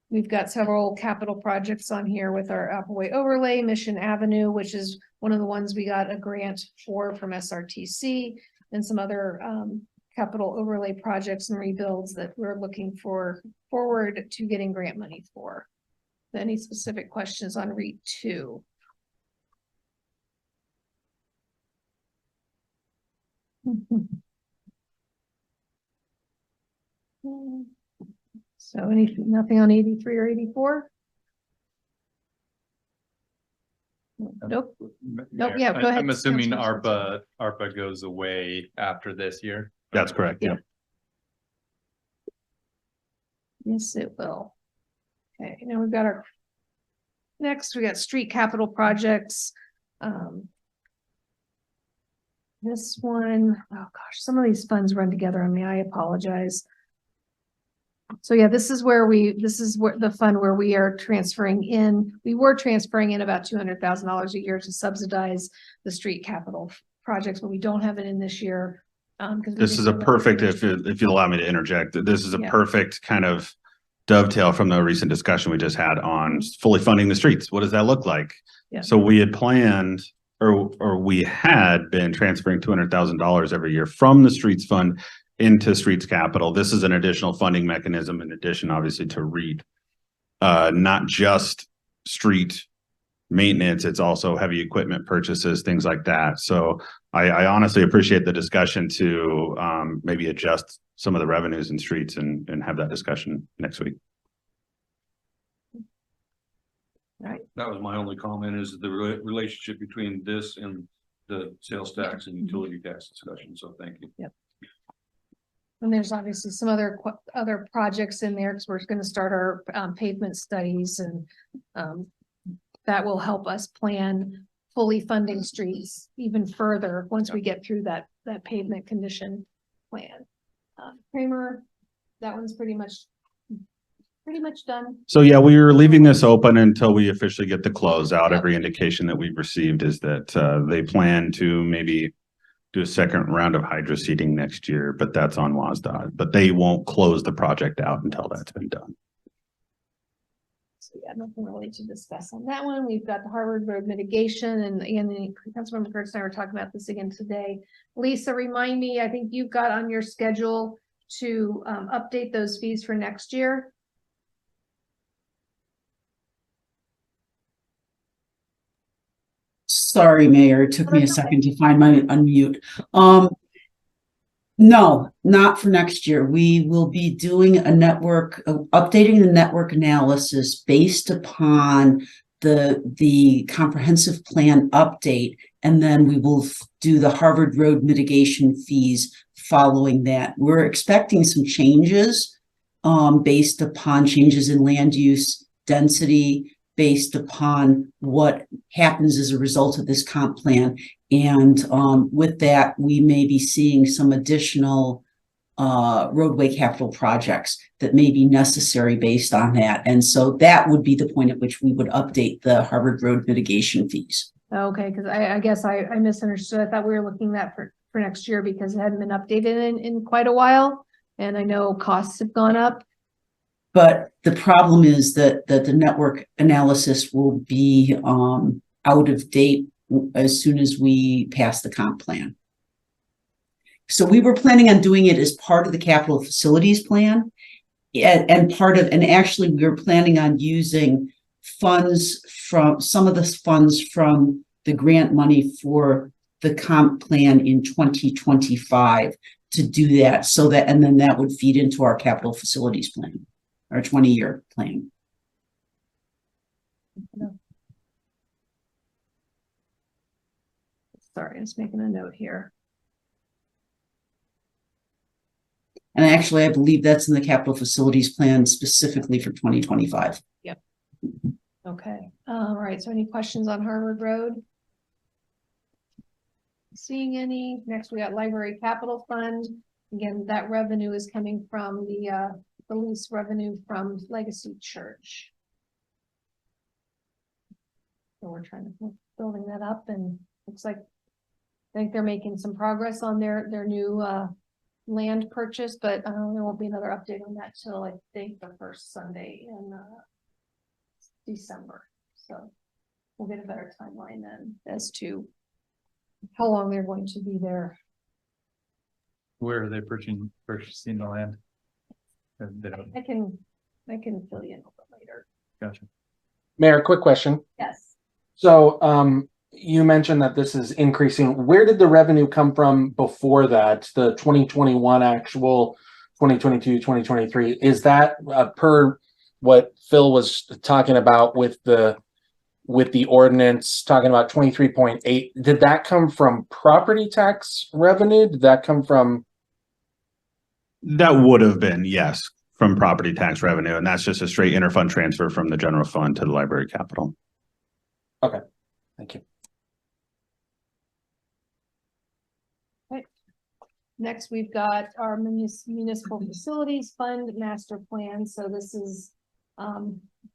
We've got several capital projects on here with our Appleway overlay, Mission Avenue, which is one of the ones we got a grant for from SRTC, and some other capital overlay projects and rebuilds that we're looking forward to getting grant money for. Any specific questions on REIT 2? So nothing on 83 or 84? Nope. Nope. Yeah, go ahead. I'm assuming Councilman ARPA goes away after this year. That's correct. Yeah. Yes, it will. Okay, now we've got our next, we got street capital projects. This one, oh gosh, some of these funds run together on me. I apologize. So yeah, this is where the fund where we are transferring in, we were transferring in about $200,000 a year to subsidize the street capital projects, but we don't have it in this year. This is a perfect, if you'll allow me to interject, this is a Yeah. perfect kind of dovetail from the recent discussion we just had on fully funding the streets. What does that look like? Yeah. So we had planned, or we had been transferring $200,000 every year from the streets fund into streets capital. This is an additional funding mechanism in addition, obviously, to REIT. Not just street maintenance, it's also heavy equipment purchases, things like that. So I honestly appreciate the discussion to maybe adjust some of the revenues in streets and have that discussion next week. Right. That was my only comment, is the relationship between this and the sales tax and utility tax discussion. So thank you. Yep. And there's obviously some other projects in there because we're going to start our pavement studies, and that will help us plan fully funding streets even further once we get through that pavement condition plan. Kramer, that one's pretty much done. So yeah, we are leaving this open until we officially get the closeout. Every indication that we've received is that they plan to maybe do a second round of hydro seeding next year, but that's on WSDOT. But they won't close the project out until that's been done. So yeah, nothing really to discuss on that one. We've got the Harvard Road mitigation, and Councilmember Kurtz and I were talking about this again today. Lisa, remind me, I think you've got on your schedule to update those fees for next year. Sorry, Mayor, it took me a second to find my unmute. No, not for next year. We will be doing a updating the network analysis based upon the comprehensive plan update, and then we will do the Harvard Road mitigation fees following that. We're expecting some changes based upon changes in land use, density, based upon what happens as a result of this comp plan. And with that, we may be seeing some additional roadway capital projects that may be necessary based on that. And so that would be the point at which we would update the Harvard Road mitigation fees. Okay, because I guess I misunderstood. I thought we were looking at for next year because it hadn't been updated in quite a while. And I know costs have gone up. But the problem is that the network analysis will be out of date as soon as we pass the comp plan. So we were planning on doing it as part of the capital facilities plan. And actually we were planning on using funds from some of the funds from the grant money for the comp plan in 2025 to do that, so that, and then that would feed into our capital facilities plan, our 20-year plan. Sorry, I'm just making a note here. And actually, I believe that's in the capital facilities plan specifically for 2025. Yep. Okay. All right. So any questions on Harvard Road? Seeing any? Next, we got Library Capital Fund. Again, that revenue is coming from the lease revenue from Legacy Church. So we're trying to building that up, and looks like I think they're making some progress on their new land purchase, but there won't be another update on that till I think the first Sunday in December. So we'll get a better timeline then as to how long they're going to be there. Where are they purchasing the land? They don't. I can fill you in a little bit later. Gotcha. Mayor, quick question. Yes. So, you mentioned that this is increasing. Where did the revenue come from before that? The 2021 actual, 2022, 2023. Is that per what Phil was talking about with the ordinance, talking about 23.8? Did that come from property tax revenue? Did that come from? That would have been, yes, from property tax revenue. And that's just a straight interfund transfer from the general fund to the library capital. Okay, thank you. Next, we've got our municipal facilities fund master plan. So this is,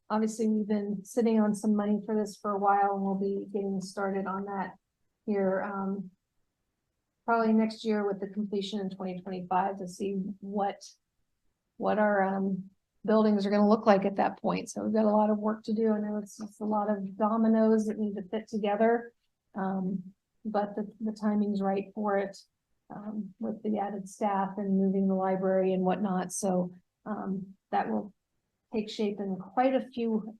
obviously we've been sitting on some money for this for a while, and we'll be getting started on that here. Probably next year with the completion in 2025 to see what our buildings are going to look like at that point. So we've got a lot of work to do. I know it's a lot of dominoes that need to fit together, but the timing's right for it. With the added staff and moving the library and whatnot. So that will take shape in quite a few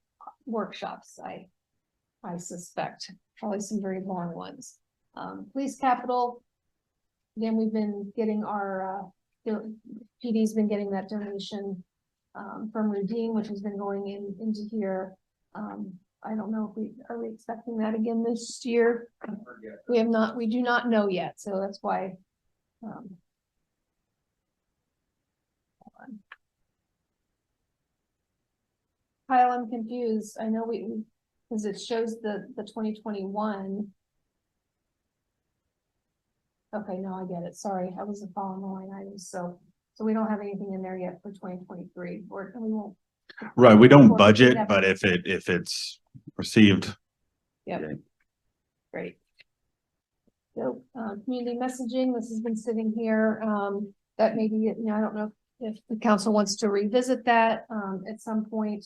workshops, I suspect, probably some very long ones. Police capital, again, we've been getting our, PD's been getting that donation from Redeem, which has been going into here. I don't know if are we expecting that again this year? We have not, we do not know yet. So that's why. Hold on. Kyle, I'm confused. I know because it shows the 2021. Okay, no, I get it. Sorry, I wasn't following the line items. So we don't have anything in there yet for 2023, or we won't. Right, we don't budget, but if it's received. Yep. Okay. Great. So community messaging, this has been sitting here. That maybe, I don't know if the council wants to revisit that at some point.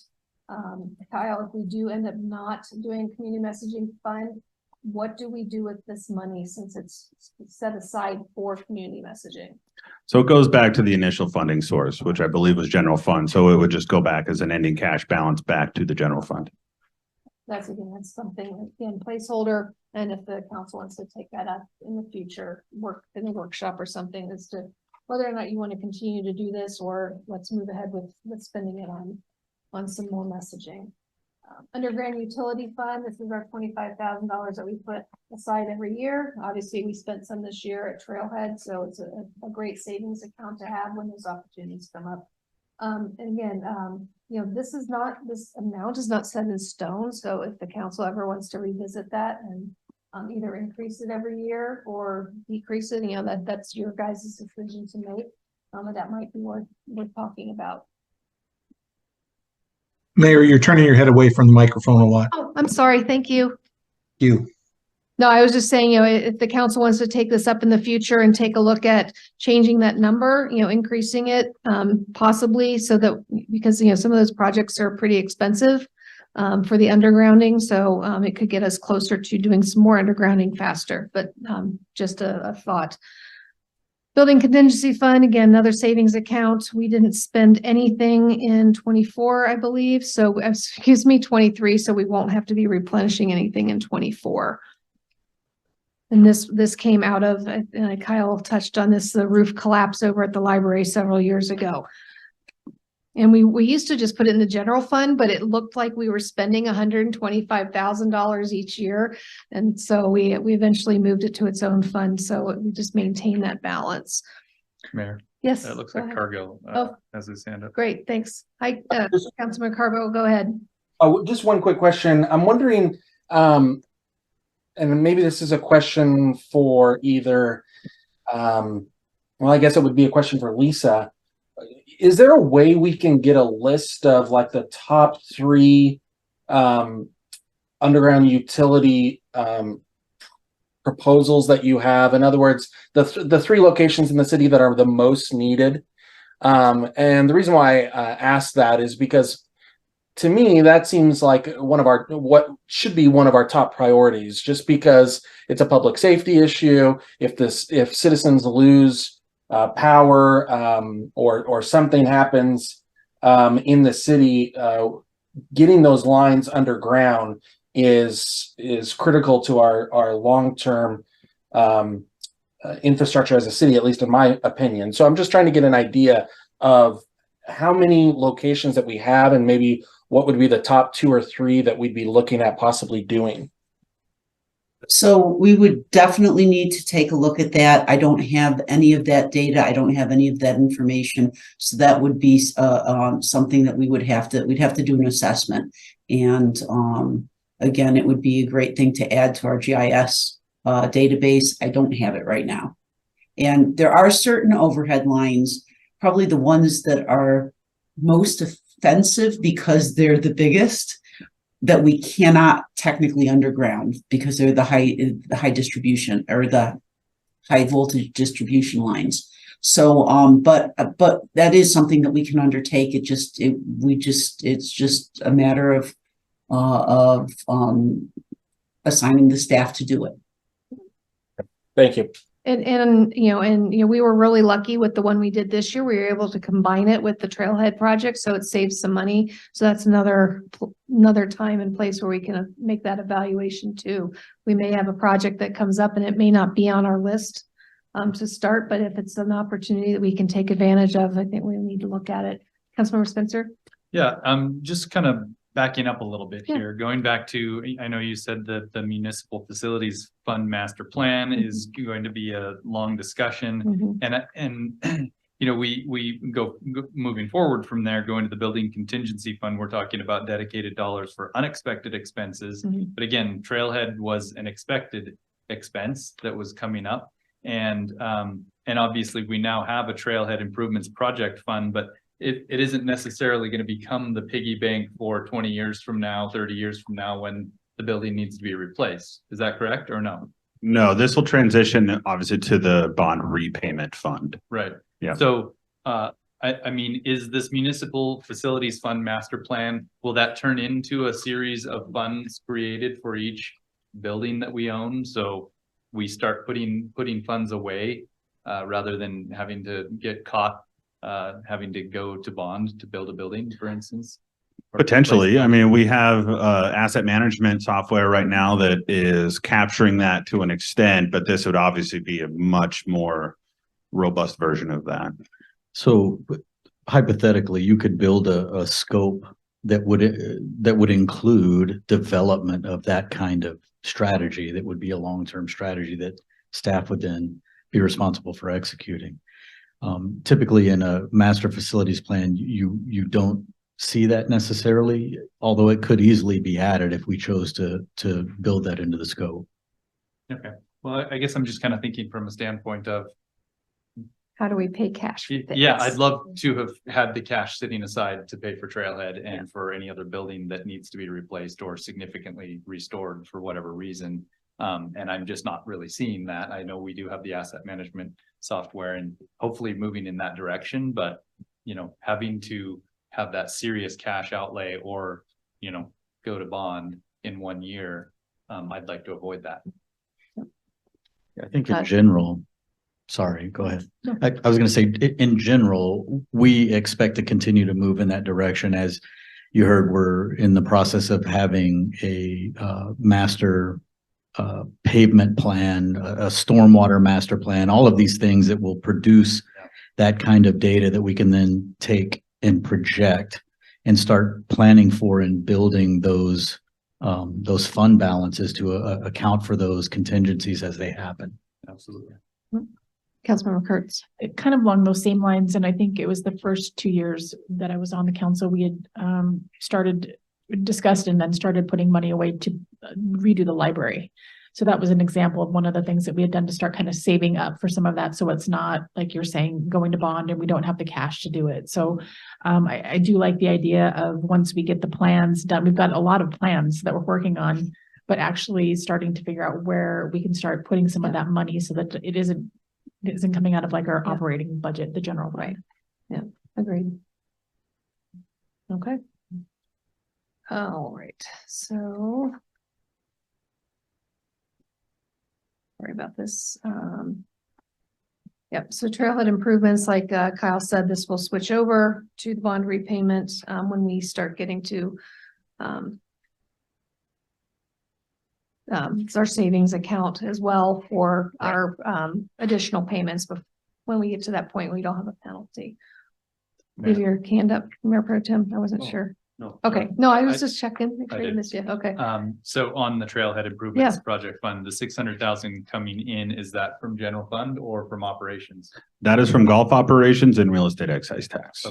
Kyle, if we do end up not doing community messaging fund, what do we do with this money since it's set aside for community messaging? So it goes back to the initial funding source, which I believe was general fund. So it would just go back as an ending cash balance back to the general fund. That's something, again, placeholder. And if the council wants to take that up in the future, work in a workshop or something as to whether or not you want to continue to do this, or let's move ahead with spending it on some more messaging. Underground utility fund, this is our $25,000 that we put aside every year. Obviously, we spent some this year at Trailhead, so it's a great savings account to have when those opportunities come up. And again, this amount is not set in stone, so if the council ever wants to revisit that and either increase it every year or decrease it, that's your guys' decision to make. But that might be worth talking about. Mayor, you're turning your head away from the microphone a lot. Oh, I'm sorry. Thank you. You. No, I was just saying, if the council wants to take this up in the future and take a look at changing that number, increasing it, possibly so that, because, some of those projects are pretty expensive, for the undergrounding. So, it could get us closer to doing some more undergrounding faster, but, just a thought. Building contingency fund, again, another savings account. We didn't spend anything in 24, I believe. So, 23. So we won't have to be replenishing anything in 24. And this came out of, Kyle touched on this, the roof collapse over at the library several years ago. And we used to just put it in the general fund, but it looked like we were spending $125,000 each year. And so we eventually moved it to its own fund. So we just maintain that balance. Mayor. Yes. It looks go like ahead. Cargill Oh. has his hand up. Great, thanks. Hi, Councilman Carbo, go ahead. Oh, just one quick question. I'm wondering, and maybe this is a question for either, well, I guess it would be a question for Lisa. Is there a way we can get a list of like the top 3 underground utility proposals that you have? In other words, the 3 locations in the city that are the most needed. And the reason why I asked that is because to me, that seems like what should be one of our top priorities, just because it's a public safety issue. If citizens lose power, or something happens in the city, getting those lines underground is critical to our long-term infrastructure as a city, at least in my opinion. So I'm just trying to get an idea of how many locations that we have, and maybe what would be the top 2 or 3 that we'd be looking at possibly doing. So we would definitely need to take a look at that. I don't have any of that data. I don't have any of that information. So that would be something that we'd have to do an assessment. And again, it would be a great thing to add to our GIS database. I don't have it right now. And there are certain overhead lines, probably the ones that are most offensive because they're the biggest, that we cannot technically underground because they're the high distribution or the high voltage distribution lines. So, but that is something that we can undertake. It's just a matter of assigning the staff to do it. Thank you. And we were really lucky with the one we did this year. We were able to combine it with the Trailhead project, so it saves some money. So that's another time and place where we can make that evaluation too. We may have a project that comes up and it may not be on our list to start, but if it's an opportunity that we can take advantage of, I think we need to look at it. Councilmember Spencer? Yeah, just kind of backing up a little bit here, going back to, I know you said that the Municipal Facilities Fund Master Plan is going to be a long discussion, and we go moving forward from there, going to the Building Contingency Fund. We're talking about dedicated dollars for unexpected expenses, but again, Trailhead was an expected expense that was coming up, and obviously we now have a Trailhead Improvements Project Fund, but it isn't necessarily going to become the piggy bank for 20 years from now, 30 years from now, when the building needs to be replaced. Is that correct or no? No, this will transition obviously to the bond repayment fund. Right. Yeah. So, I mean, is this Municipal Facilities Fund Master Plan, will that turn into a series of funds created for each building that we own? So we start putting funds away rather than having to get caught having to go to bond to build a building, for instance? Potentially. I mean, we have asset management software right now that is capturing that to an extent, but this would obviously be a much more robust version of that. So hypothetically, you could build a scope that would include development of that kind of strategy. That would be a long-term strategy that staff would then be responsible for executing. Typically in a master facilities plan, you don't see that necessarily, although it could easily be added if we chose to build that into the scope. Okay, well, I guess I'm just kind of thinking from a standpoint of, How do we pay cash? for yeah, things? I'd love to have had the cash sitting aside to pay for Trailhead and for any other building that needs to be replaced or significantly restored for whatever reason. And I'm just not really seeing that. I know we do have the asset management software and hopefully moving in that direction, but you know, having to have that serious cash outlay or, you know, go to bond in 1 year, I'd like to avoid that. I think in general, sorry, go ahead. I was going to say, in general, we expect to continue to move in that direction. As you heard, we're in the process of having a master pavement plan, a stormwater master plan, all of these things that will produce that kind of data that we can then take and project and start planning for and building those fund balances to account for those contingencies as they happen. Absolutely. Councilmember Kurtz. Kind of along those same lines, and I think it was the first 2 years that I was on the council, we had discussed and then started putting money away to redo the library. So that was an example of one of the things that we had done to start kind of saving up for some of that. So it's not like you're saying going to bond and we don't have the cash to do it. So I do like the idea of once we get the plans done, we've got a lot of plans that we're working on, but actually starting to figure out where we can start putting some of that money so that it isn't coming out of like our operating budget, the general fund. Yeah, agreed. Okay. All right, so. Sorry about this. Yep, so trailhead improvements, like Kyle said, this will switch over to the bond repayment when we start getting to it's our savings account as well for our additional payments. But when we get to that point, we don't have a penalty. Leave your hand up, Mayor Pro Tem. I wasn't sure. No. Okay, no, I was just checking. Make I sure you did. missed you. Okay. So on the Trailhead Improvements Project Fund, the 600,000 coming in, is that from general fund or from operations? That is from golf operations and real estate excise tax.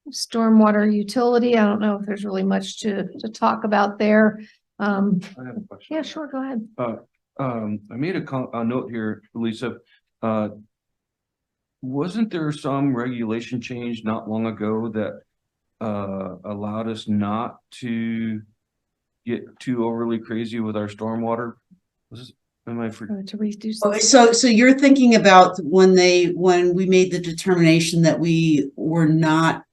Stormwater utility. I don't know if there's really much to talk about there. I have a question. Yeah, sure. Go ahead. I made a note here, Lisa. Wasn't there some regulation change not long ago that allowed us not to get too overly crazy with our stormwater? Am I to reduce? So you're thinking about when we made the determination that we were not,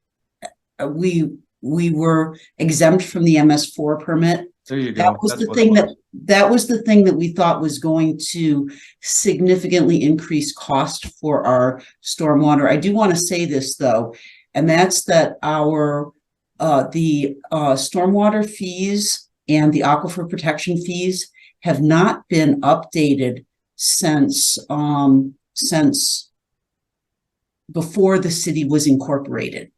we were exempt from the MS4 permit. There you go. That was the thing that was the thing that we thought was going to significantly increase cost for our stormwater. I do want to say this though, and that's that our the stormwater fees and the aquifer protection fees have not been updated since before the city was incorporated.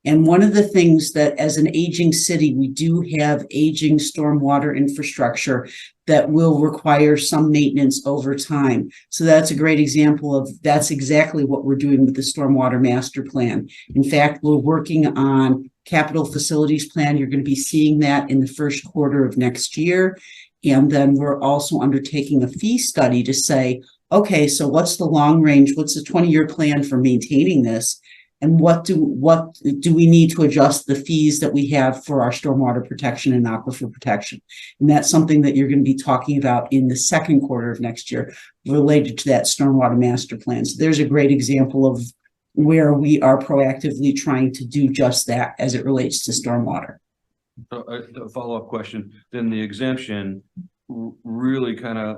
And one of the things that as an aging city, we do have aging stormwater infrastructure that will require some maintenance over time. So that's a great example of that's exactly what we're doing with the stormwater master plan. In fact, we're working on capital facilities plan. You're going to be seeing that in the first quarter of next year. And then we're also undertaking a fee study to say, okay, so what's the long range? What's the 20-year plan for maintaining this? And what do we need to adjust the fees that we have for our stormwater protection and aquifer protection? And that's something that you're going to be talking about in the second quarter of next year related to that stormwater master plan. So there's a great example of where we are proactively trying to do just that as it relates to stormwater. So a follow-up question, then the exemption really kind of,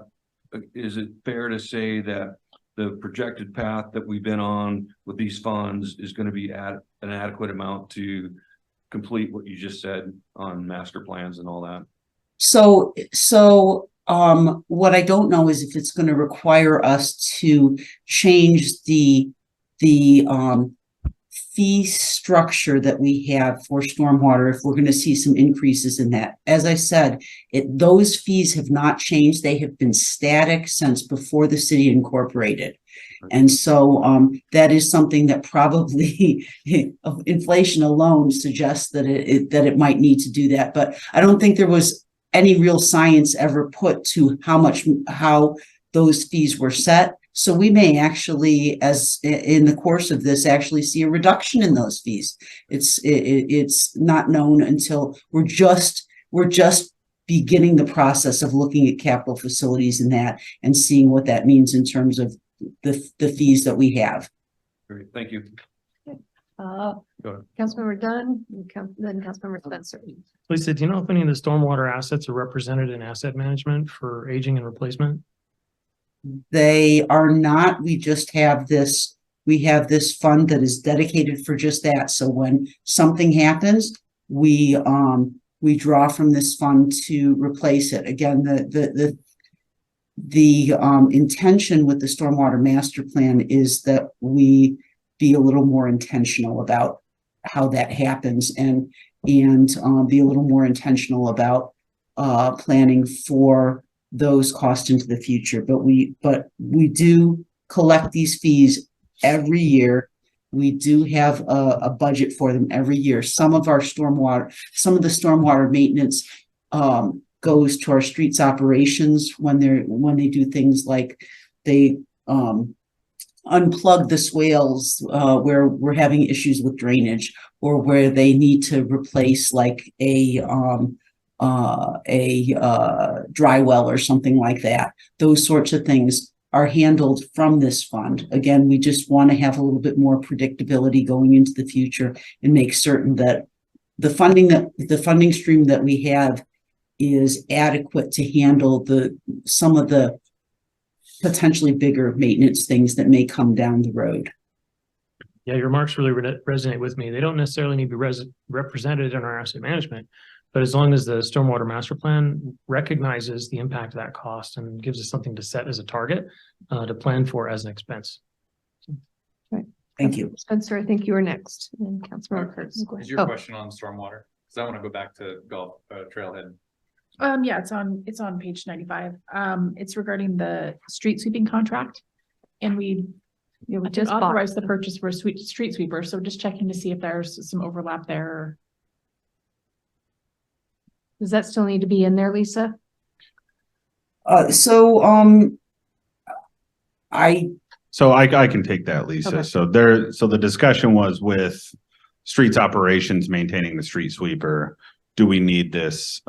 is it fair to say that the projected path that we've been on with these funds is going to be at an adequate amount to complete what you just said on master plans and all that? So what I don't know is if it's going to require us to change the fee structure that we have for stormwater, if we're going to see some increases in that. As I said, those fees have not changed. They have been static since before the city incorporated. And so that is something that probably inflation alone suggests that it might need to do that. But I don't think there was any real science ever put to how those fees were set. So we may actually, as in the course of this, actually see a reduction in those fees. It's not known until we're just beginning the process of looking at capital facilities and seeing what that means in terms of the fees that we have. Great, thank you. Go ahead. Councilmember Dunn, then Councilmember Spencer. Lisa, do you know if any of the stormwater assets are represented in asset management for aging and replacement? They are not. We just have this. We have this fund that is dedicated for just that. So when something happens, we draw from this fund to replace it. Again, the intention with the stormwater master plan is that we be a little more intentional about how that happens and be a little more intentional about planning for those costs into the future. But we do collect these fees every year. We do have a budget for them every year. Some of the stormwater maintenance goes to our streets operations when they do things like they unplug the swales where we're having issues with drainage, or where they need to replace like a dry well or something like that. Those sorts of things are handled from this fund. Again, we just want to have a little bit more predictability going into the future and make certain that the funding stream that we have is adequate to handle some of the potentially bigger maintenance things that may come down the road. Yeah, your remarks really resonate with me. They don't necessarily need to be represented in our asset management, but as long as the stormwater master plan recognizes the impact of that cost and gives us something to set as a target to plan for as an expense. Right. Thank you. Spencer, I think you were next. And Councilmember Kurtz. Is your question on stormwater? Because I want to go back to golf trailhead. Yeah, it's on page 95. It's regarding the street sweeping contract. And we just authorized the purchase for a street sweeper. So just checking to see if there's some overlap there. Does that still need to be in there, Lisa? I can take that, Lisa. Okay. So the discussion was with streets operations maintaining the street sweeper. Do we need this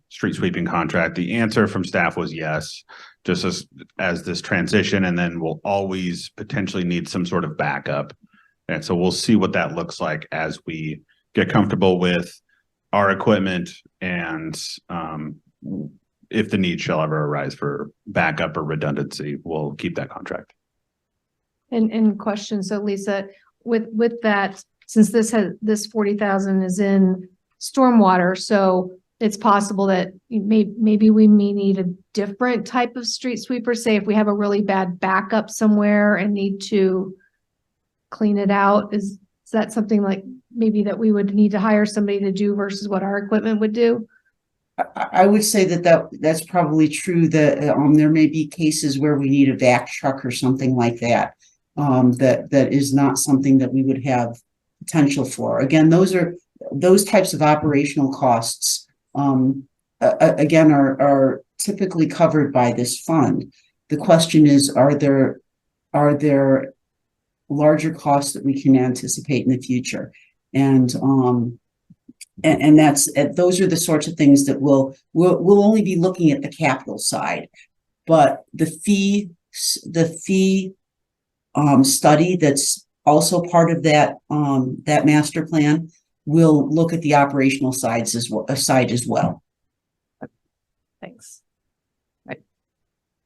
street sweeping contract? The answer from staff was yes, just as this transition, and then we'll always potentially need some sort of backup. And so we'll see what that looks like as we get comfortable with our equipment and if the need shall ever arise for backup or redundancy, we'll keep that contract. And question, so Lisa, with that, since this 40,000 is in stormwater, so it's possible that maybe we may need a different type of street sweeper. Say if we have a really bad backup somewhere and need to clean it out, is that something like maybe that we would need to hire somebody to do versus what our equipment would do? I would say that's probably true, that there may be cases where we need a vac truck or something like that. That is not something that we would have potential for. Again, those types of operational costs again are typically covered by this fund. The question is, are there larger costs that we can anticipate in the future? And those are the sorts of things that we'll only be looking at the capital side, but the fee study that's also part of that master plan will look at the operational side as well. Thanks. Right.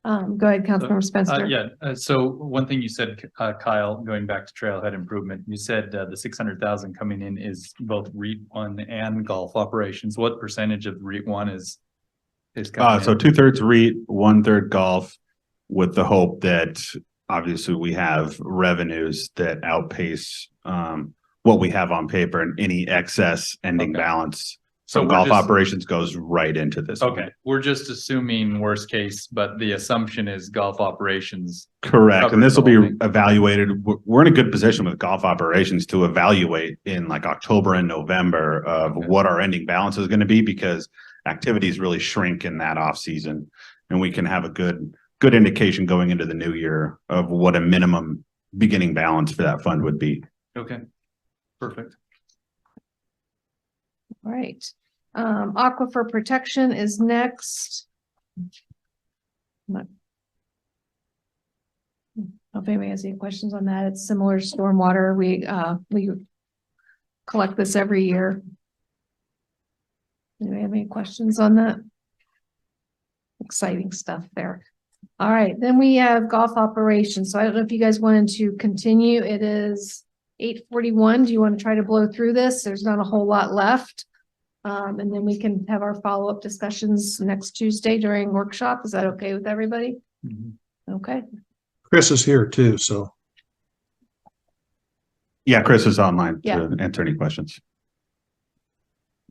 Go ahead, Councilmember Spencer. So one thing you said, Kyle, going back to trailhead improvement, you said the 600,000 coming in is both REIT 1 and golf operations. What percentage of REIT 1 is coming so in? 2/3 REIT, 1/3 golf, with the hope that obviously we have revenues that outpace what we have on paper, and any excess ending balance So we're golf just- operations goes right into this. one. Okay, we're just assuming worst case, but the assumption is golf operations. Correct. covers And this will the whole be thing. evaluated. We're in a good position with golf operations to evaluate in like October and November of Okay. what our ending balance is going to be, because activities really shrink in that off season. And we can have a good indication going into the new year of what a minimum beginning balance for that fund would be. Okay, perfect. All right. Aquifer protection is next. Not- If anybody has any questions on that, it's similar to stormwater. We collect this every year. Anybody have any questions on that? Exciting stuff there. All right, then we have golf operations. So I don't know if you guys wanted to continue. It is 8:41. Do you want to try to blow through this? There's not a whole lot left. And then we can have our follow-up discussions next Tuesday during workshop. Is that okay with everybody? Okay. Chris is here too, so. Yeah, Chris is online Yeah. to answer any questions.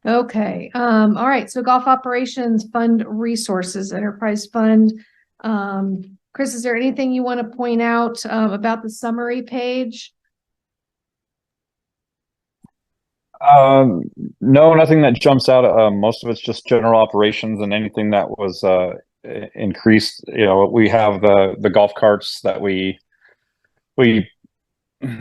Okay, all right, so golf operations fund resources, enterprise fund. Chris, is there anything you want to point out about the summary page? No, nothing that jumps out. Most of it's just general operations, and anything that was increased. We have the golf carts that we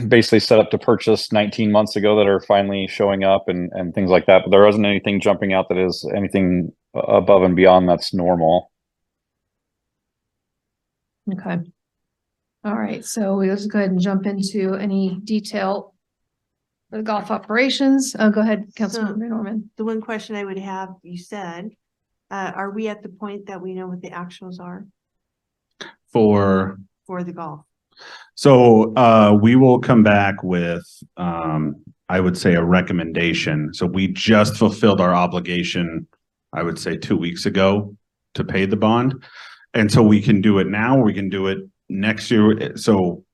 basically set up to purchase 19 months ago that are finally showing up and things like that. But there isn't anything jumping out that is anything above and beyond that's normal. Okay. All right, so let's go ahead and jump into any detail for the golf operations. Go ahead, Councilmember Norman. The one question I would have, you said, are we at the point that we know what the actuals are For for the golf? So we will come back with, I would say, a recommendation. So we just fulfilled our obligation, I would say 2 weeks ago to pay the bond. And so we can do it now, or we can do it next year. So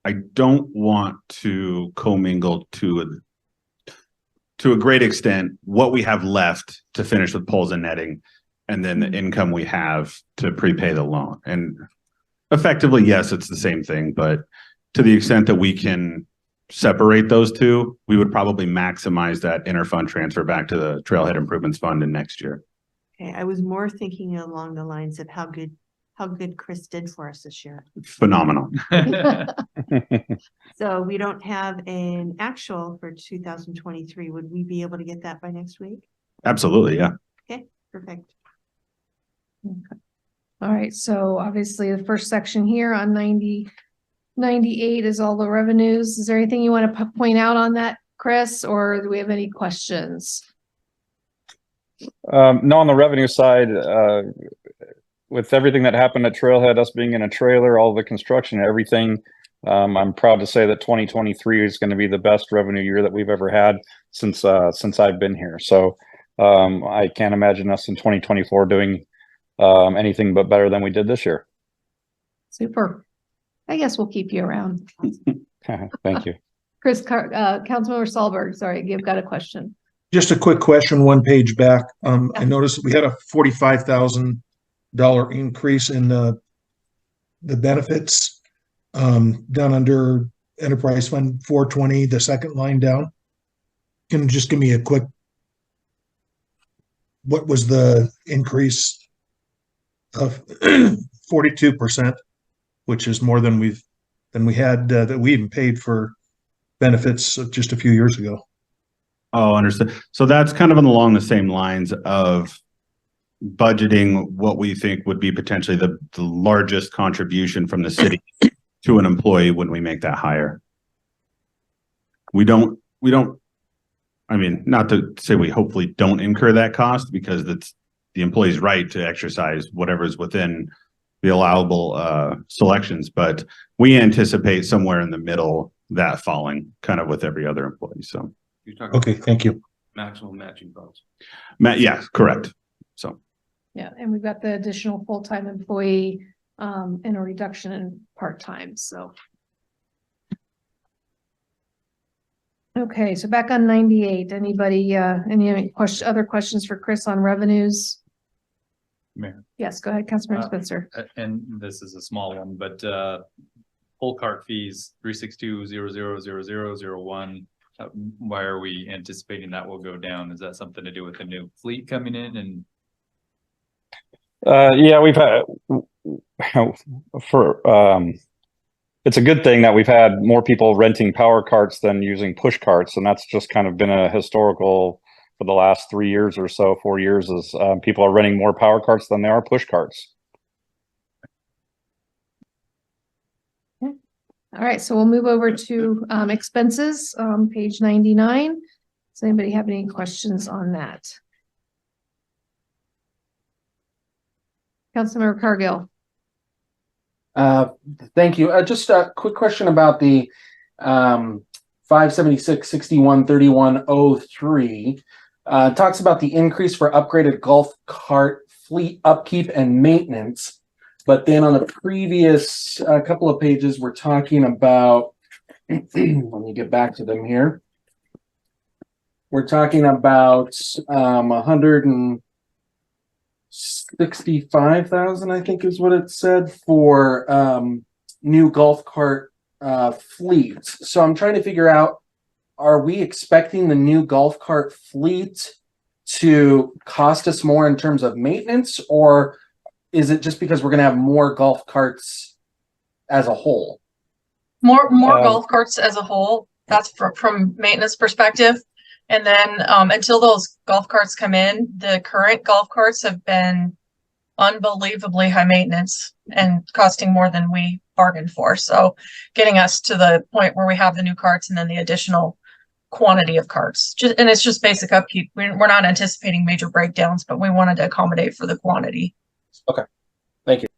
I don't want to commingle to a great extent what we have left to finish with poles and netting, and then the income we have to prepay the loan. And effectively, yes, it's the same thing, but to the extent that we can separate those two, we would probably maximize that interfund transfer back to the Trailhead Improvements Fund in next year. Okay, I was more thinking along the lines of how good Chris did for us this year. Phenomenal. So we don't have an actual for 2023. Would we be able to get that by next week? Absolutely, yeah. Okay, perfect. Okay. All right, so obviously the first section here on 98 is all the revenues. Is there anything you want to point out on that, Chris, or do we have any questions? No, on the revenue side, with everything that happened at Trailhead, us being in a trailer, all the construction, everything, I'm proud to say that 2023 is going to be the best revenue year that we've ever had since I've been here. So I can't imagine us in 2024 doing anything but better than we did this year. Super. I guess we'll keep you around. Thank you. Chris, Councilmember Solberg, sorry, you've got a question. Just a quick question, one page back. I noticed that we had a $45,000 increase in the benefits down under Enterprise Fund 420, the second line down. Can you just give me a quick, what was the increase of 42%, which is more than we had that we even paid for benefits just a few years ago. Oh, understood. So that's kind of along the same lines of budgeting what we think would be potentially the largest contribution from the city to an employee when we make that hire. We don't, I mean, not to say we hopefully don't incur that cost, because that's the employee's right to exercise whatever is within the allowable selections, but we anticipate somewhere in the middle that falling kind of with every other employee. So. You're talking Okay, thank you. maximum matching funds. Yeah, correct. So. Yeah, and we've got the additional full-time employee and a reduction in part-time, so. Okay, so back on 98, anybody, any other questions for Chris on revenues? Mayor. Yes, go ahead, Councilmember Uh, Spencer. And this is a small one, but pull cart fees, 362-000001. Why are we anticipating that will go down? Is that something to do with the new fleet coming in? And Yeah, we've had it's a good thing that we've had more people renting power carts than using push carts, and that's just kind of been a historical for the last 3 years or so, 4 years, is people are renting more power carts than they are push carts. All right, so we'll move over to expenses, page 99. Does anybody have any questions on that? Councilmember Cargill. Thank you. Just a quick question about the 576-61-3103. Talks about the increase for upgraded golf cart fleet upkeep and maintenance. But then on the previous couple of pages, we're talking about, let me get back to them here. We're talking about 165,000, I think is what it said, for new golf cart fleets. So I'm trying to figure out, are we expecting the new golf cart fleet to cost us more in terms of maintenance, or is it just because we're going to have more golf carts as a whole? More golf carts as a whole. That's from maintenance perspective. And then until those golf carts come in, the current golf carts have been unbelievably high maintenance and costing more than we bargained for. So getting us to the point where we have the new carts and then the additional quantity of carts. And it's just basic upkeep. We're not anticipating major breakdowns, but we wanted to accommodate for the quantity. Okay, thank you.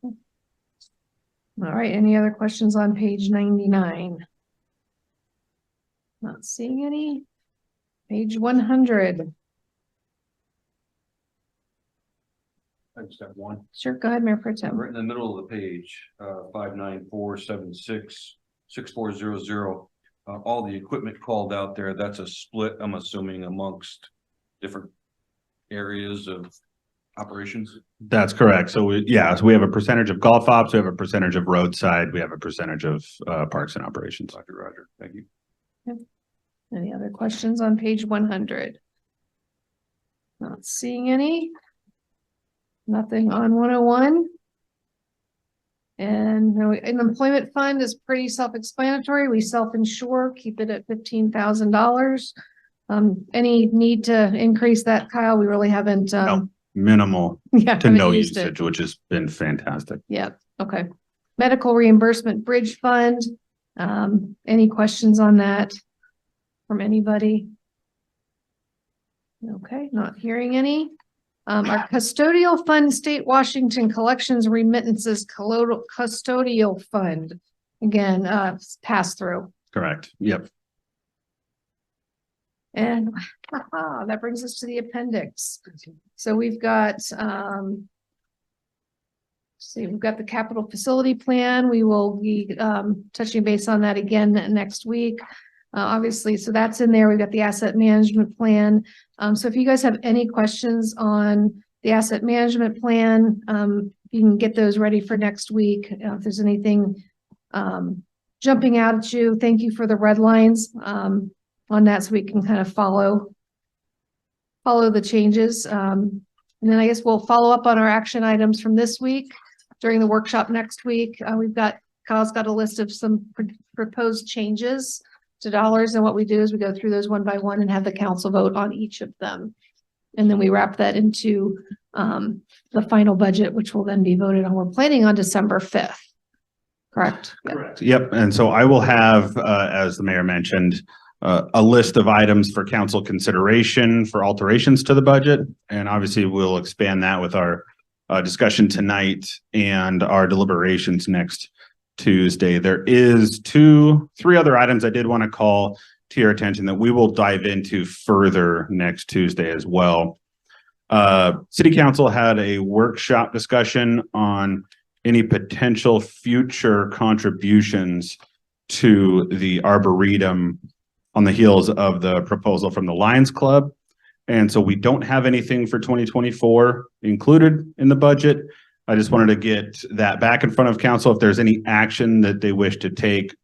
All right, any other questions on page 99? Not seeing any. Page 100. I just have one. Sure, go ahead, Mayor Pro Tem. Right in the middle of the page, 59476-6400. All the equipment called out there, that's a split, I'm assuming, amongst different areas of operations. That's correct. So we have a percentage of golf ops, we have a percentage of roadside, we have a percentage of parks and operations. Roger. Thank you. Yep. Any other questions on page 100? Not seeing any. Nothing on 101. And an employment fund is pretty self-explanatory. We self-insure, keep it at $15,000. Any need to increase that, Kyle? We really haven't. No, minimal Yeah, to no used usage, which has been fantastic. Yeah. Okay. Medical reimbursement bridge fund. Any questions on that from anybody? Okay, not hearing any. Our custodial fund, State Washington Collections Remittances Custodial Fund. Again, pass through. Correct. Yep. And that brings us to the appendix. So we've got, we've got the capital facility plan. We will be touching base on that again next week. Obviously, so that's in there. We've got the asset management plan. So if you guys have any questions on the asset management plan, you can get those ready for next week. If there's anything jumping out at you, thank you for the red lines on that, so we can kind of follow the changes. And then I guess we'll follow up on our action items from this week during the workshop next week. Kyle's got a list of some proposed changes to dollars, and what we do is we go through those one by one and have the council vote on each of them. And then we wrap that into the final budget, which will then be voted on. We're planning on December 5th. Correct? Correct. Yep. And so I will have, as the mayor mentioned, a list of items for council consideration for alterations to the budget. And obviously we'll expand that with our discussion tonight and our deliberations next Tuesday. There is three other items I did want to call to your attention that we will dive into further next Tuesday as well. City Council had a workshop discussion on any potential future contributions to the Arboretum on the heels of the proposal from the Lions Club. And so we don't have anything for 2024 included in the budget. I just wanted to get that back in front of council. If there's any action that they wish to take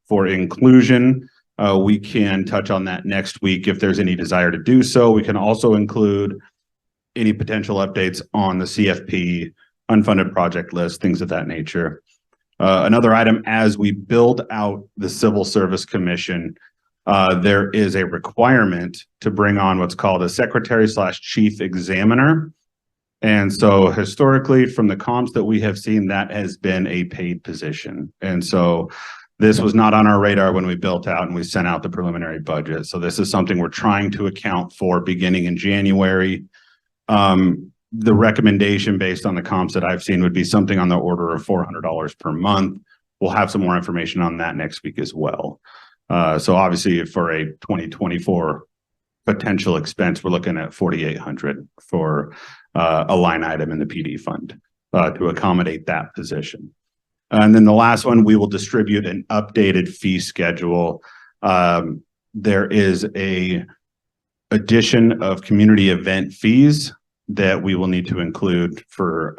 for inclusion, we can touch on that next week if there's any desire to do so. We can also include any potential updates on the CFP unfunded project list, things of that nature. Another item, as we build out the Civil Service Commission, there is a requirement to bring on what's called a secretary/chief examiner. And so historically, from the comps that we have seen, that has been a paid position. And so this was not on our radar when we built out and we sent out the preliminary budget. So this is something we're trying to account for beginning in January. The recommendation based on the comps that I've seen would be something on the order of $400 per month. We'll have some more information on that next week as well. So obviously for a 2024 potential expense, we're looking at $4,800 for a line item in the PD fund to accommodate that position. And then the last one, we will distribute an updated fee schedule. There is a addition of community event fees that we will need to include for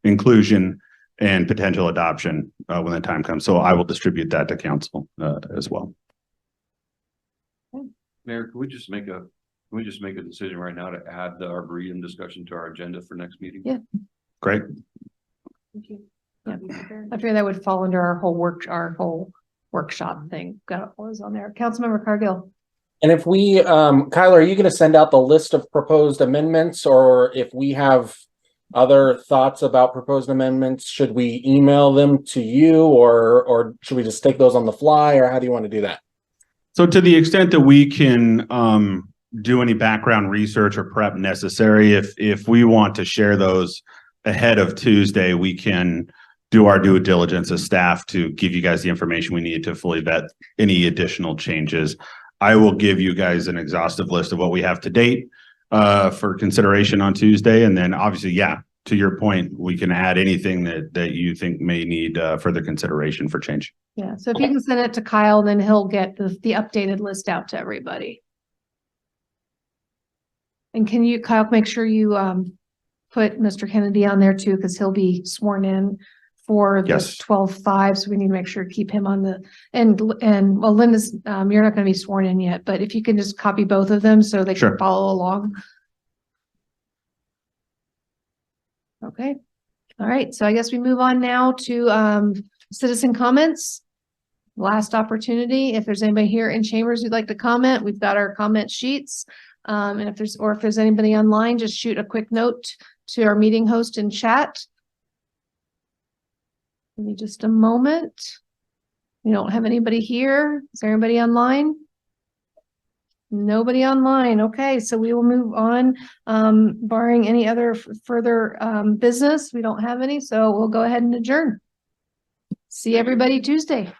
inclusion and potential adoption when the time comes. So I will distribute that to council as well. Mayor, can we just make a decision right now to add the Arboretum discussion to our agenda for next meeting? Yeah. Great. Thank you. Yeah, I figure that would fall under our whole workshop thing. Got what was on there. Councilmember Cargill. And if we, Kyler, are you going to send out the list of proposed amendments, or if we have other thoughts about proposed amendments, should we email them to you, or should we just take those on the fly, or how do you want to do that? So to the extent that we can do any background research or prep necessary, if we want to share those ahead of Tuesday, we can do our due diligence as staff to give you guys the information we need to fully vet any additional changes. I will give you guys an exhaustive list of what we have to date for consideration on Tuesday. And then obviously, yeah, to your point, we can add anything that you think may need further consideration for change. Yeah, so if you can send it to Kyle, then he'll get the updated list out to everybody. And can you, Kyle, make sure you put Mr. Kennedy on there too, because he'll be sworn in for the 12/5, so we need to make sure to keep him on the, and well, Linda's, you're not going to be sworn in yet, but if you can just copy both of them so they can follow along. Okay. All right. So I guess we move on now to citizen comments. Last opportunity. If there's anybody here in chambers who'd like to comment, we've got our comment sheets. And if there's anybody online, just shoot a quick note to our meeting host in chat. Give me just a moment. We don't have anybody here. Is there anybody online? Nobody online. Okay, so we will move on. Barring any other further business, we don't have any, so we'll go ahead and adjourn. See everybody Tuesday.